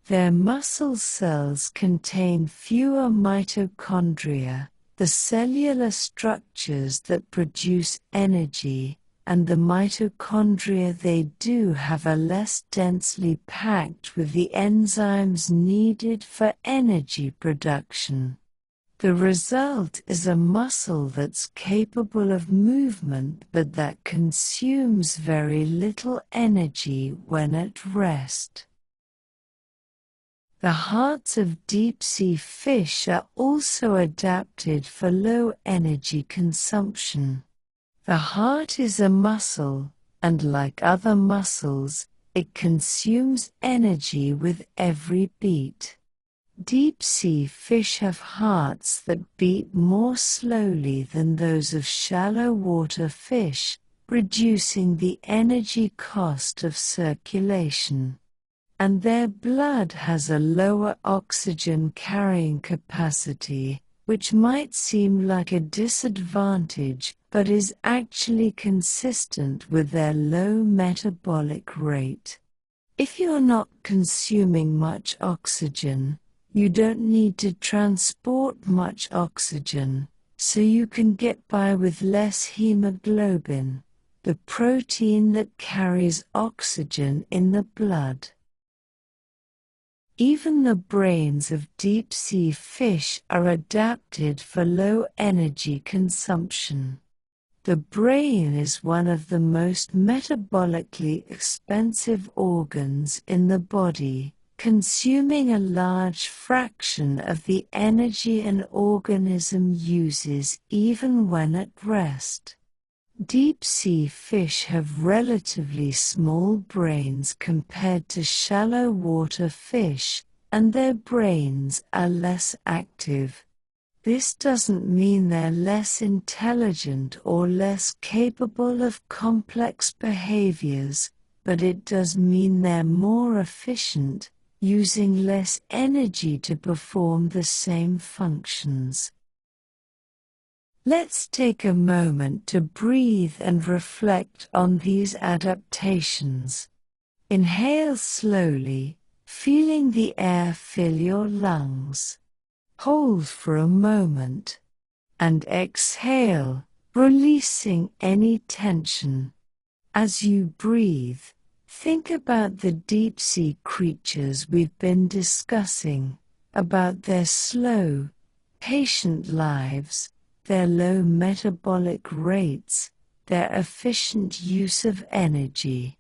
S1: Their muscle cells contain fewer mitochondria, the cellular structures that produce energy, and the mitochondria they do have are less densely packed with the enzymes needed for energy production. The result is a muscle that's capable of movement but that consumes very little energy when at rest. The hearts of deep-sea fish are also adapted for low energy consumption. The heart is a muscle, and like other muscles, it consumes energy with every beat. Deep-sea fish have hearts that beat more slowly than those of shallow water fish, reducing the energy cost of circulation. And their blood has a lower oxygen carrying capacity, which might seem like a disadvantage but is actually consistent with their low metabolic rate. If you're not consuming much oxygen, you don't need to transport much oxygen, so you can get by with less hemoglobin, the protein that carries oxygen in the blood. Even the brains of deep-sea fish are adapted for low energy consumption. The brain is one of the most metabolically expensive organs in the body, consuming a large fraction of the energy an organism uses even when at rest. Deep-sea fish have relatively small brains compared to shallow water fish, and their brains are less active. This doesn't mean they're less intelligent or less capable of complex behaviors, but it does mean they're more efficient, using less energy to perform the same functions. Let's take a moment to breathe and reflect on these adaptations. Inhale slowly, feeling the air fill your lungs. Hold for a moment, and exhale, releasing any tension. As you breathe, think about the deep-sea creatures we've been discussing, about their slow, patient lives, their low metabolic rates, their efficient use of energy.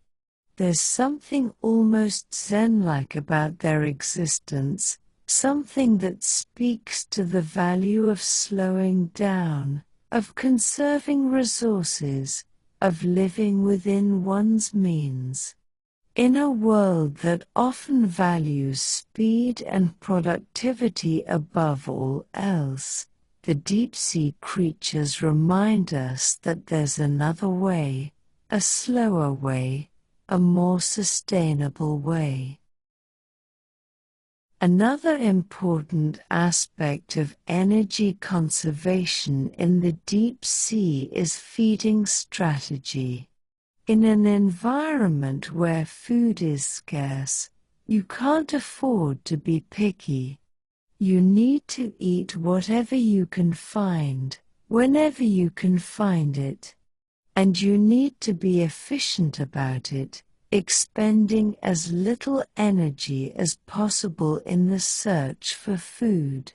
S1: There's something almost Zen-like about their existence, something that speaks to the value of slowing down, of conserving resources, of living within one's means. In a world that often values speed and productivity above all else, the deep-sea creatures remind us that there's another way, a slower way, a more sustainable way. Another important aspect of energy conservation in the deep sea is feeding strategy. In an environment where food is scarce, you can't afford to be picky. You need to eat whatever you can find, whenever you can find it. And you need to be efficient about it, expending as little energy as possible in the search for food.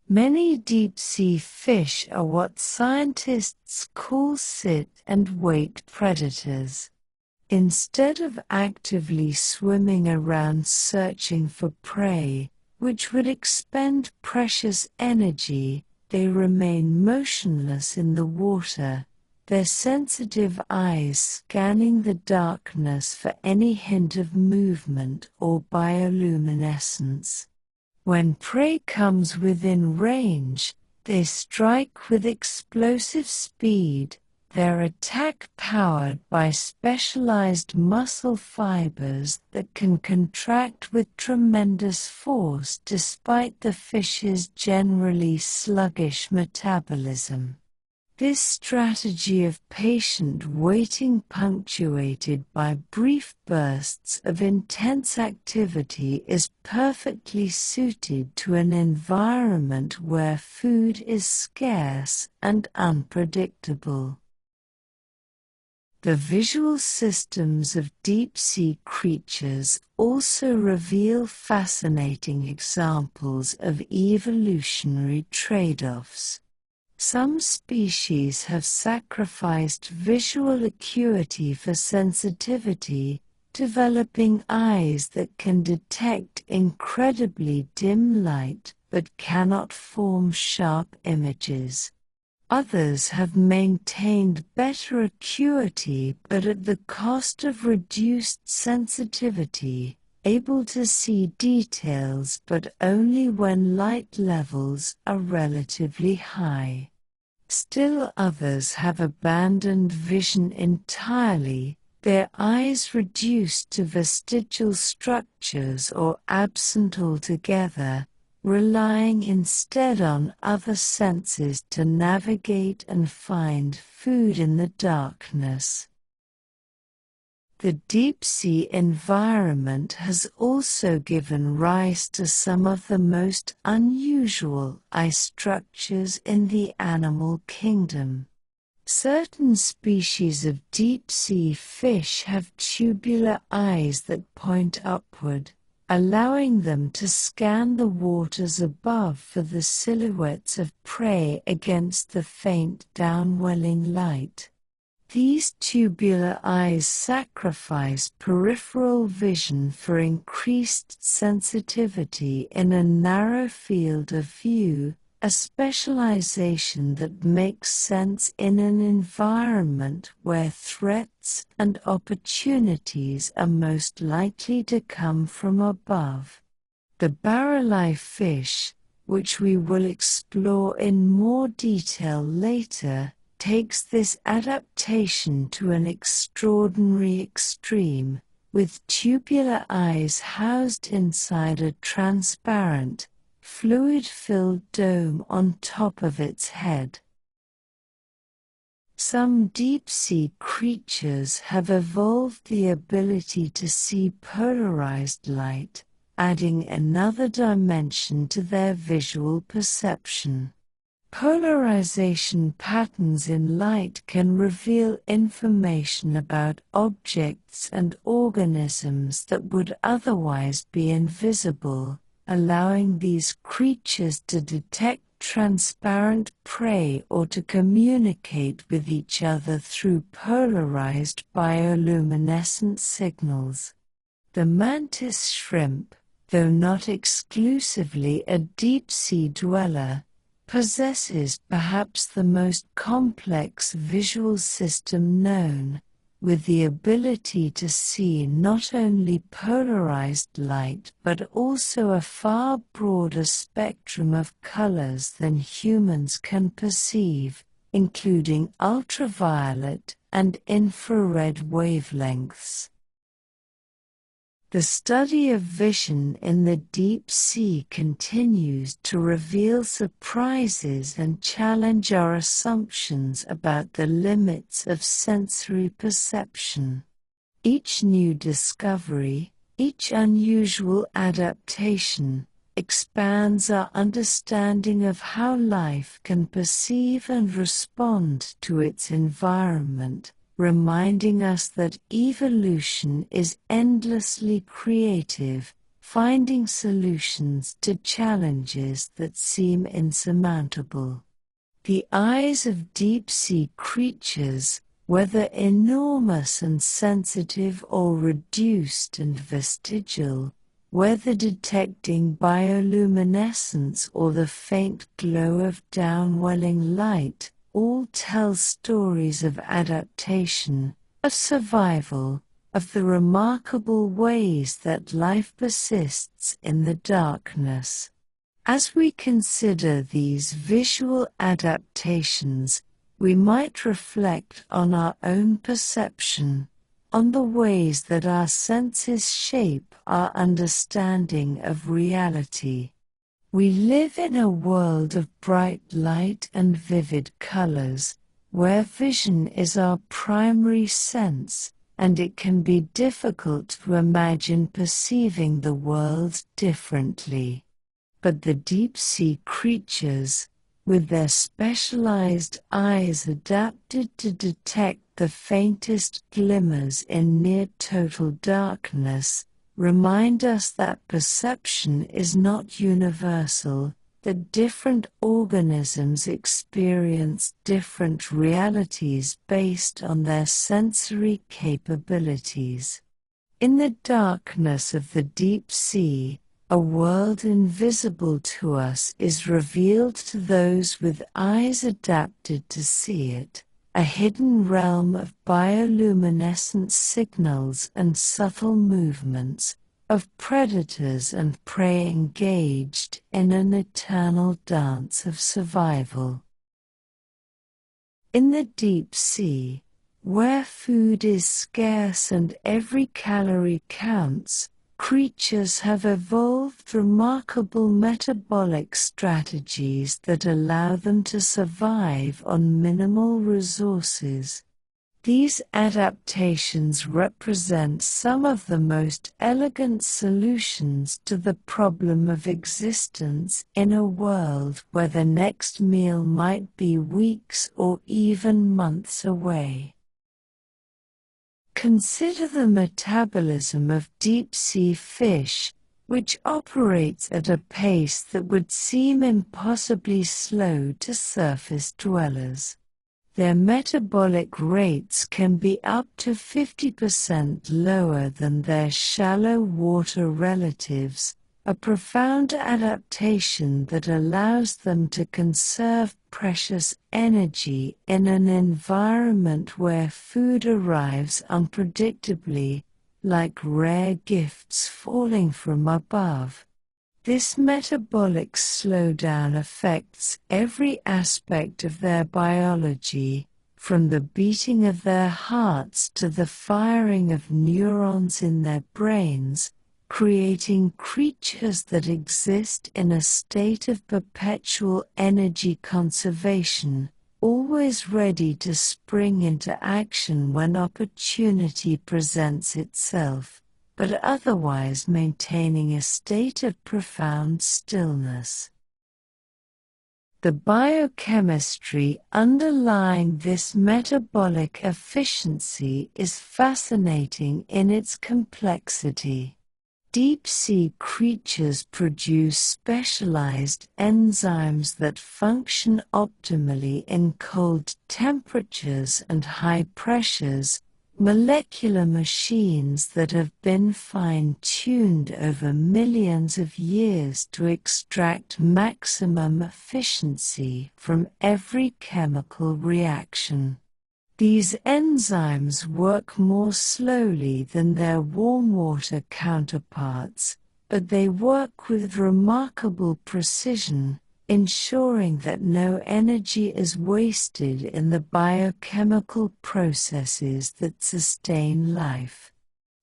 S1: Many deep-sea fish are what scientists call sit-and-wait predators. Instead of actively swimming around searching for prey, which would expend precious energy, they remain motionless in the water, their sensitive eyes scanning the darkness for any hint of movement or bioluminescence. When prey comes within range, they strike with explosive speed, their attack powered by specialized muscle fibers that can contract with tremendous force despite the fish's generally sluggish metabolism. This strategy of patient waiting, punctuated by brief bursts of intense activity, is perfectly suited to an environment where food is scarce and unpredictable. The visual systems of deep-sea creatures also reveal fascinating examples of evolutionary trade-offs. Some species have sacrificed visual acuity for sensitivity, developing eyes that can detect incredibly dim light but cannot form sharp images. Others have maintained better acuity but at the cost of reduced sensitivity, able to see details but only when light levels are relatively high. Still others have abandoned vision entirely, their eyes reduced to vestigial structures or absent altogether, relying instead on other senses to navigate and find food in the darkness. The deep-sea environment has also given rise to some of the most unusual eye structures in the animal kingdom. Certain species of deep-sea fish have tubular eyes that point upward, allowing them to scan the waters above for the silhouettes of prey against the faint downwelling light. These tubular eyes sacrifice peripheral vision for increased sensitivity in a narrow field of view, a specialization that makes sense in an environment where threats and opportunities are most likely to come from above. The barrel-eye fish, which we will explore in more detail later, takes this adaptation to an extraordinary extreme, with tubular eyes housed inside a transparent, fluid-filled dome on top of its head. Some deep-sea creatures have evolved the ability to see polarized light, adding another dimension to their visual perception. Polarization patterns in light can reveal information about objects and organisms that would otherwise be invisible, allowing these creatures to detect transparent prey or to communicate with each other through polarized bioluminescent signals. The mantis shrimp, though not exclusively a deep-sea dweller, possesses perhaps the most complex visual system known, with the ability to see not only polarized light but also a far broader spectrum of colors than humans can perceive, including ultraviolet and infrared wavelengths. The study of vision in the deep sea continues to reveal surprises and challenge our assumptions about the limits of sensory perception. Each new discovery, each unusual adaptation, expands our understanding of how life can perceive and respond to its environment, reminding us that evolution is endlessly creative, finding solutions to challenges that seem insurmountable. The eyes of deep-sea creatures, whether enormous and sensitive or reduced and vestigial, whether detecting bioluminescence or the faint glow of downwelling light, all tell stories of adaptation, of survival, of the remarkable ways that life persists in the darkness. As we consider these visual adaptations, we might reflect on our own perception, on the ways that our senses shape our understanding of reality. We live in a world of bright light and vivid colors, where vision is our primary sense, and it can be difficult to imagine perceiving the world differently. But the deep-sea creatures, with their specialized eyes adapted to detect the faintest glimmers in near-total darkness, remind us that perception is not universal, that different organisms experience different realities based on their sensory capabilities. In the darkness of the deep sea, a world invisible to us is revealed to those with eyes adapted to see it, a hidden realm of bioluminescent signals and subtle movements, of predators and prey engaged in an eternal dance of survival. In the deep sea, where food is scarce and every calorie counts, creatures have evolved remarkable metabolic strategies that allow them to survive on minimal resources. These adaptations represent some of the most elegant solutions to the problem of existence in a world where the next meal might be weeks or even months away. Consider the metabolism of deep-sea fish, which operates at a pace that would seem impossibly slow to surface dwellers. Their metabolic rates can be up to 50% lower than their shallow water relatives, a profound adaptation that allows them to conserve precious energy in an environment where food arrives unpredictably, like rare gifts falling from above. This metabolic slowdown affects every aspect of their biology, from the beating of their hearts to the firing of neurons in their brains, creating creatures that exist in a state of perpetual energy conservation, always ready to spring into action when opportunity presents itself, but otherwise maintaining a state of profound stillness. The biochemistry underlying this metabolic efficiency is fascinating in its complexity. Deep-sea creatures produce specialized enzymes that function optimally in cold temperatures and high pressures, molecular machines that have been fine-tuned over millions of years to extract maximum efficiency from every chemical reaction. These enzymes work more slowly than their warm water counterparts, but they work with remarkable precision, ensuring that no energy is wasted in the biochemical processes that sustain life.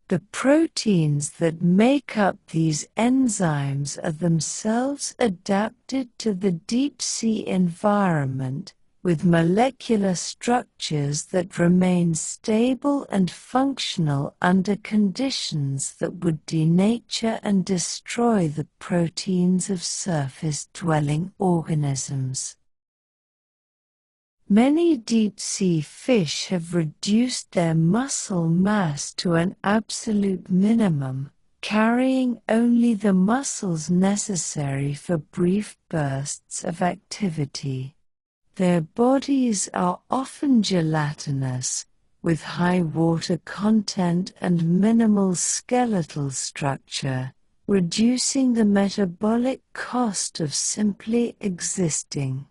S1: The proteins that make up these enzymes are themselves adapted to the deep-sea environment, with molecular structures that remain stable and functional under conditions that would denature and destroy the proteins of surface-dwelling organisms. Many deep-sea fish have reduced their muscle mass to an absolute minimum, carrying only the muscles necessary for brief bursts of activity. Their bodies are often gelatinous, with high water content and minimal skeletal structure, reducing the metabolic cost of simply existing.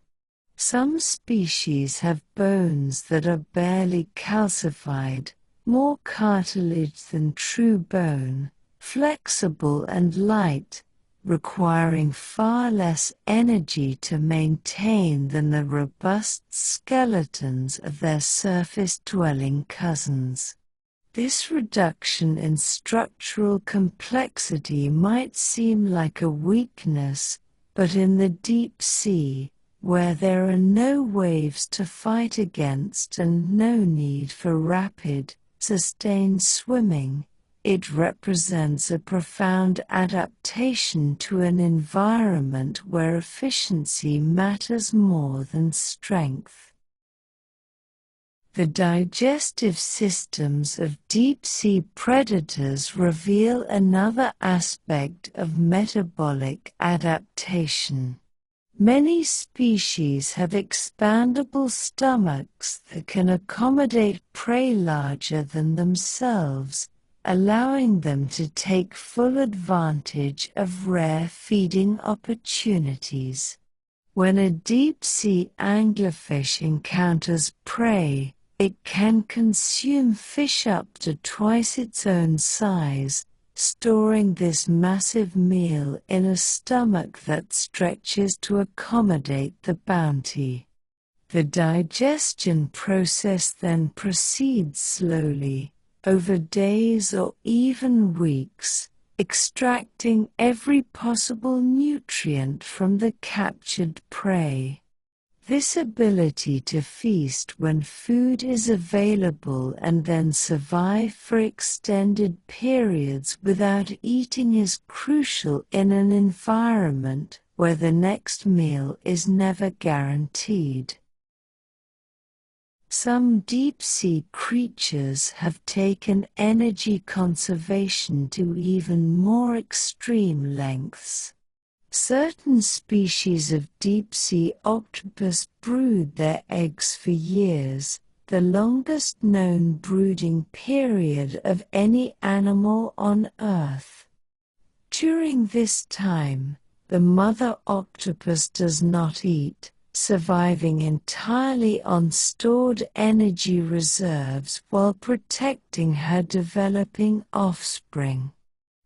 S1: Some species have bones that are barely calcified, more cartilage than true bone, flexible and light, requiring far less energy to maintain than the robust skeletons of their surface-dwelling cousins. This reduction in structural complexity might seem like a weakness, but in the deep sea, where there are no waves to fight against and no need for rapid, sustained swimming, it represents a profound adaptation to an environment where efficiency matters more than strength. The digestive systems of deep-sea predators reveal another aspect of metabolic adaptation. Many species have expandable stomachs that can accommodate prey larger than themselves, allowing them to take full advantage of rare feeding opportunities. When a deep-sea anglerfish encounters prey, it can consume fish up to twice its own size, storing this massive meal in a stomach that stretches to accommodate the bounty. The digestion process then proceeds slowly, over days or even weeks, extracting every possible nutrient from the captured prey. This ability to feast when food is available and then survive for extended periods without eating is crucial in an environment where the next meal is never guaranteed. Some deep-sea creatures have taken energy conservation to even more extreme lengths. Certain species of deep-sea octopus brood their eggs for years, the longest known brooding period of any animal on Earth. During this time, the mother octopus does not eat, surviving entirely on stored energy reserves while protecting her developing offspring.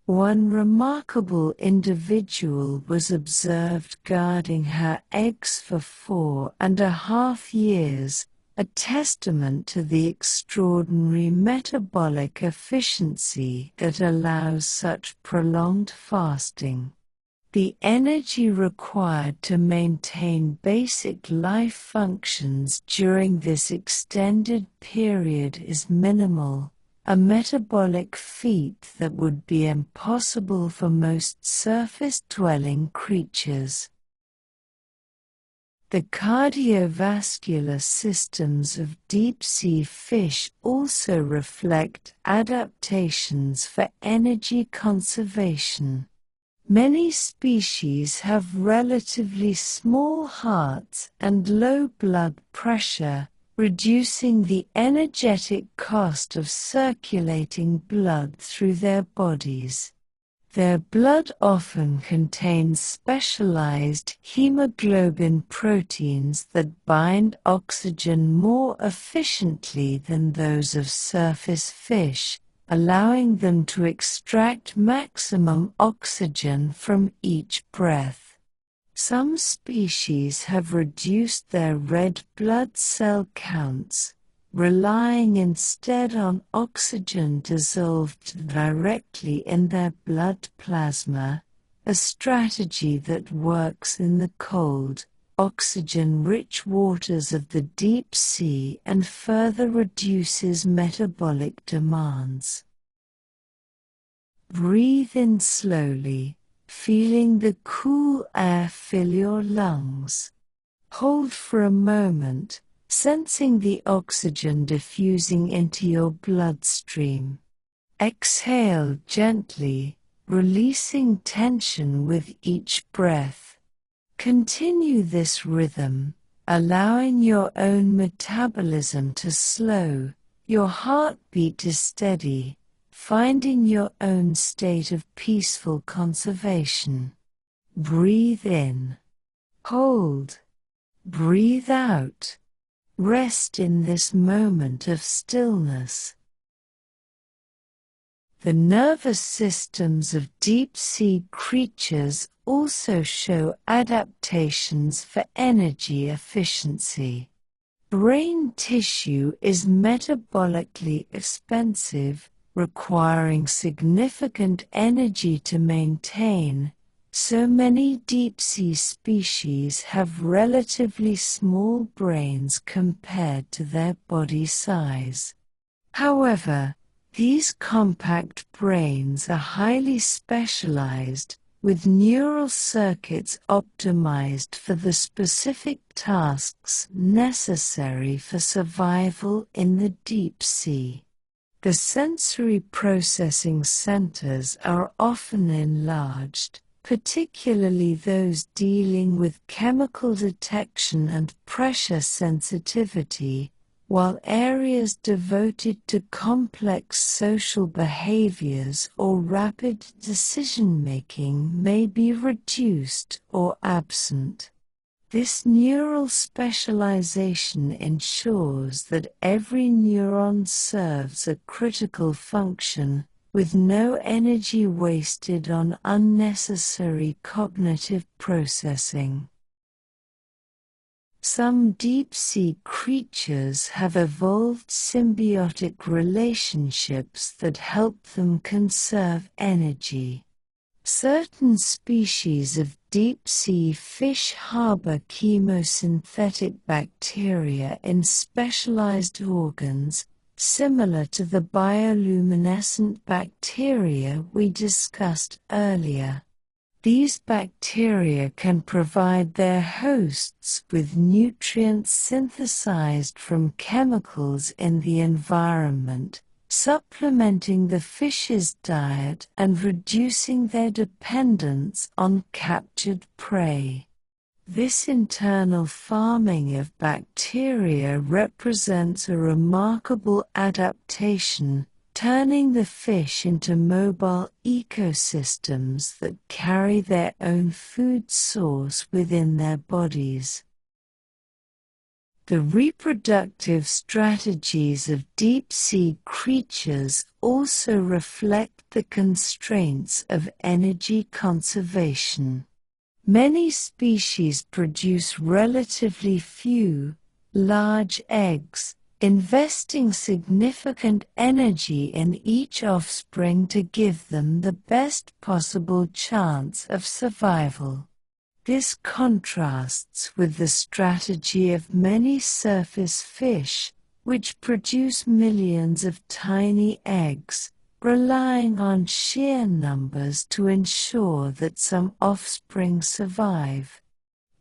S1: One remarkable individual was observed guarding her eggs for 4.5 years, a testament to the extraordinary metabolic efficiency that allows such prolonged fasting. The energy required to maintain basic life functions during this extended period is minimal, a metabolic feat that would be impossible for most surface-dwelling creatures. The cardiovascular systems of deep-sea fish also reflect adaptations for energy conservation. Many species have relatively small hearts and low blood pressure, reducing the energetic cost of circulating blood through their bodies. Their blood often contains specialized hemoglobin proteins that bind oxygen more efficiently than those of surface fish, allowing them to extract maximum oxygen from each breath. Some species have reduced their red blood cell counts, relying instead on oxygen dissolved directly in their blood plasma, a strategy that works in the cold, oxygen-rich waters of the deep sea and further reduces metabolic demands. Breathe in slowly, feeling the cool air fill your lungs. Hold for a moment, sensing the oxygen diffusing into your bloodstream. Exhale gently, releasing tension with each breath. Continue this rhythm, allowing your own metabolism to slow, your heartbeat to steady, finding your own state of peaceful conservation. Breathe in. Hold. Breathe out. Rest in this moment of stillness. The nervous systems of deep-sea creatures also show adaptations for energy efficiency. Brain tissue is metabolically expensive, requiring significant energy to maintain. So many deep-sea species have relatively small brains compared to their body size. However, these compact brains are highly specialized, with neural circuits optimized for the specific tasks necessary for survival in the deep sea. The sensory processing centers are often enlarged, particularly those dealing with chemical detection and pressure sensitivity, while areas devoted to complex social behaviors or rapid decision-making may be reduced or absent. This neural specialization ensures that every neuron serves a critical function, with no energy wasted on unnecessary cognitive processing. Some deep-sea creatures have evolved symbiotic relationships that help them conserve energy. Certain species of deep-sea fish harbor chemosynthetic bacteria in specialized organs, similar to the bioluminescent bacteria we discussed earlier. These bacteria can provide their hosts with nutrients synthesized from chemicals in the environment, supplementing the fish's diet and reducing their dependence on captured prey. This internal farming of bacteria represents a remarkable adaptation, turning the fish into mobile ecosystems that carry their own food source within their bodies. The reproductive strategies of deep-sea creatures also reflect the constraints of energy conservation. Many species produce relatively few, large eggs, investing significant energy in each offspring to give them the best possible chance of survival. This contrasts with the strategy of many surface fish, which produce millions of tiny eggs, relying on sheer numbers to ensure that some offspring survive.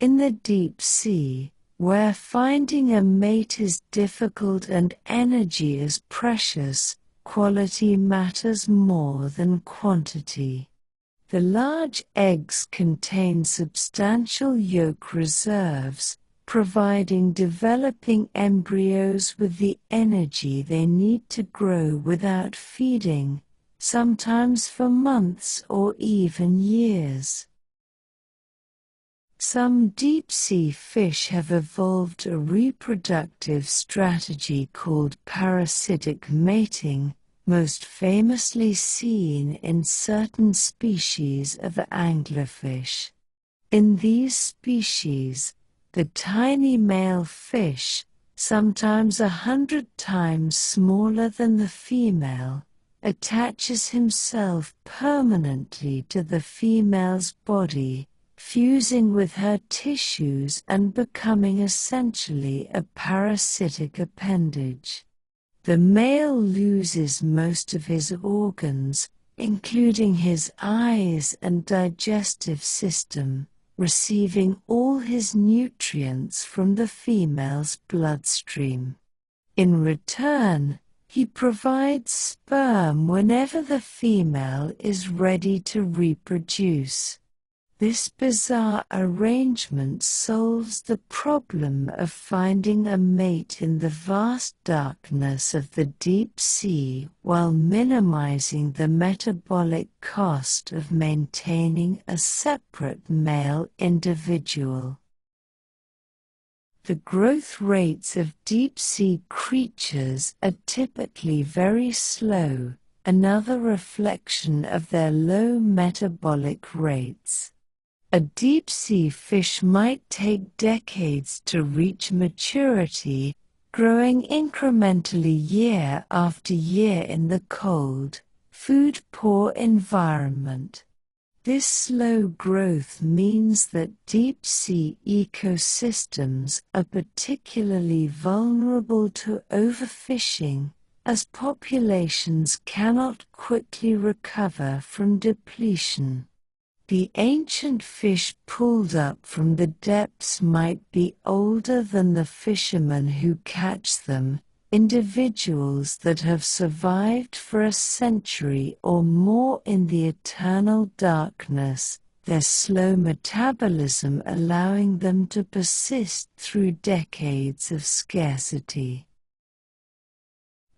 S1: In the deep sea, where finding a mate is difficult and energy is precious, quality matters more than quantity. The large eggs contain substantial yolk reserves, providing developing embryos with the energy they need to grow without feeding, sometimes for months or even years. Some deep-sea fish have evolved a reproductive strategy called parasitic mating, most famously seen in certain species of anglerfish. In these species, the tiny male fish, sometimes 100 times smaller than the female, attaches himself permanently to the female's body, fusing with her tissues and becoming essentially a parasitic appendage. The male loses most of his organs, including his eyes and digestive system, receiving all his nutrients from the female's bloodstream. In return, he provides sperm whenever the female is ready to reproduce. This bizarre arrangement solves the problem of finding a mate in the vast darkness of the deep sea while minimizing the metabolic cost of maintaining a separate male individual. The growth rates of deep-sea creatures are typically very slow, another reflection of their low metabolic rates. A deep-sea fish might take decades to reach maturity, growing incrementally year after year in the cold, food-poor environment. This slow growth means that deep-sea ecosystems are particularly vulnerable to overfishing, as populations cannot quickly recover from depletion. The ancient fish pulled up from the depths might be older than the fishermen who catch them, individuals that have survived for a century or more in the eternal darkness, their slow metabolism allowing them to persist through decades of scarcity.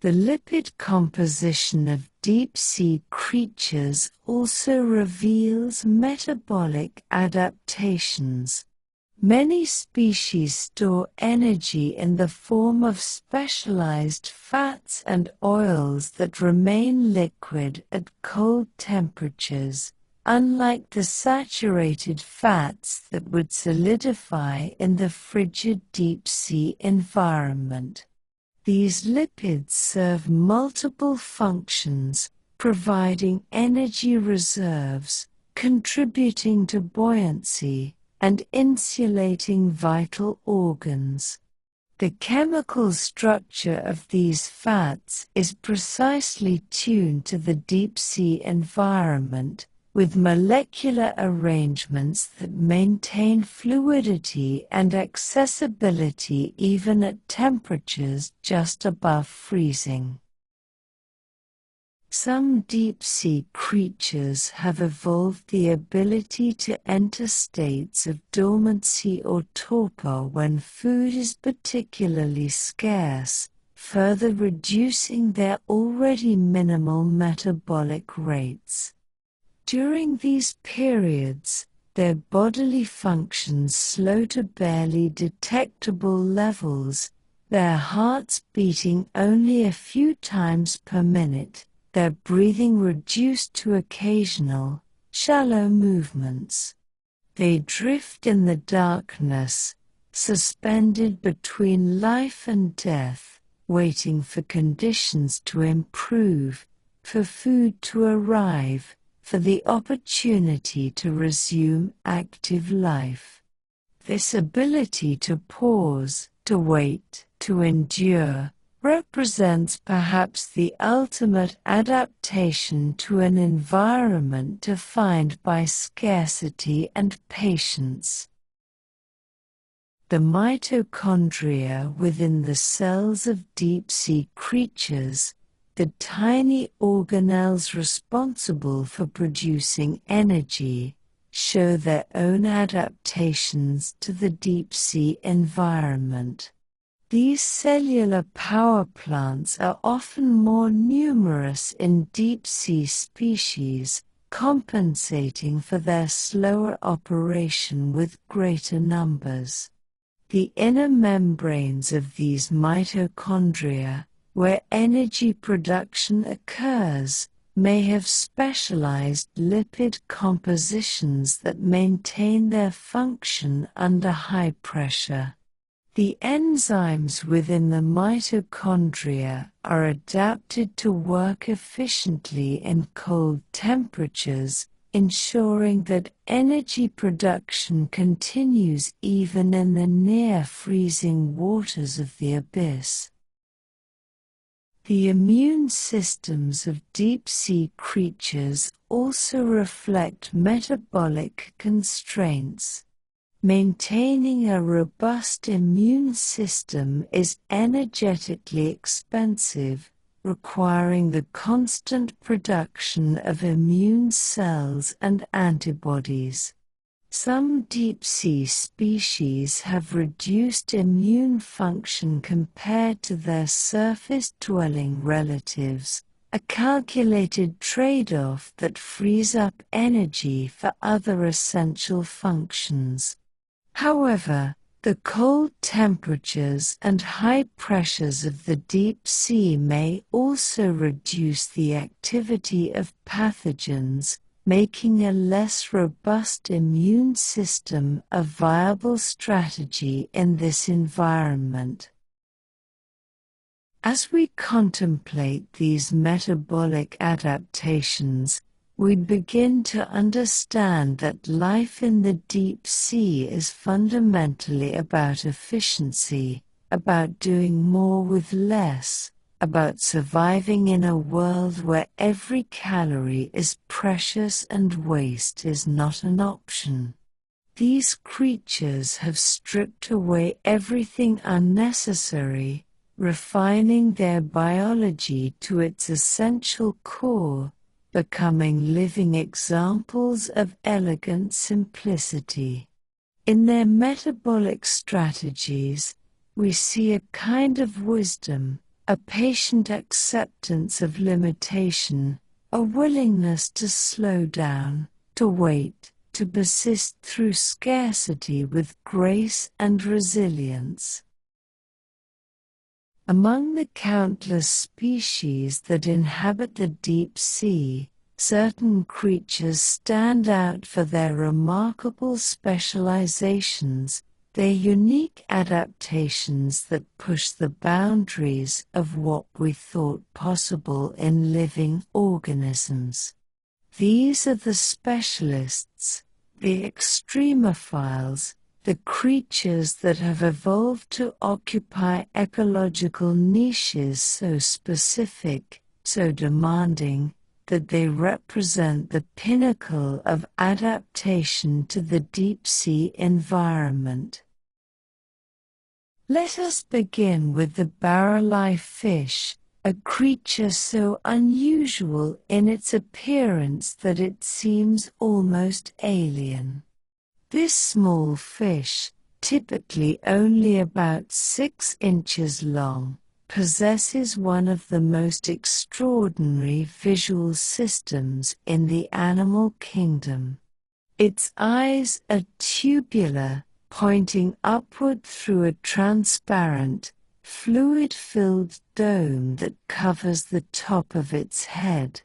S1: The lipid composition of deep-sea creatures also reveals metabolic adaptations. Many species store energy in the form of specialized fats and oils that remain liquid at cold temperatures, unlike the saturated fats that would solidify in the frigid deep-sea environment. These lipids serve multiple functions, providing energy reserves, contributing to buoyancy and insulating vital organs. The chemical structure of these fats is precisely tuned to the deep-sea environment, with molecular arrangements that maintain fluidity and accessibility even at temperatures just above freezing. Some deep-sea creatures have evolved the ability to enter states of dormancy or torpor when food is particularly scarce, further reducing their already minimal metabolic rates. During these periods, their bodily functions slow to barely detectable levels, their hearts beating only a few times per minute, their breathing reduced to occasional, shallow movements. They drift in the darkness, suspended between life and death, waiting for conditions to improve, for food to arrive, for the opportunity to resume active life. This ability to pause, to wait, to endure, represents perhaps the ultimate adaptation to an environment defined by scarcity and patience. The mitochondria within the cells of deep-sea creatures, the tiny organelles responsible for producing energy, show their own adaptations to the deep-sea environment. These cellular power plants are often more numerous in deep-sea species, compensating for their slower operation with greater numbers. The inner membranes of these mitochondria, where energy production occurs, may have specialized lipid compositions that maintain their function under high pressure. The enzymes within the mitochondria are adapted to work efficiently in cold temperatures, ensuring that energy production continues even in the near-freezing waters of the abyss. The immune systems of deep-sea creatures also reflect metabolic constraints. Maintaining a robust immune system is energetically expensive, requiring the constant production of immune cells and antibodies. Some deep-sea species have reduced immune function compared to their surface-dwelling relatives, a calculated trade-off that frees up energy for other essential functions. However, the cold temperatures and high pressures of the deep sea may also reduce the activity of pathogens, making a less robust immune system a viable strategy in this environment. As we contemplate these metabolic adaptations, we begin to understand that life in the deep sea is fundamentally about efficiency, about doing more with less, about surviving in a world where every calorie is precious and waste is not an option. These creatures have stripped away everything unnecessary, refining their biology to its essential core, becoming living examples of elegant simplicity. In their metabolic strategies, we see a kind of wisdom, a patient acceptance of limitation, a willingness to slow down, to wait, to persist through scarcity with grace and resilience. Among the countless species that inhabit the deep sea, certain creatures stand out for their remarkable specializations, their unique adaptations that push the boundaries of what we thought possible in living organisms. These are the specialists, the extremophiles, the creatures that have evolved to occupy ecological niches so specific, so demanding, that they represent the pinnacle of adaptation to the deep-sea environment. Let us begin with the barrel-eye fish, a creature so unusual in its appearance that it seems almost alien. This small fish, typically only about 6 inches long, possesses one of the most extraordinary visual systems in the animal kingdom. Its eyes are tubular, pointing upward through a transparent, fluid-filled dome that covers the top of its head.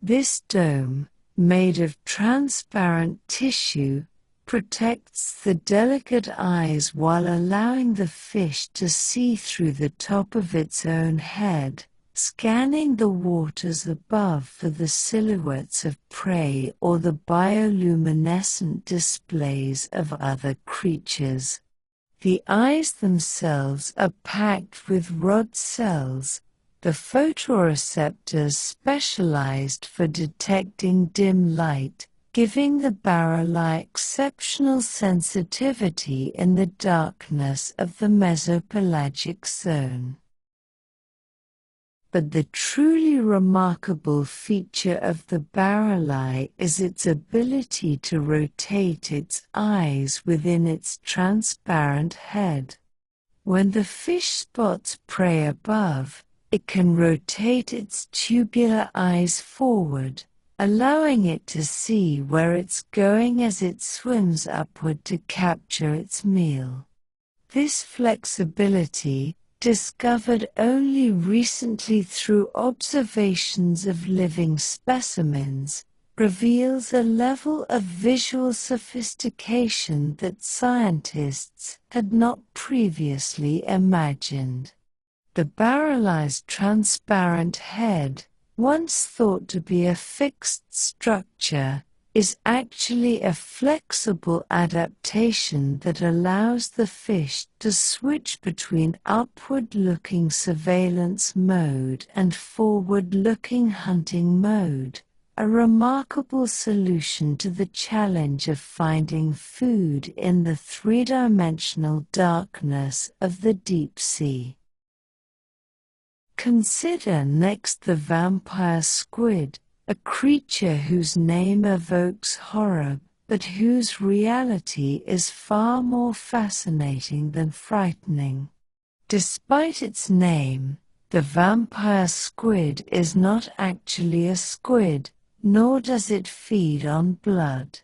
S1: This dome, made of transparent tissue, protects the delicate eyes while allowing the fish to see through the top of its own head, scanning the waters above for the silhouettes of prey or the bioluminescent displays of other creatures. The eyes themselves are packed with rod cells, the photoreceptors specialized for detecting dim light, giving the barrel-eye exceptional sensitivity in the darkness of the mesopelagic zone. But the truly remarkable feature of the barrel-eye is its ability to rotate its eyes within its transparent head. When the fish spots prey above, it can rotate its tubular eyes forward, allowing it to see where it's going as it swims upward to capture its meal. This flexibility, discovered only recently through observations of living specimens, reveals a level of visual sophistication that scientists had not previously imagined. The barrel-eye's transparent head, once thought to be a fixed structure, is actually a flexible adaptation that allows the fish to switch between upward-looking surveillance mode and forward-looking hunting mode, a remarkable solution to the challenge of finding food in the three-dimensional darkness of the deep sea. Consider next the vampire squid, a creature whose name evokes horror, but whose reality is far more fascinating than frightening. Despite its name, the vampire squid is not actually a squid, nor does it feed on blood.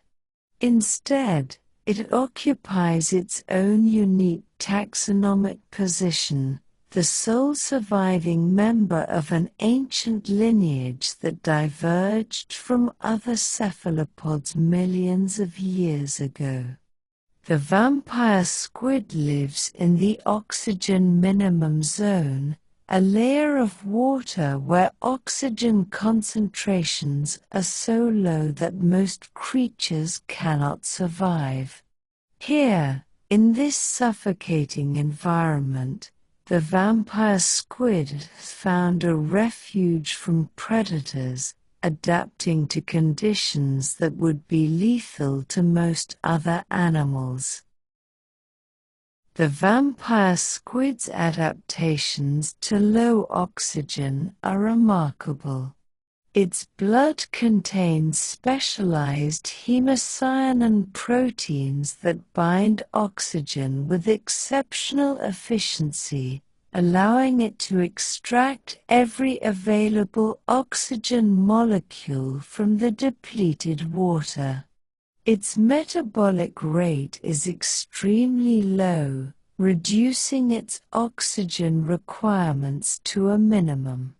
S1: Instead, it occupies its own unique taxonomic position, the sole surviving member of an ancient lineage that diverged from other cephalopods millions of years ago. The vampire squid lives in the oxygen minimum zone, a layer of water where oxygen concentrations are so low that most creatures cannot survive. Here, in this suffocating environment, the vampire squid has found a refuge from predators, adapting to conditions that would be lethal to most other animals. The vampire squid's adaptations to low oxygen are remarkable. Its blood contains specialized hemocyanin proteins that bind oxygen with exceptional efficiency, allowing it to extract every available oxygen molecule from the depleted water. Its metabolic rate is extremely low, reducing its oxygen requirements to a minimum.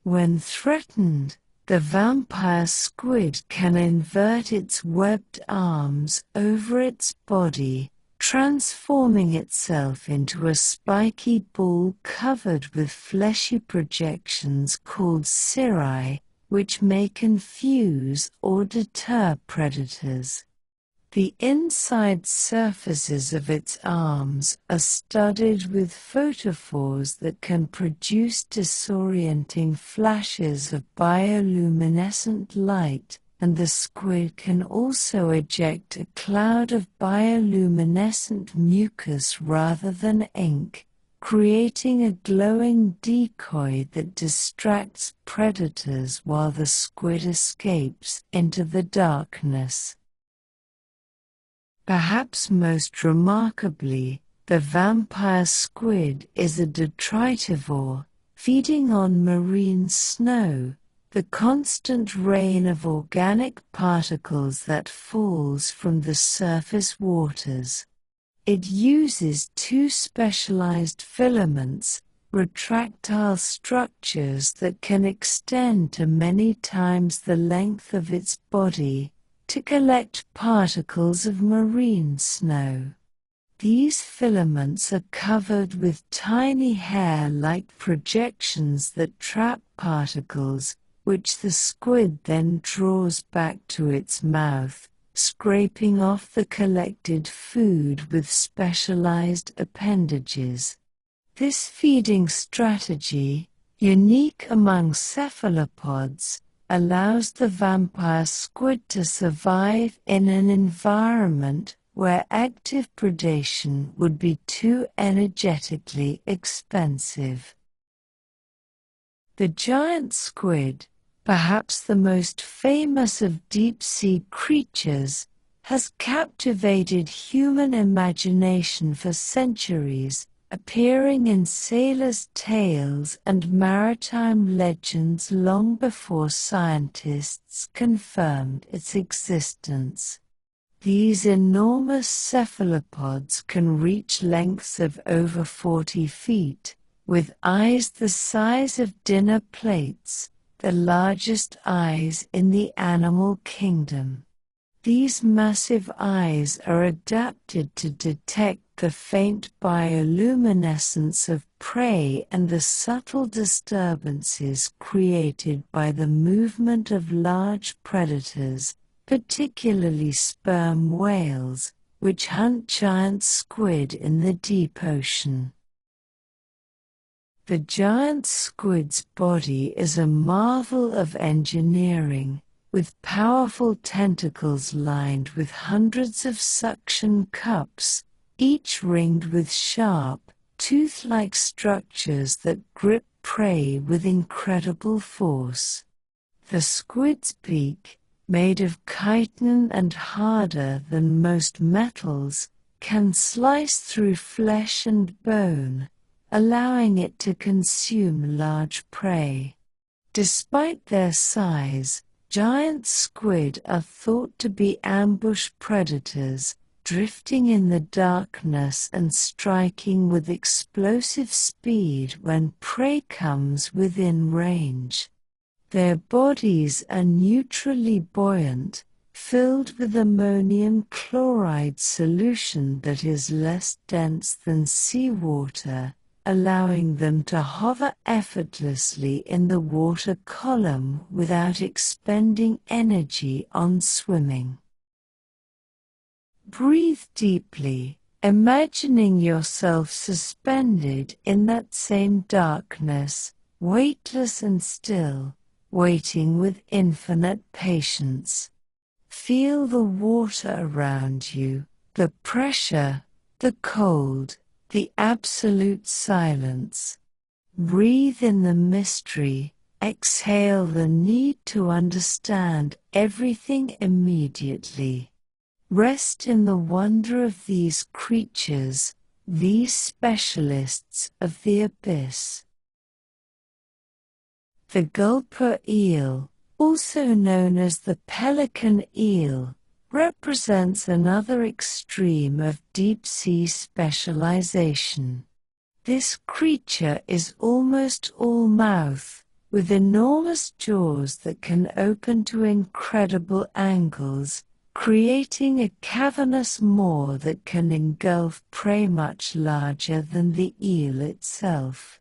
S1: When threatened, the vampire squid can invert its webbed arms over its body, transforming itself into a spiky ball covered with fleshy projections called cirri, which may confuse or deter predators. The inside surfaces of its arms are studded with photophores that can produce disorienting flashes of bioluminescent light, and the squid can also eject a cloud of bioluminescent mucus rather than ink, creating a glowing decoy that distracts predators while the squid escapes into the darkness. Perhaps most remarkably, the vampire squid is a detritivore, feeding on marine snow, the constant rain of organic particles that falls from the surface waters. It uses two specialized filaments, retractile structures that can extend to many times the length of its body, to collect particles of marine snow. These filaments are covered with tiny hair-like projections that trap particles, which the squid then draws back to its mouth, scraping off the collected food with specialized appendages. This feeding strategy, unique among cephalopods, allows the vampire squid to survive in an environment where active predation would be too energetically expensive. The giant squid, perhaps the most famous of deep-sea creatures, has captivated human imagination for centuries, appearing in sailors' tales and maritime legends long before scientists confirmed its existence. These enormous cephalopods can reach lengths of over 40 feet, with eyes the size of dinner plates, the largest eyes in the animal kingdom. These massive eyes are adapted to detect the faint bioluminescence of prey and the subtle disturbances created by the movement of large predators, particularly sperm whales, which hunt giant squid in the deep ocean. The giant squid's body is a marvel of engineering, with powerful tentacles lined with hundreds of suction cups, each ringed with sharp, tooth-like structures that grip prey with incredible force. The squid's beak, made of chitin and harder than most metals, can slice through flesh and bone, allowing it to consume large prey. Despite their size, giant squid are thought to be ambush predators, drifting in the darkness and striking with explosive speed when prey comes within range. Their bodies are neutrally buoyant, filled with ammonium chloride solution that is less dense than seawater, allowing them to hover effortlessly in the water column without expending energy on swimming. Breathe deeply, imagining yourself suspended in that same darkness, weightless and still, waiting with infinite patience. Feel the water around you, the pressure, the cold, the absolute silence. Breathe in the mystery, exhale the need to understand everything immediately. Rest in the wonder of these creatures, these specialists of the abyss. The gulper eel, also known as the pelican eel, represents another extreme of deep-sea specialization. This creature is almost all mouth, with enormous jaws that can open to incredible angles, creating a cavernous maw that can engulf prey much larger than the eel itself.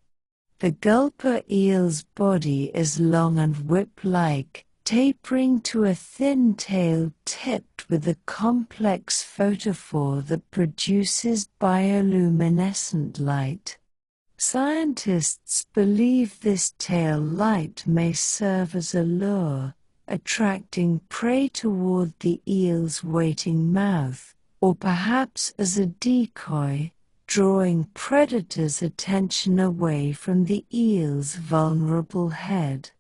S1: The gulper eel's body is long and whip-like, tapering to a thin tail tipped with a complex photophore that produces bioluminescent light. Scientists believe this tail light may serve as a lure, attracting prey toward the eel's waiting mouth, or perhaps as a decoy, drawing predators' attention away from the eel's vulnerable head.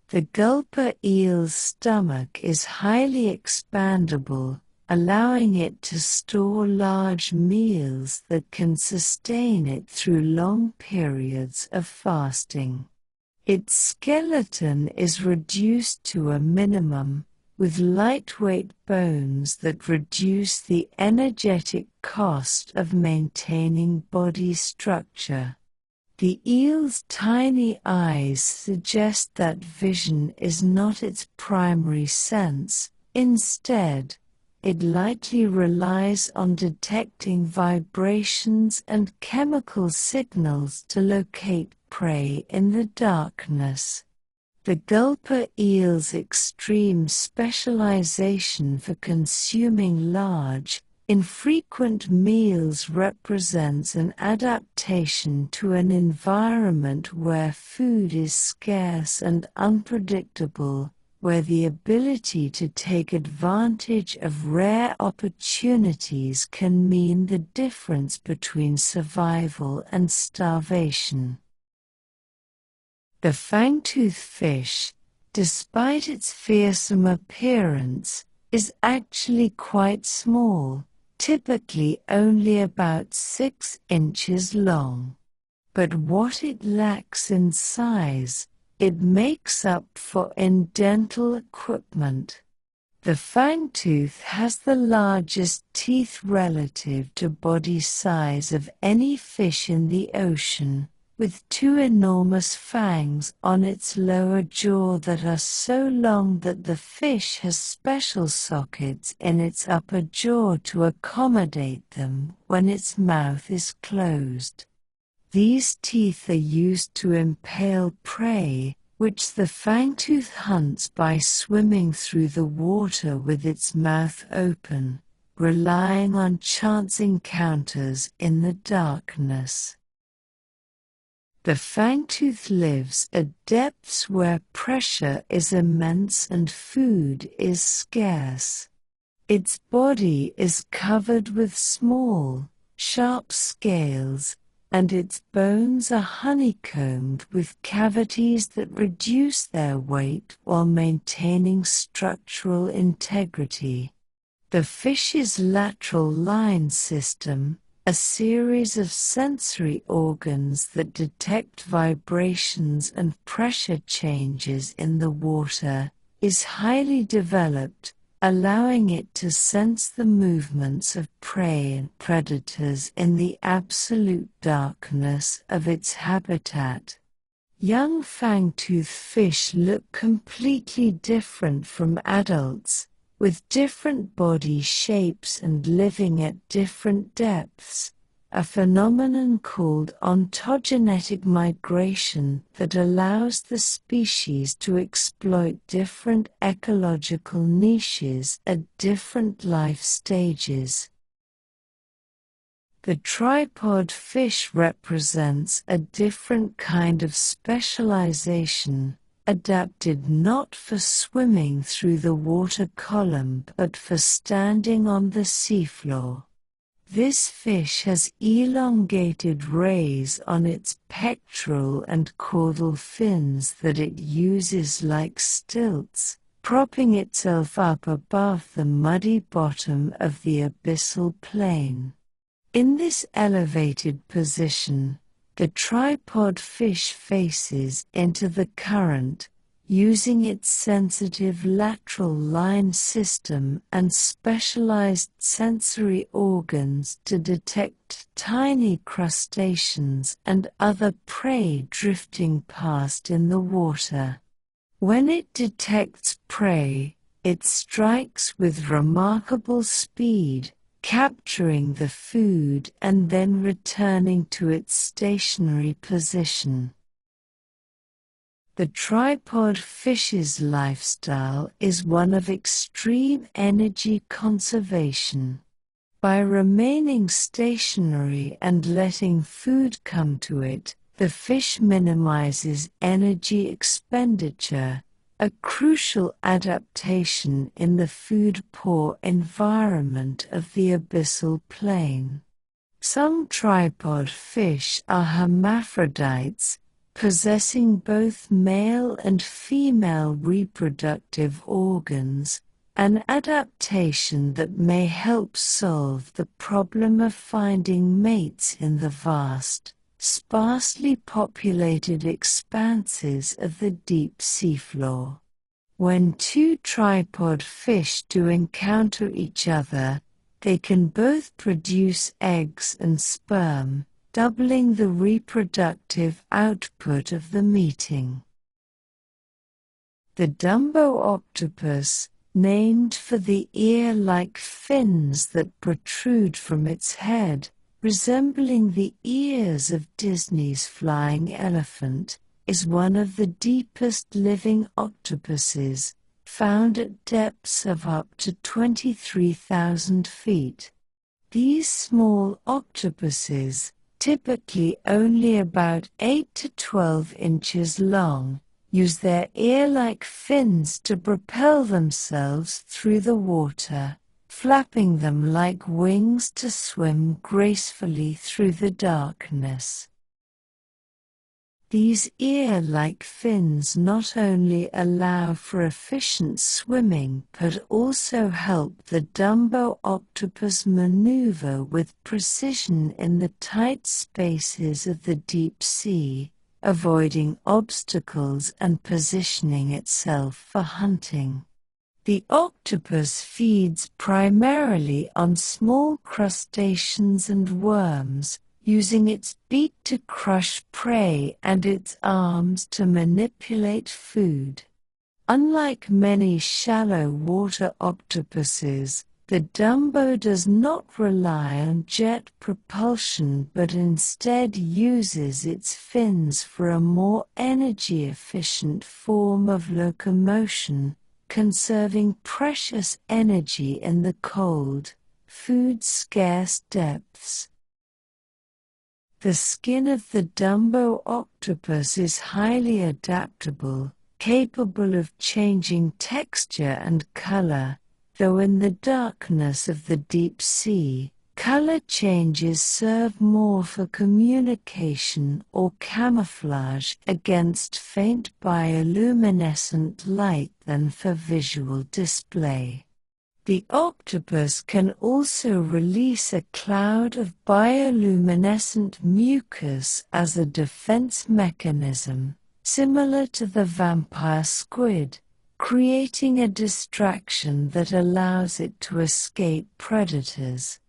S1: The gulper eel's stomach is highly expandable, allowing it to store large meals that can sustain it through long periods of fasting. Its skeleton is reduced to a minimum, with lightweight bones that reduce the energetic cost of maintaining body structure. The eel's tiny eyes suggest that vision is not its primary sense. Instead, it likely relies on detecting vibrations and chemical signals to locate prey in the darkness. The gulper eel's extreme specialization for consuming large, infrequent meals represents an adaptation to an environment where food is scarce and unpredictable, where the ability to take advantage of rare opportunities can mean the difference between survival and starvation. The fangtooth fish, despite its fearsome appearance, is actually quite small, typically only about 6 inches long. But what it lacks in size, it makes up for in dental equipment. The fangtooth has the largest teeth relative to body size of any fish in the ocean, with 2 enormous fangs on its lower jaw that are so long that the fish has special sockets in its upper jaw to accommodate them when its mouth is closed. These teeth are used to impale prey, which the fangtooth hunts by swimming through the water with its mouth open, relying on chance encounters in the darkness. The fangtooth lives at depths where pressure is immense and food is scarce. Its body is covered with small, sharp scales, and its bones are honeycombed with cavities that reduce their weight while maintaining structural integrity. The fish's lateral line system, a series of sensory organs that detect vibrations and pressure changes in the water, is highly developed, allowing it to sense the movements of prey and predators in the absolute darkness of its habitat. Young fangtooth fish look completely different from adults, with different body shapes and living at different depths, a phenomenon called ontogenetic migration that allows the species to exploit different ecological niches at different life stages. The tripod fish represents a different kind of specialization, adapted not for swimming through the water column but for standing on the seafloor. This fish has elongated rays on its pectoral and caudal fins that it uses like stilts, propping itself up above the muddy bottom of the abyssal plain. In this elevated position, the tripod fish faces into the current, using its sensitive lateral line system and specialized sensory organs to detect tiny crustaceans and other prey drifting past in the water. When it detects prey, it strikes with remarkable speed, capturing the food and then returning to its stationary position. The tripod fish's lifestyle is one of extreme energy conservation. By remaining stationary and letting food come to it, the fish minimizes energy expenditure, a crucial adaptation in the food-poor environment of the abyssal plain. Some tripod fish are hermaphrodites, possessing both male and female reproductive organs, an adaptation that may help solve the problem of finding mates in the vast, sparsely populated expanses of the deep seafloor. When two tripod fish do encounter each other, they can both produce eggs and sperm, doubling the reproductive output of the meeting. The Dumbo octopus, named for the ear-like fins that protrude from its head, resembling the ears of Disney's flying elephant, is one of the deepest living octopuses, found at depths of up to 23,000 feet. These small octopuses, typically only about 8 to 12 inches long, use their ear-like fins to propel themselves through the water, flapping them like wings to swim gracefully through the darkness. These ear-like fins not only allow for efficient swimming but also help the Dumbo octopus maneuver with precision in the tight spaces of the deep sea, avoiding obstacles and positioning itself for hunting. The octopus feeds primarily on small crustaceans and worms, using its beak to crush prey and its arms to manipulate food. Unlike many shallow water octopuses, the Dumbo does not rely on jet propulsion but instead uses its fins for a more energy-efficient form of locomotion, conserving precious energy in the cold, food-scarce depths. The skin of the Dumbo octopus is highly adaptable, capable of changing texture and color, though in the darkness of the deep sea, color changes serve more for communication or camouflage against faint bioluminescent light than for visual display. The octopus can also release a cloud of bioluminescent mucus as a defense mechanism, similar to the vampire squid, creating a distraction that allows it to escape predators.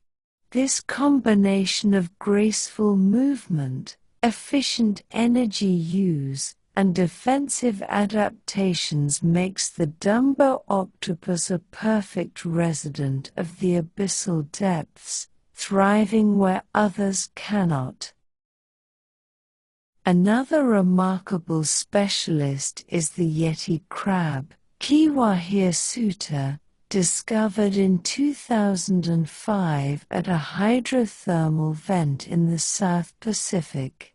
S1: This combination of graceful movement, efficient energy use, and defensive adaptations makes the Dumbo octopus a perfect resident of the abyssal depths, thriving where others cannot. Another remarkable specialist is the Yeti crab, Kiwa hirsuta, discovered in 2005 at a hydrothermal vent in the South Pacific.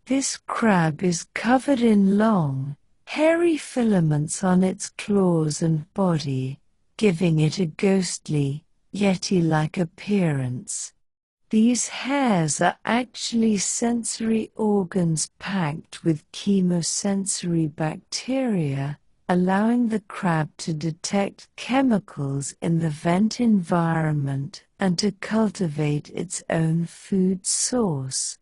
S1: This crab is covered in long, hairy filaments on its claws and body, giving it a ghostly, yeti-like appearance. These hairs are actually sensory organs packed with chemosensory bacteria, allowing the crab to detect chemicals in the vent environment and to cultivate its own food source.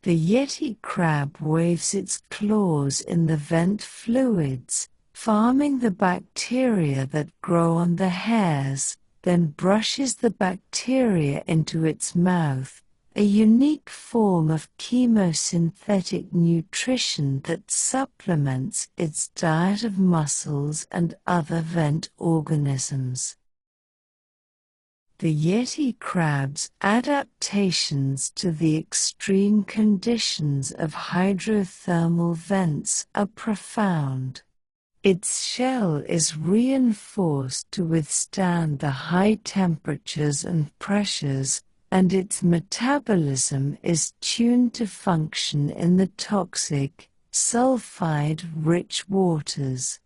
S1: The Yeti crab waves its claws in the vent fluids, farming the bacteria that grow on the hairs, then brushes the bacteria into its mouth, a unique form of chemosynthetic nutrition that supplements its diet of mussels and other vent organisms. The Yeti crab's adaptations to the extreme conditions of hydrothermal vents are profound. Its shell is reinforced to withstand the high temperatures and pressures, and its metabolism is tuned to function in the toxic, sulfide-rich waters.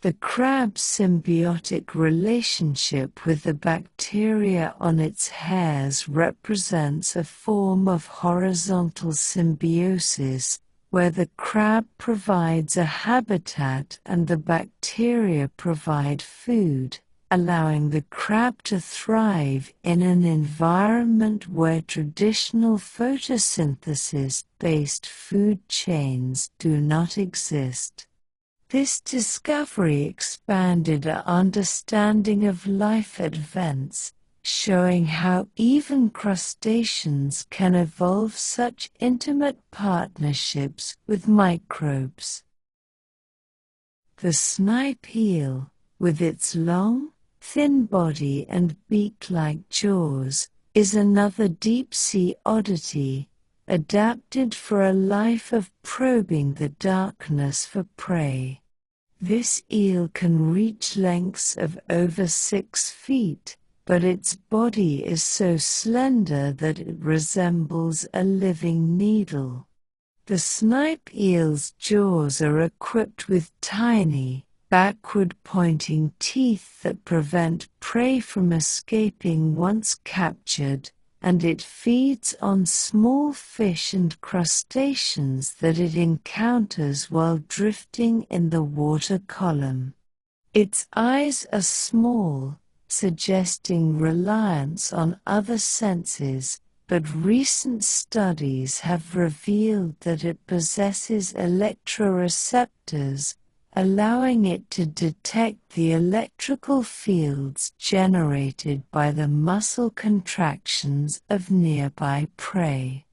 S1: The crab's symbiotic relationship with the bacteria on its hairs represents a form of horizontal symbiosis, where the crab provides a habitat and the bacteria provide food, allowing the crab to thrive in an environment where traditional photosynthesis-based food chains do not exist. This discovery expanded our understanding of life at vents, showing how even crustaceans can evolve such intimate partnerships with microbes. The snipe eel, with its long, thin body and beak-like jaws, is another deep-sea oddity, adapted for a life of probing the darkness for prey. This eel can reach lengths of over 6 feet, but its body is so slender that it resembles a living needle. The snipe eel's jaws are equipped with tiny, backward-pointing teeth that prevent prey from escaping once captured, and it feeds on small fish and crustaceans that it encounters while drifting in the water column. Its eyes are small, suggesting reliance on other senses, but recent studies have revealed that it possesses electroreceptors, allowing it to detect the electrical fields generated by the muscle contractions of nearby prey.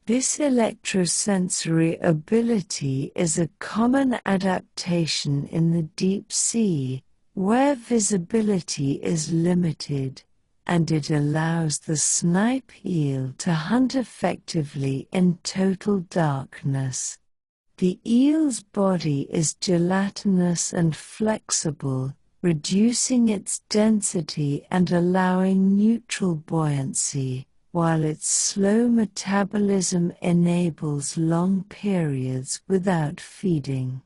S1: This electrosensory ability is a common adaptation in the deep sea, where visibility is limited, and it allows the snipe eel to hunt effectively in total darkness. The eel's body is gelatinous and flexible, reducing its density and allowing neutral buoyancy, while its slow metabolism enables long periods without feeding.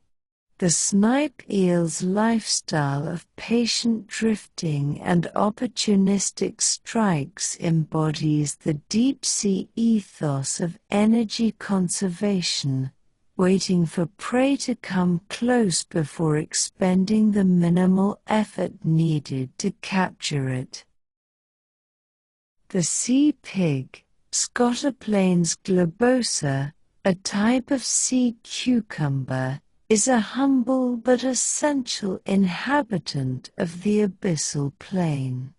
S1: The snipe eel's lifestyle of patient drifting and opportunistic strikes embodies the deep-sea ethos of energy conservation, waiting for prey to come close before expending the minimal effort needed to capture it. The sea pig, Scotoplanes globosa, a type of sea cucumber, is a humble but essential inhabitant of the abyssal plain.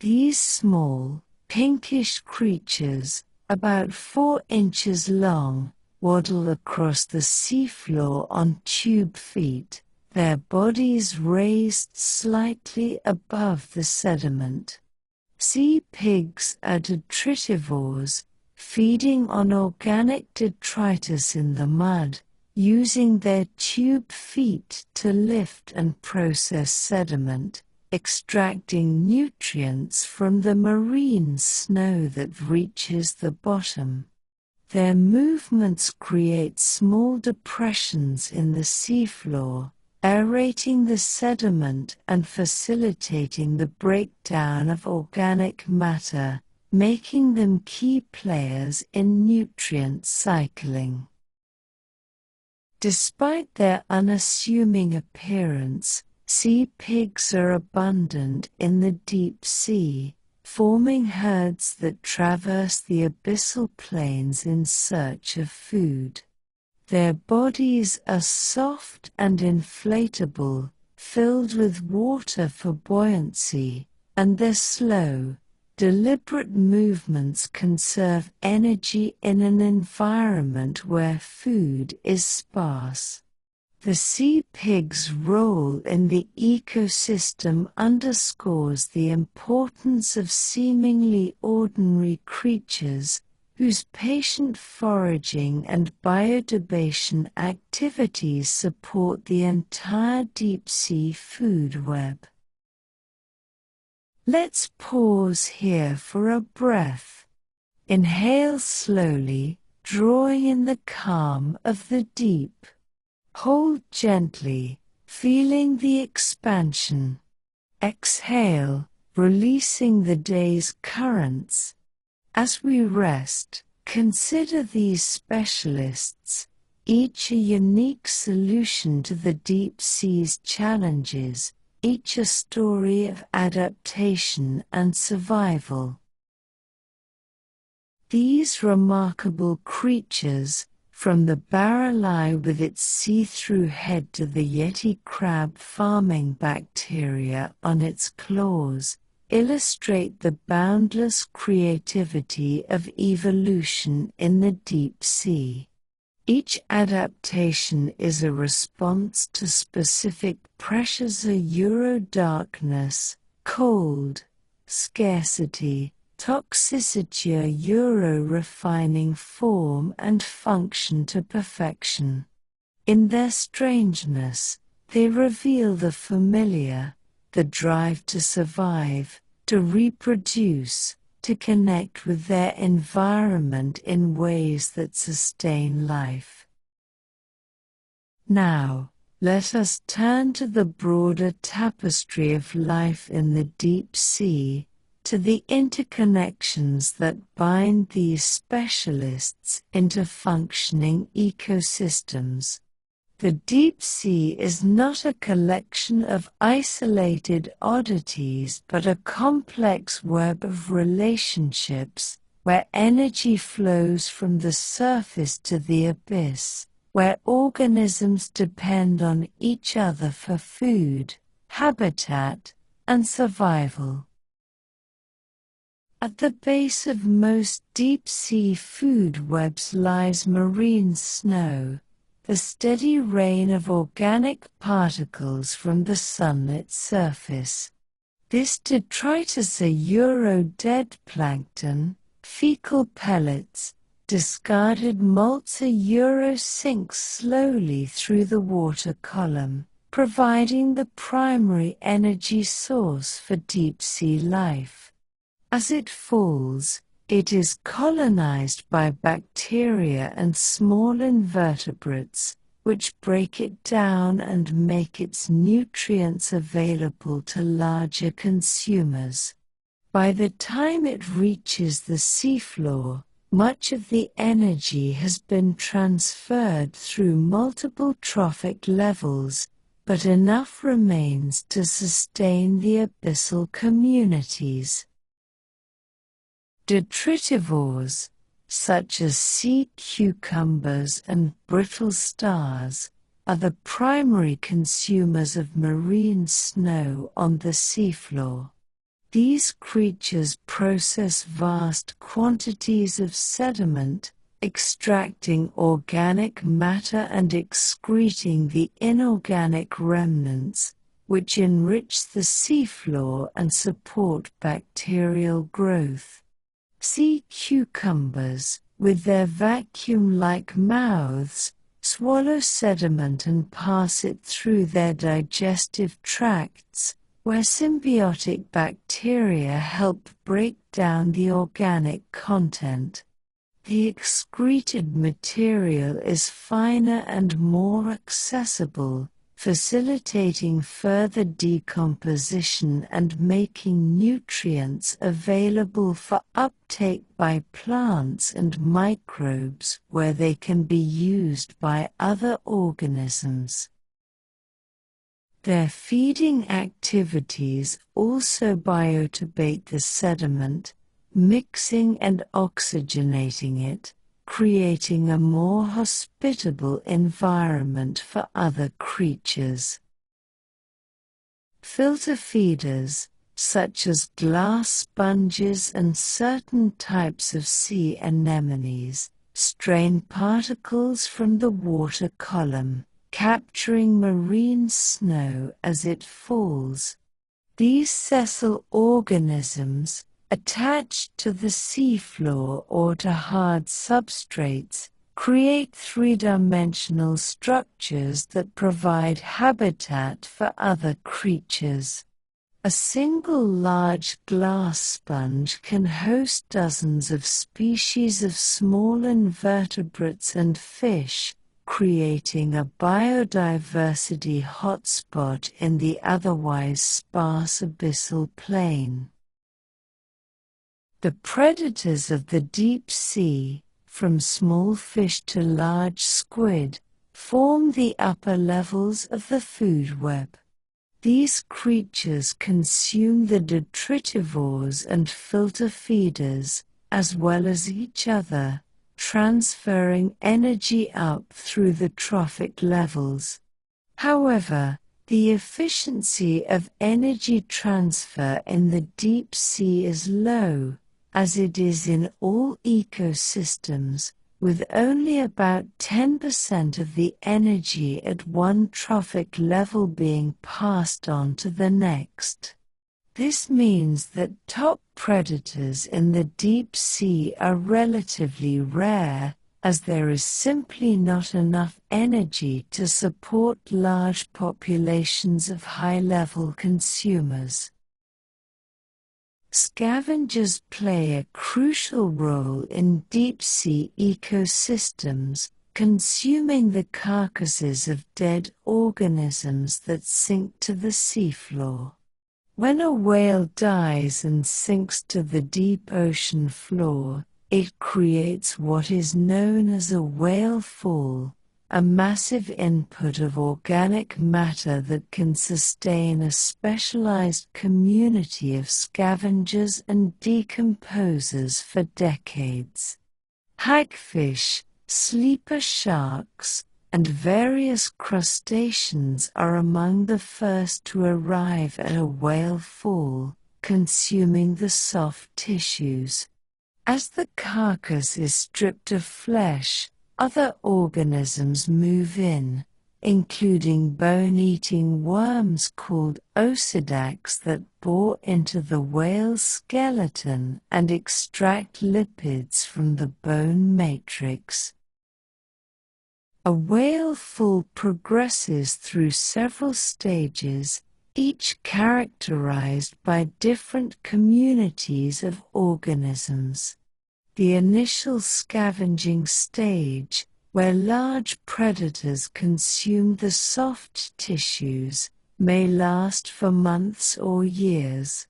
S1: These small, pinkish creatures, about 4 inches long, waddle across the seafloor on tube feet, their bodies raised slightly above the sediment. Sea pigs are detritivores, feeding on organic detritus in the mud, using their tube feet to lift and process sediment, extracting nutrients from the marine snow that reaches the bottom. Their movements create small depressions in the seafloor, aerating the sediment and facilitating the breakdown of organic matter, making them key players in nutrient cycling. Despite their unassuming appearance, sea pigs are abundant in the deep sea, forming herds that traverse the abyssal plains in search of food. Their bodies are soft and inflatable, filled with water for buoyancy, and their slow, deliberate movements conserve energy in an environment where food is sparse. The sea pig's role in the ecosystem underscores the importance of seemingly ordinary creatures whose patient foraging and biodiversity activities support the entire deep-sea food web. Let's pause here for a breath. Inhale slowly, drawing in the calm of the deep. Hold gently, feeling the expansion. Exhale, releasing the day's currents. As we rest, consider these specialists, each a unique solution to the deep sea's challenges, each a story of adaptation and survival. These remarkable creatures, from the barreleye with its see-through head to the yeti crab farming bacteria on its claws, illustrate the boundless creativity of evolution in the deep sea. Each adaptation is a response to specific pressures: darkness, cold, scarcity, toxicity, refining form and function to perfection. In their strangeness, they reveal the familiar, the drive to survive, to reproduce, to connect with their environment in ways that sustain life. Now, let us turn to the broader tapestry of life in the deep sea, to the interconnections that bind these specialists into functioning ecosystems. The deep sea is not a collection of isolated oddities but a complex web of relationships, where energy flows from the surface to the abyss, where organisms depend on each other for food, habitat, and survival. At the base of most deep-sea food webs lies marine snow, the steady rain of organic particles from the sunlit surface. This detritus, dead plankton, fecal pellets, discarded molts, sinks slowly through the water column, providing the primary energy source for deep-sea life. As it falls, it is colonized by bacteria and small invertebrates, which break it down and make its nutrients available to larger consumers. By the time it reaches the seafloor, much of the energy has been transferred through multiple trophic levels, but enough remains to sustain the abyssal communities. Detritivores, such as sea cucumbers and brittle stars, are the primary consumers of marine snow on the seafloor. These creatures process vast quantities of sediment, extracting organic matter and excreting the inorganic remnants, which enrich the seafloor and support bacterial growth. Sea cucumbers, with their vacuum-like mouths, swallow sediment and pass it through their digestive tracts, where symbiotic bacteria help break down the organic content. The excreted material is finer and more accessible, facilitating further decomposition and making nutrients available for uptake by plants and microbes where they can be used by other organisms. Their feeding activities also biotubate the sediment, mixing and oxygenating it, creating a more hospitable environment for other creatures. Filter feeders, such as glass sponges and certain types of sea anemones, strain particles from the water column, capturing marine snow as it falls. These sessile organisms, attached to the seafloor or to hard substrates, create three-dimensional structures that provide habitat for other creatures. A single large glass sponge can host dozens of species of small invertebrates and fish, creating a biodiversity hotspot in the otherwise sparse abyssal plain. The predators of the deep sea, from small fish to large squid, form the upper levels of the food web. These creatures consume the detritivores and filter feeders, as well as each other, transferring energy up through the trophic levels. However, the efficiency of energy transfer in the deep sea is low, as it is in all ecosystems, with only about 10% of the energy at one trophic level being passed on to the next. This means that top predators in the deep sea are relatively rare, as there is simply not enough energy to support large populations of high-level consumers. Scavengers play a crucial role in deep-sea ecosystems, consuming the carcasses of dead organisms that sink to the seafloor. When a whale dies and sinks to the deep ocean floor, it creates what is known as a whale fall, a massive input of organic matter that can sustain a specialized community of scavengers and decomposers for decades. Hagfish, sleeper sharks, and various crustaceans are among the first to arrive at a whale fall, consuming the soft tissues. As the carcass is stripped of flesh, other organisms move in, including bone-eating worms called osedacs that bore into the whale's skeleton and extract lipids from the bone matrix. A whale fall progresses through several stages, each characterized by different communities of organisms. The initial scavenging stage, where large predators consume the soft tissues, may last for months or years.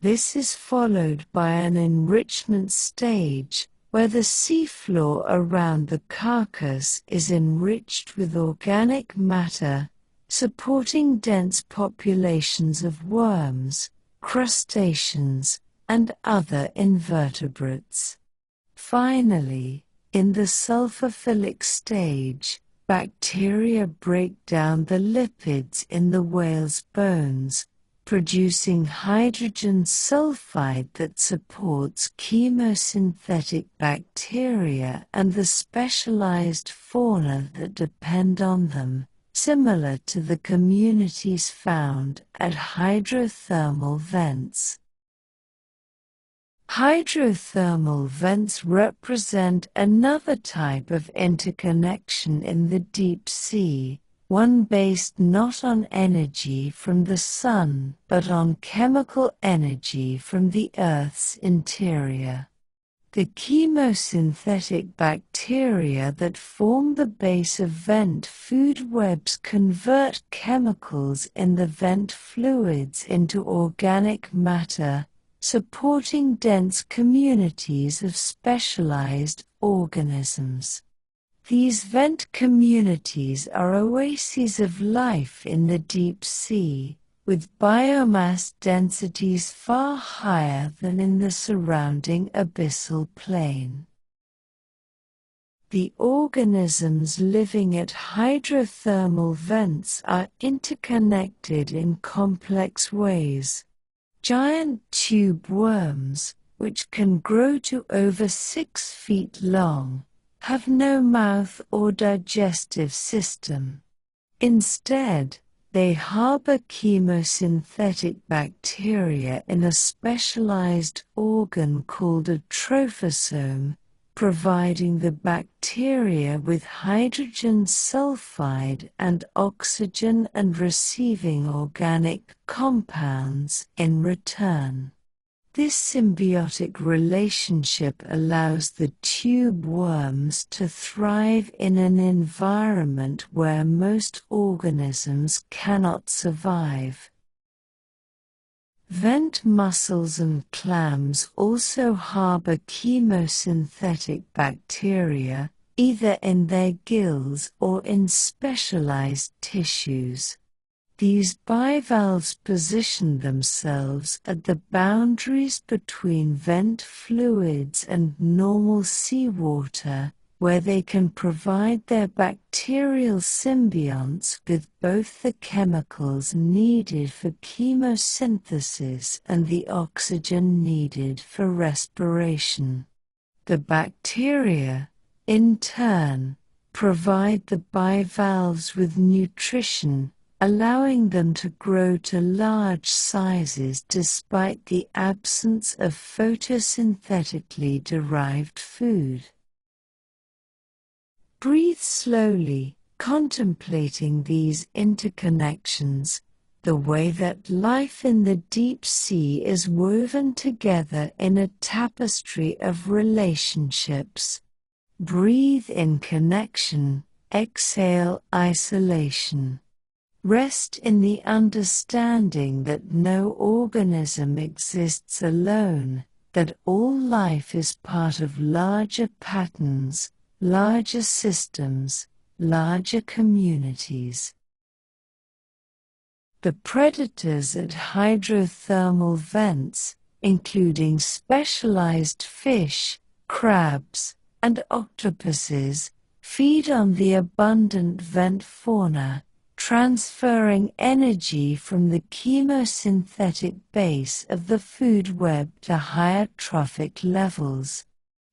S1: This is followed by an enrichment stage, where the seafloor around the carcass is enriched with organic matter, supporting dense populations of worms, crustaceans, and other invertebrates. Finally, in the sulfophilic stage, bacteria break down the lipids in the whale's bones, producing hydrogen sulfide that supports chemosynthetic bacteria and the specialized fauna that depend on them, similar to the communities found at hydrothermal vents. Hydrothermal vents represent another type of interconnection in the deep sea, one based not on energy from the sun but on chemical energy from the Earth's interior. The chemosynthetic bacteria that form the base of vent food webs convert chemicals in the vent fluids into organic matter, supporting dense communities of specialized organisms. These vent communities are oases of life in the deep sea, with biomass densities far higher than in the surrounding abyssal plain. The organisms living at hydrothermal vents are interconnected in complex ways. Giant tube worms, which can grow to over 6 feet long, have no mouth or digestive system. Instead, they harbor chemosynthetic bacteria in a specialized organ called a trophosome, providing the bacteria with hydrogen sulfide and oxygen and receiving organic compounds in return. This symbiotic relationship allows the tube worms to thrive in an environment where most organisms cannot survive. Vent mussels and clams also harbor chemosynthetic bacteria, either in their gills or in specialized tissues. These bivalves position themselves at the boundaries between vent fluids and normal seawater, where they can provide their bacterial symbionts with both the chemicals needed for chemosynthesis and the oxygen needed for respiration. The bacteria, in turn, provide the bivalves with nutrition, allowing them to grow to large sizes despite the absence of photosynthetically derived food. Breathe slowly, contemplating these interconnections, the way that life in the deep sea is woven together in a tapestry of relationships. Breathe in connection, exhale isolation. Rest in the understanding that no organism exists alone, that all life is part of larger patterns, larger systems, larger communities. The predators at hydrothermal vents, including specialized fish, crabs, and octopuses, feed on the abundant vent fauna, transferring energy from the chemosynthetic base of the food web to higher trophic levels.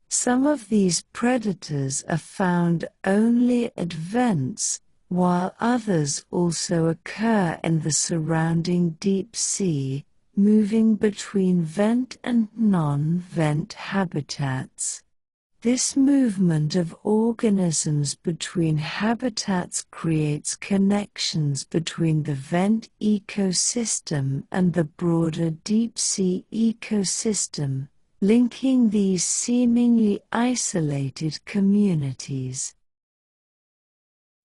S1: Some of these predators are found only at vents, while others also occur in the surrounding deep sea, moving between vent and non-vent habitats. This movement of organisms between habitats creates connections between the vent ecosystem and the broader deep-sea ecosystem, linking these seemingly isolated communities.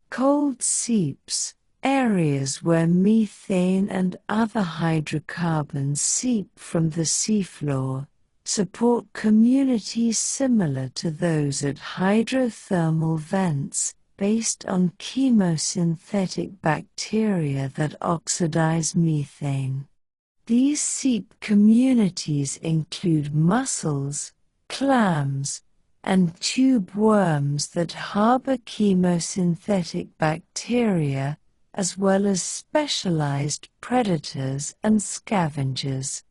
S1: Cold seeps, areas where methane and other hydrocarbons seep from the seafloor, support communities similar to those at hydrothermal vents, based on chemosynthetic bacteria that oxidize methane. These seep communities include mussels, clams, and tube worms that harbor chemosynthetic bacteria, as well as specialized predators and scavengers.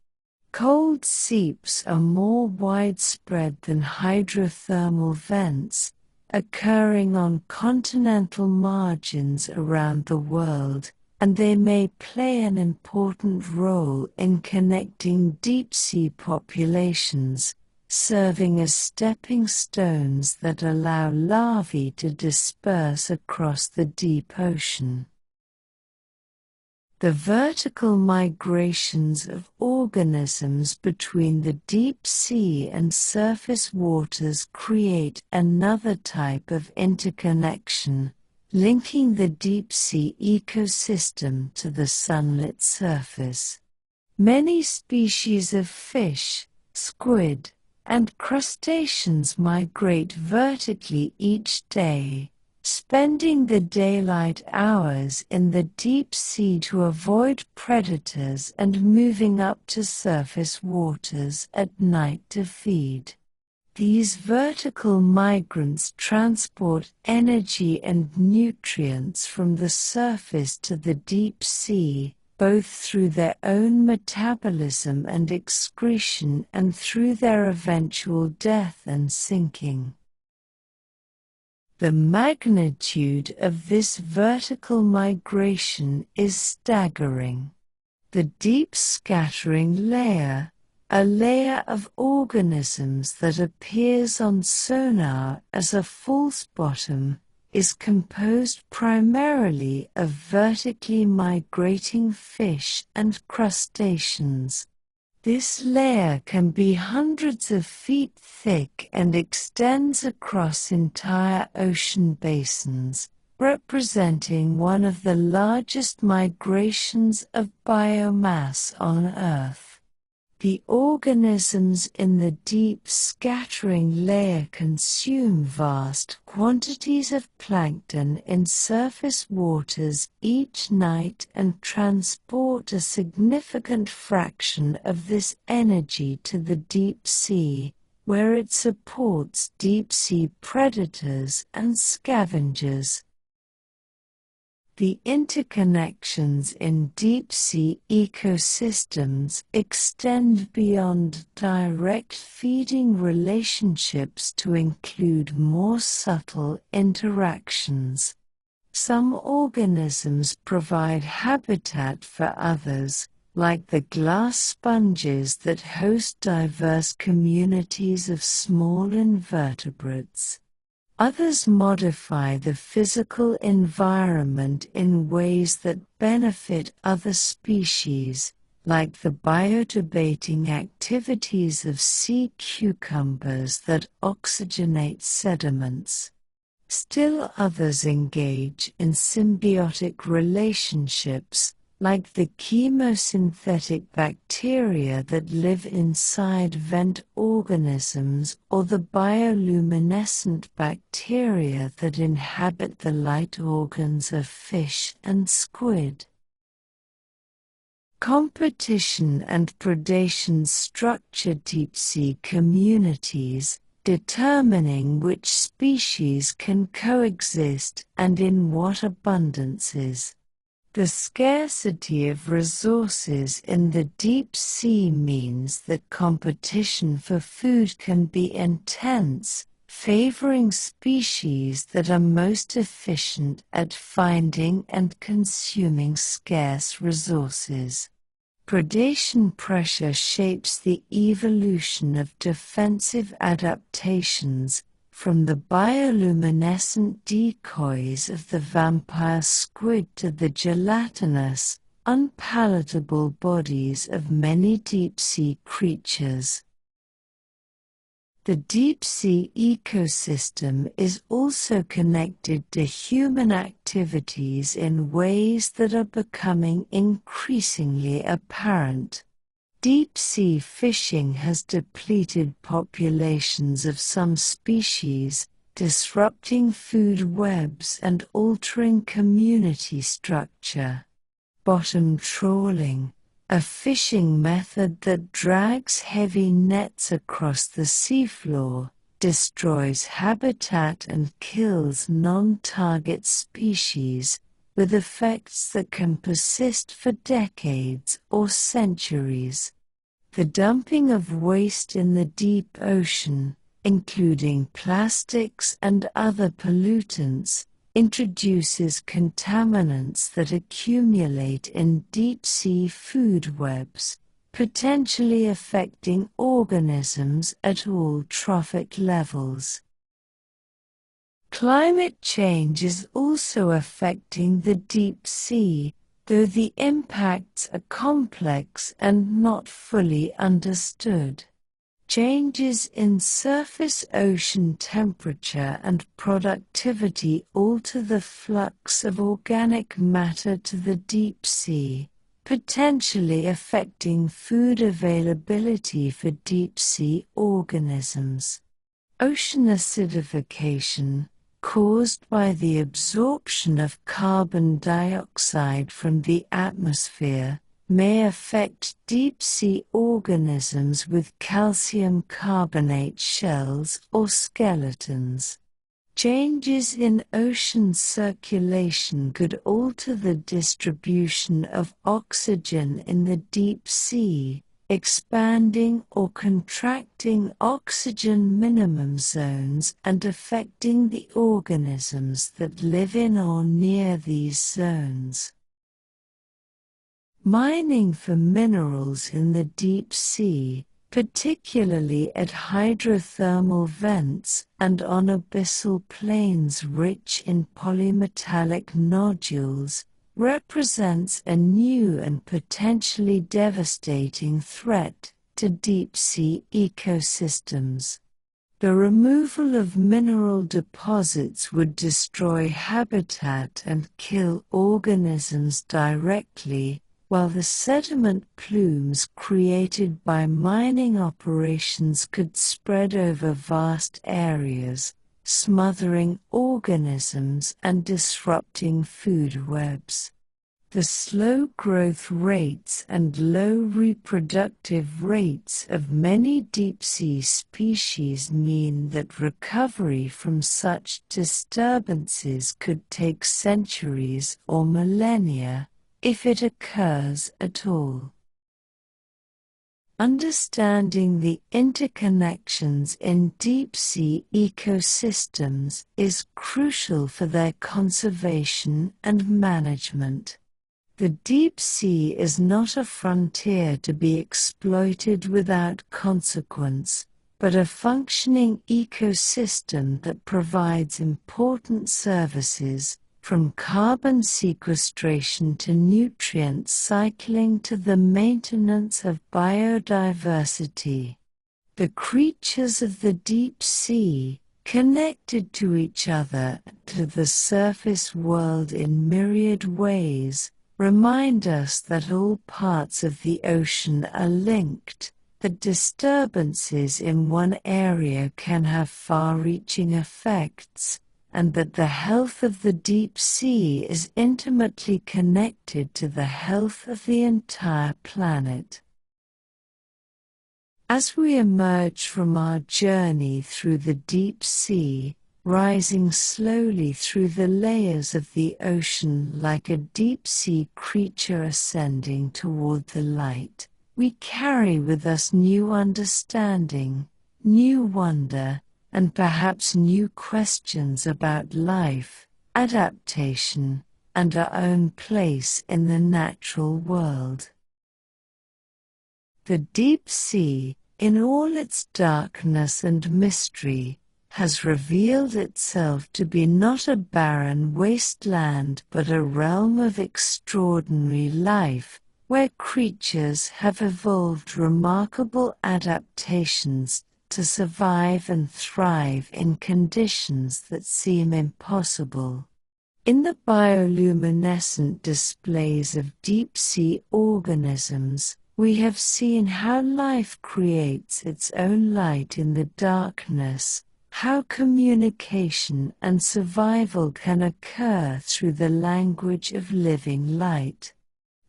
S1: Cold seeps are more widespread than hydrothermal vents, occurring on continental margins around the world, and they may play an important role in connecting deep-sea populations, serving as stepping stones that allow larvae to disperse across the deep ocean. The vertical migrations of organisms between the deep sea and surface waters create another type of interconnection, linking the deep sea ecosystem to the sunlit surface. Many species of fish, squid, and crustaceans migrate vertically each day, spending the daylight hours in the deep sea to avoid predators and moving up to surface waters at night to feed. These vertical migrants transport energy and nutrients from the surface to the deep sea, both through their own metabolism and excretion and through their eventual death and sinking. The magnitude of this vertical migration is staggering. The deep scattering layer, a layer of organisms that appears on sonar as a false bottom, is composed primarily of vertically migrating fish and crustaceans. This layer can be hundreds of feet thick and extends across entire ocean basins, representing one of the largest migrations of biomass on Earth. The organisms in the deep scattering layer consume vast quantities of plankton in surface waters each night and transport a significant fraction of this energy to the deep sea, where it supports deep-sea predators and scavengers. The interconnections in deep-sea ecosystems extend beyond direct feeding relationships to include more subtle interactions. Some organisms provide habitat for others, like the glass sponges that host diverse communities of small invertebrates. Others modify the physical environment in ways that benefit other species, like the biodebating activities of sea cucumbers that oxygenate sediments. Still others engage in symbiotic relationships, like the chemosynthetic bacteria that live inside vent organisms or the bioluminescent bacteria that inhabit the light organs of fish and squid. Competition and predation structure deep-sea communities, determining which species can coexist and in what abundances. The scarcity of resources in the deep sea means that competition for food can be intense, favoring species that are most efficient at finding and consuming scarce resources. Predation pressure shapes the evolution of defensive adaptations, from the bioluminescent decoys of the vampire squid to the gelatinous, unpalatable bodies of many deep-sea creatures. The deep-sea ecosystem is also connected to human activities in ways that are becoming increasingly apparent. Deep-sea fishing has depleted populations of some species, disrupting food webs and altering community structure. Bottom trawling, a fishing method that drags heavy nets across the seafloor, destroys habitat and kills non-target species, with effects that can persist for decades or centuries. The dumping of waste in the deep ocean, including plastics and other pollutants, introduces contaminants that accumulate in deep-sea food webs, potentially affecting organisms at all trophic levels. Climate change is also affecting the deep sea, though the impacts are complex and not fully understood. Changes in surface ocean temperature and productivity alter the flux of organic matter to the deep sea, potentially affecting food availability for deep-sea organisms. Ocean acidification, caused by the absorption of carbon dioxide from the atmosphere, may affect deep-sea organisms with calcium carbonate shells or skeletons. Changes in ocean circulation could alter the distribution of oxygen in the deep sea, expanding or contracting oxygen minimum zones and affecting the organisms that live in or near these zones. Mining for minerals in the deep sea, particularly at hydrothermal vents and on abyssal plains rich in polymetallic nodules, represents a new and potentially devastating threat to deep-sea ecosystems. The removal of mineral deposits would destroy habitat and kill organisms directly, while the sediment plumes created by mining operations could spread over vast areas, smothering organisms and disrupting food webs. The slow growth rates and low reproductive rates of many deep-sea species mean that recovery from such disturbances could take centuries or millennia, if it occurs at all. Understanding the interconnections in deep-sea ecosystems is crucial for their conservation and management. The deep sea is not a frontier to be exploited without consequence, but a functioning ecosystem that provides important services, from carbon sequestration to nutrient cycling to the maintenance of biodiversity. The creatures of the deep sea, connected to each other and to the surface world in myriad ways, remind us that all parts of the ocean are linked, that disturbances in one area can have far-reaching effects, and that the health of the deep sea is intimately connected to the health of the entire planet. As we emerge from our journey through the deep sea, rising slowly through the layers of the ocean like a deep-sea creature ascending toward the light, we carry with us new understanding, new wonder, and perhaps new questions about life, adaptation, and our own place in the natural world. The deep sea, in all its darkness and mystery, has revealed itself to be not a barren wasteland but a realm of extraordinary life, where creatures have evolved remarkable adaptations to survive and thrive in conditions that seem impossible. In the bioluminescent displays of deep-sea organisms, we have seen how life creates its own light in the darkness, how communication and survival can occur through the language of living light.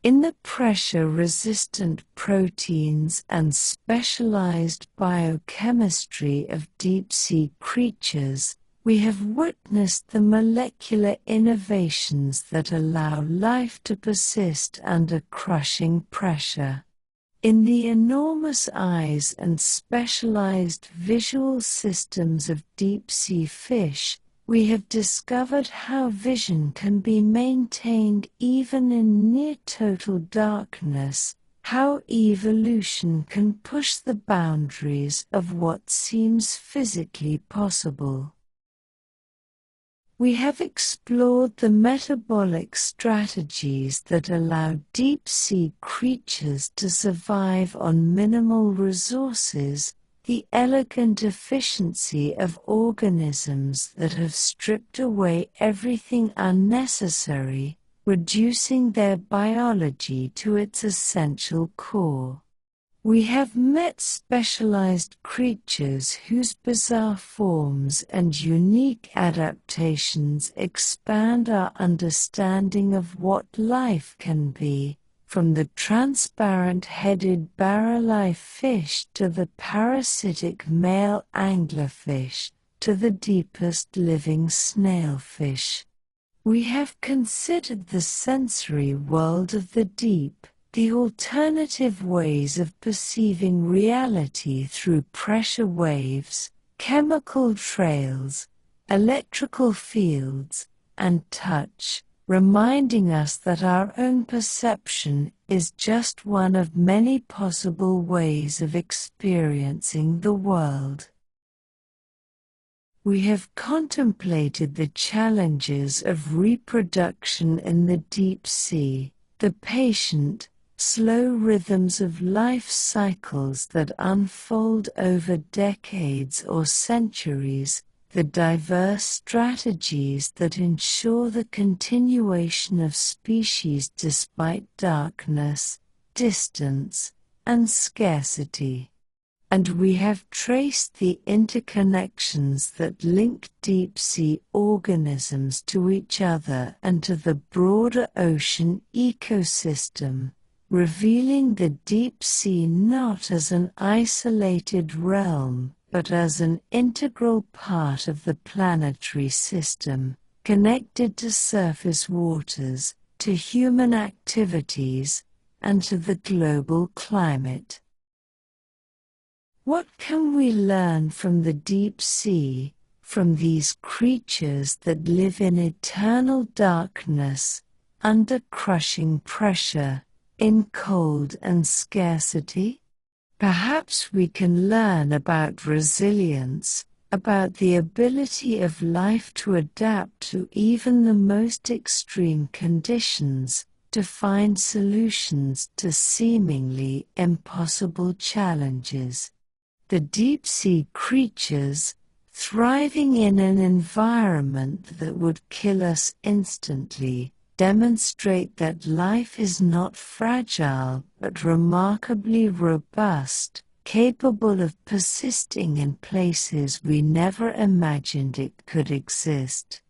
S1: In the pressure-resistant proteins and specialized biochemistry of deep-sea creatures, we have witnessed the molecular innovations that allow life to persist under crushing pressure. In the enormous eyes and specialized visual systems of deep-sea fish, we have discovered how vision can be maintained even in near-total darkness, how evolution can push the boundaries of what seems physically possible. We have explored the metabolic strategies that allow deep-sea creatures to survive on minimal resources, the elegant efficiency of organisms that have stripped away everything unnecessary, reducing their biology to its essential core. We have met specialized creatures whose bizarre forms and unique adaptations expand our understanding of what life can be, from the transparent-headed barrel-eye fish to the parasitic male anglerfish, to the deepest living snailfish. We have considered the sensory world of the deep, the alternative ways of perceiving reality through pressure waves, chemical trails, electrical fields, and touch, reminding us that our own perception is just one of many possible ways of experiencing the world. We have contemplated the challenges of reproduction in the deep sea, the patient, slow rhythms of life cycles that unfold over decades or centuries, the diverse strategies that ensure the continuation of species despite darkness, distance, and scarcity. And we have traced the interconnections that link deep-sea organisms to each other and to the broader ocean ecosystem, revealing the deep sea not as an isolated realm, but as an integral part of the planetary system, connected to surface waters, to human activities, and to the global climate. What can we learn from the deep sea, from these creatures that live in eternal darkness, under crushing pressure, in cold and scarcity? Perhaps we can learn about resilience, about the ability of life to adapt to even the most extreme conditions, to find solutions to seemingly impossible challenges. The deep-sea creatures, thriving in an environment that would kill us instantly, demonstrate that life is not fragile but remarkably robust, capable of persisting in places we never imagined it could exist.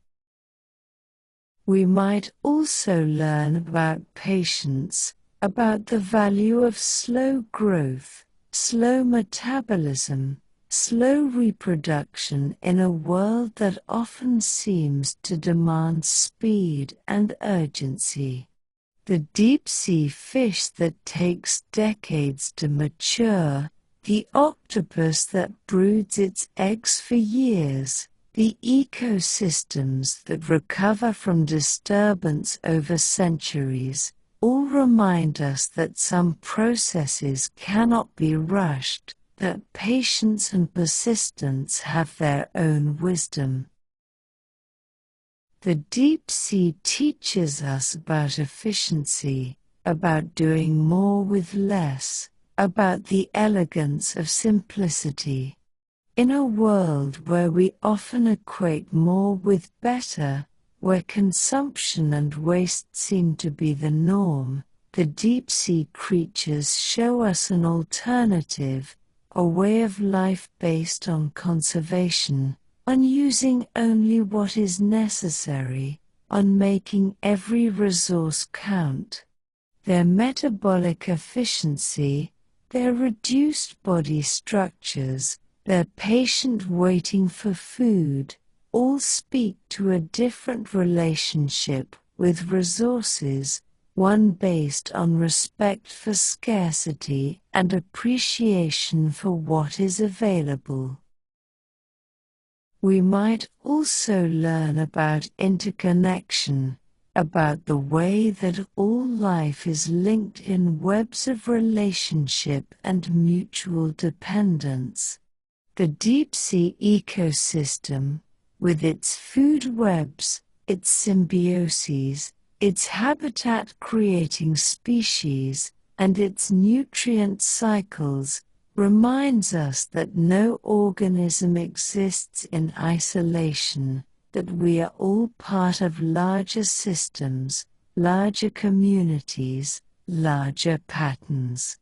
S1: We might also learn about patience, about the value of slow growth, slow metabolism, slow reproduction in a world that often seems to demand speed and urgency. The deep-sea fish that takes decades to mature, the octopus that broods its eggs for years, the ecosystems that recover from disturbance over centuries, all remind us that some processes cannot be rushed, that patience and persistence have their own wisdom. The deep sea teaches us about efficiency, about doing more with less, about the elegance of simplicity. In a world where we often equate more with better, where consumption and waste seem to be the norm, the deep-sea creatures show us an alternative, a way of life based on conservation, on using only what is necessary, on making every resource count. Their metabolic efficiency, their reduced body structures, their patient waiting for food, all speak to a different relationship with resources, one based on respect for scarcity and appreciation for what is available. We might also learn about interconnection, about the way that all life is linked in webs of relationship and mutual dependence. The deep-sea ecosystem, with its food webs, its symbioses, its habitat-creating species, and its nutrient cycles, reminds us that no organism exists in isolation, that we are all part of larger systems, larger communities, larger patterns.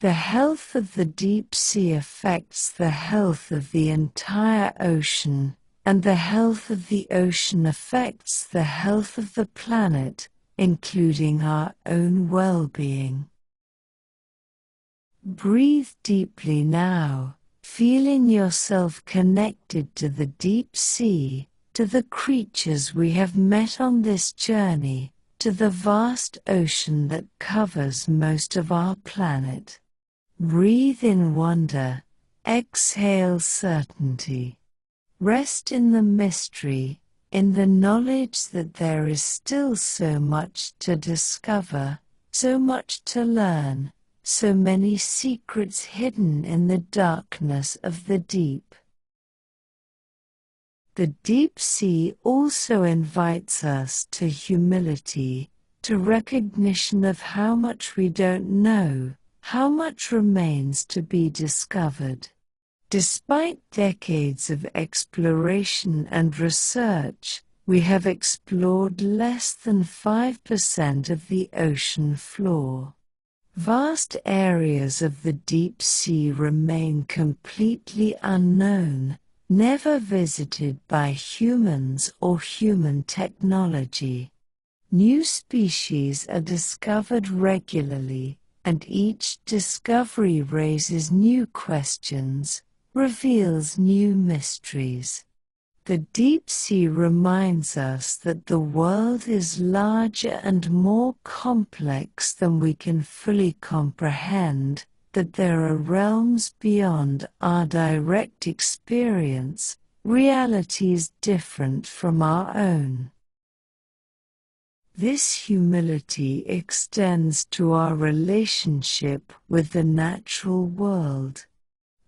S1: The health of the deep sea affects the health of the entire ocean, and the health of the ocean affects the health of the planet, including our own well-being. Breathe deeply now, feeling yourself connected to the deep sea, to the creatures we have met on this journey, to the vast ocean that covers most of our planet. Breathe in wonder, exhale certainty. Rest in the mystery, in the knowledge that there is still so much to discover, so much to learn, so many secrets hidden in the darkness of the deep. The deep sea also invites us to humility, to recognition of how much we don't know, how much remains to be discovered. Despite decades of exploration and research, we have explored less than 5% of the ocean floor. Vast areas of the deep sea remain completely unknown, never visited by humans or human technology. New species are discovered regularly, and each discovery raises new questions, reveals new mysteries. The deep sea reminds us that the world is larger and more complex than we can fully comprehend, that there are realms beyond our direct experience, realities different from our own. This humility extends to our relationship with the natural world.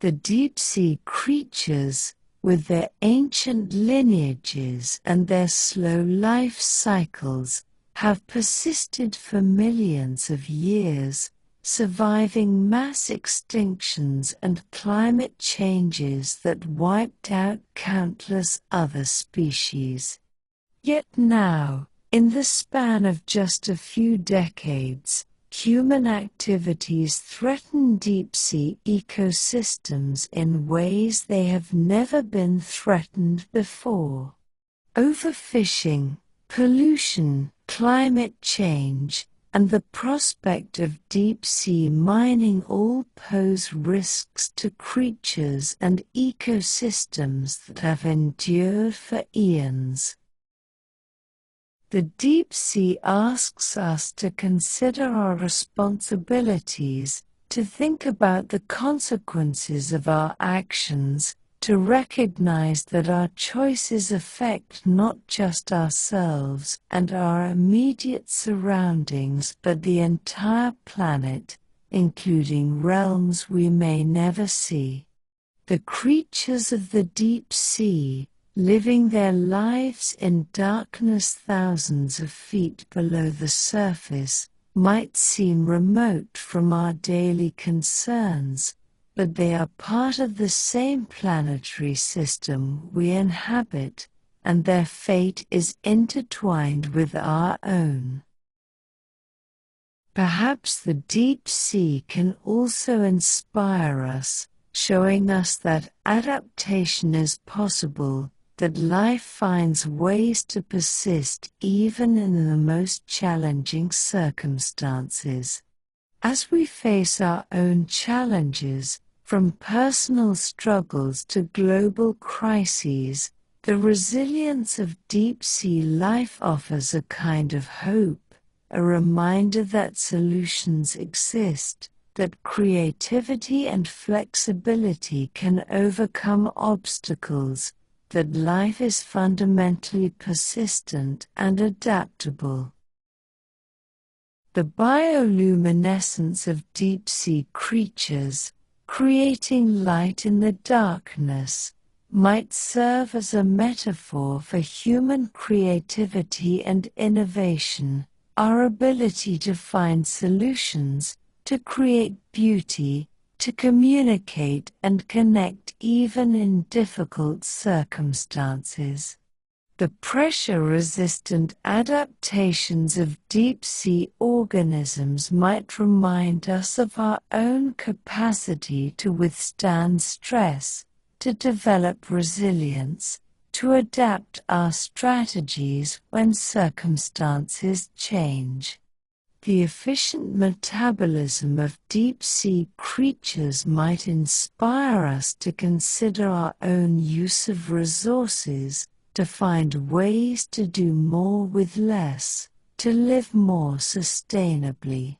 S1: The deep-sea creatures, with their ancient lineages and their slow life cycles, have persisted for millions of years, surviving mass extinctions and climate changes that wiped out countless other species. Yet now, in the span of just a few decades, human activities threaten deep-sea ecosystems in ways they have never been threatened before. Overfishing, pollution, climate change, and the prospect of deep-sea mining all pose risks to creatures and ecosystems that have endured for eons. The deep sea asks us to consider our responsibilities, to think about the consequences of our actions, to recognize that our choices affect not just ourselves and our immediate surroundings but the entire planet, including realms we may never see. The creatures of the deep sea, living their lives in darkness thousands of feet below the surface, might seem remote from our daily concerns, but they are part of the same planetary system we inhabit, and their fate is intertwined with our own. Perhaps the deep sea can also inspire us, showing us that adaptation is possible, that life finds ways to persist even in the most challenging circumstances. As we face our own challenges, from personal struggles to global crises, the resilience of deep-sea life offers a kind of hope, a reminder that solutions exist, that creativity and flexibility can overcome obstacles, that life is fundamentally persistent and adaptable. The bioluminescence of deep-sea creatures, creating light in the darkness, might serve as a metaphor for human creativity and innovation, our ability to find solutions, to create beauty, to communicate and connect even in difficult circumstances. The pressure-resistant adaptations of deep-sea organisms might remind us of our own capacity to withstand stress, to develop resilience, to adapt our strategies when circumstances change. The efficient metabolism of deep-sea creatures might inspire us to consider our own use of resources, to find ways to do more with less, to live more sustainably.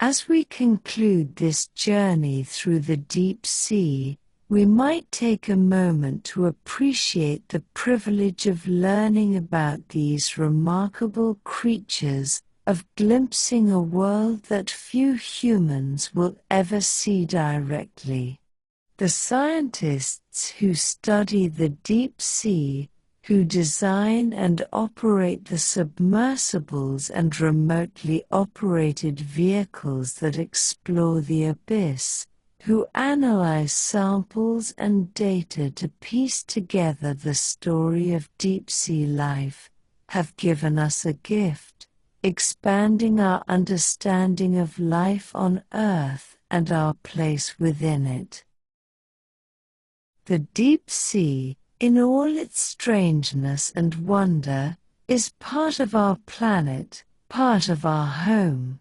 S1: As we conclude this journey through the deep sea, we might take a moment to appreciate the privilege of learning about these remarkable creatures, of glimpsing a world that few humans will ever see directly. The scientists who study the deep sea, who design and operate the submersibles and remotely operated vehicles that explore the abyss, who analyze samples and data to piece together the story of deep-sea life, have given us a gift, expanding our understanding of life on Earth and our place within it. The deep sea, in all its strangeness and wonder, is part of our planet, part of our home.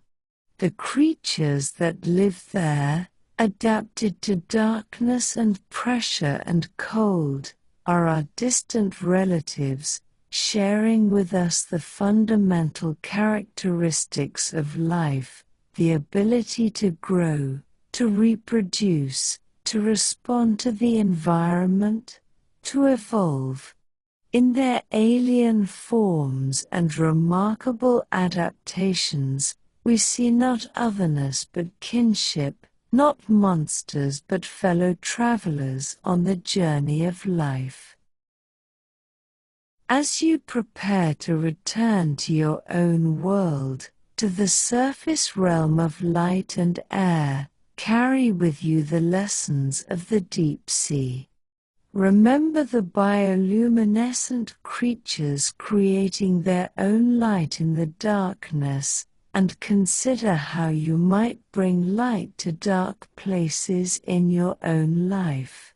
S1: The creatures that live there, adapted to darkness and pressure and cold, are our distant relatives, sharing with us the fundamental characteristics of life, the ability to grow, to reproduce, to respond to the environment, to evolve. In their alien forms and remarkable adaptations, we see not otherness but kinship, not monsters but fellow travelers on the journey of life. As you prepare to return to your own world, to the surface realm of light and air, carry with you the lessons of the deep sea. Remember the bioluminescent creatures creating their own light in the darkness, and consider how you might bring light to dark places in your own life.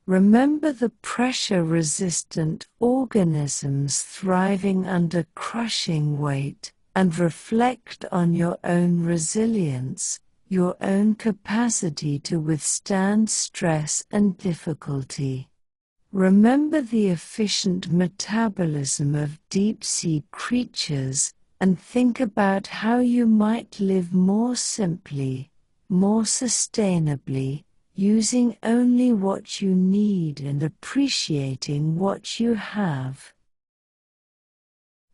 S1: Remember the pressure-resistant organisms thriving under crushing weight, and reflect on your own resilience, your own capacity to withstand stress and difficulty. Remember the efficient metabolism of deep-sea creatures, and think about how you might live more simply, more sustainably, using only what you need and appreciating what you have.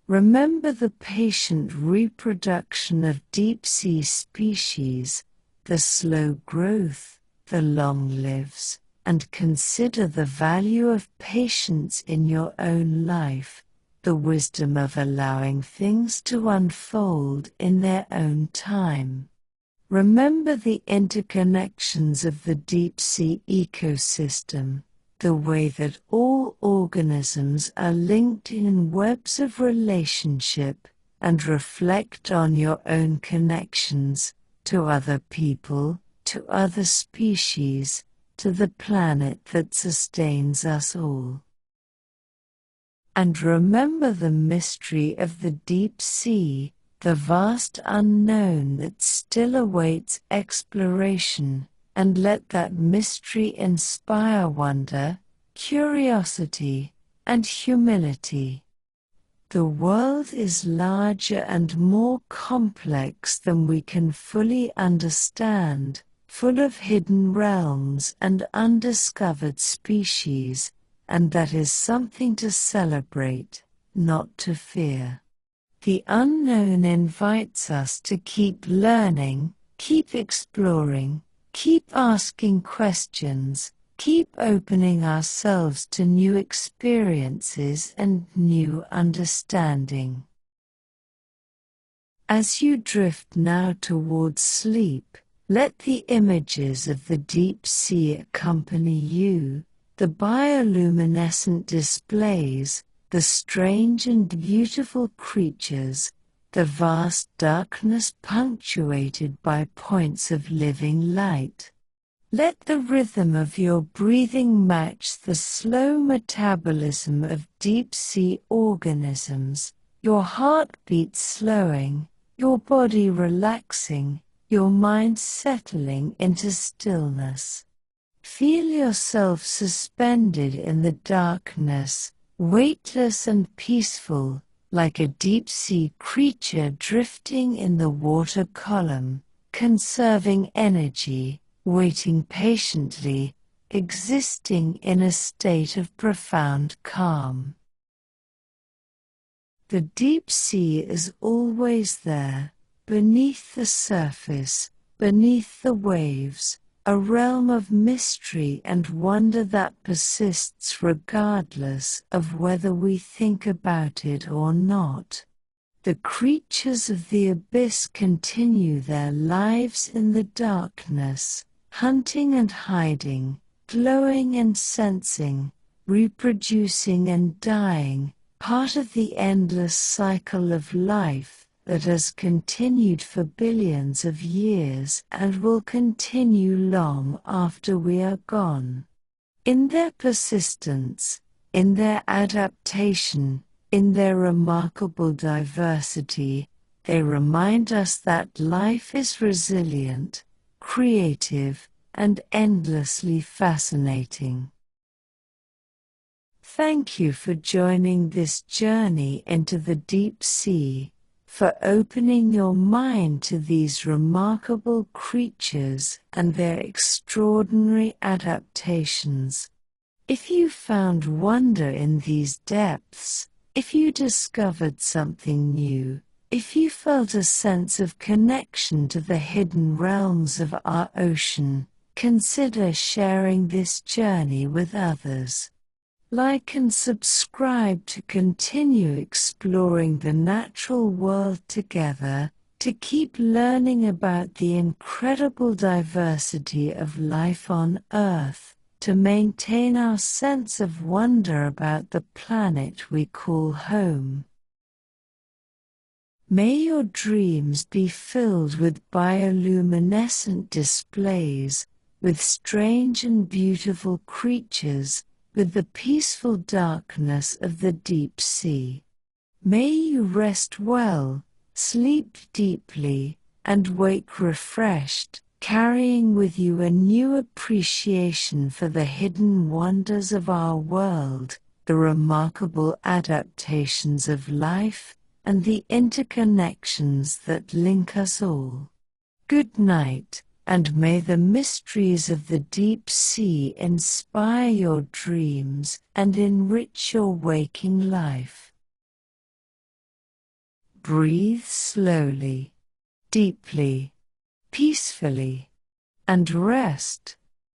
S1: Remember the patient reproduction of deep-sea species, the slow growth, the long lives, and consider the value of patience in your own life, the wisdom of allowing things to unfold in their own time. Remember the interconnections of the deep-sea ecosystem, the way that all organisms are linked in webs of relationship, and reflect on your own connections to other people, to other species, to the planet that sustains us all. And remember the mystery of the deep sea, the vast unknown that still awaits exploration, and let that mystery inspire wonder, curiosity, and humility. The world is larger and more complex than we can fully understand, full of hidden realms and undiscovered species, and that is something to celebrate, not to fear. The unknown invites us to keep learning, keep exploring, keep asking questions, keep opening ourselves to new experiences and new understanding. As you drift now towards sleep, let the images of the deep sea accompany you, the bioluminescent displays, the strange and beautiful creatures, the vast darkness punctuated by points of living light. Let the rhythm of your breathing match the slow metabolism of deep-sea organisms, your heartbeat slowing, your body relaxing, your mind settling into stillness. Feel yourself suspended in the darkness, weightless and peaceful, like a deep-sea creature drifting in the water column, conserving energy, waiting patiently, existing in a state of profound calm. The deep sea is always there, beneath the surface, beneath the waves, a realm of mystery and wonder that persists regardless of whether we think about it or not. The creatures of the abyss continue their lives in the darkness, hunting and hiding, glowing and sensing, reproducing and dying, part of the endless cycle of life that has continued for billions of years and will continue long after we are gone. In their persistence, in their adaptation, in their remarkable diversity, they remind us that life is resilient, creative, and endlessly fascinating. Thank you for joining this journey into the deep sea, for opening your mind to these remarkable creatures and their extraordinary adaptations. If you found wonder in these depths, if you discovered something new, if you felt a sense of connection to the hidden realms of our ocean, consider sharing this journey with others. Like and subscribe to continue exploring the natural world together, to keep learning about the incredible diversity of life on Earth, to maintain our sense of wonder about the planet we call home. May your dreams be filled with bioluminescent displays, with strange and beautiful creatures, with the peaceful darkness of the deep sea. May you rest well, sleep deeply, and wake refreshed, carrying with you a new appreciation for the hidden wonders of our world, the remarkable adaptations of life, and the interconnections that link us all. Good night, and may the mysteries of the deep sea inspire your dreams and enrich your waking life. Breathe slowly, deeply, peacefully, and rest.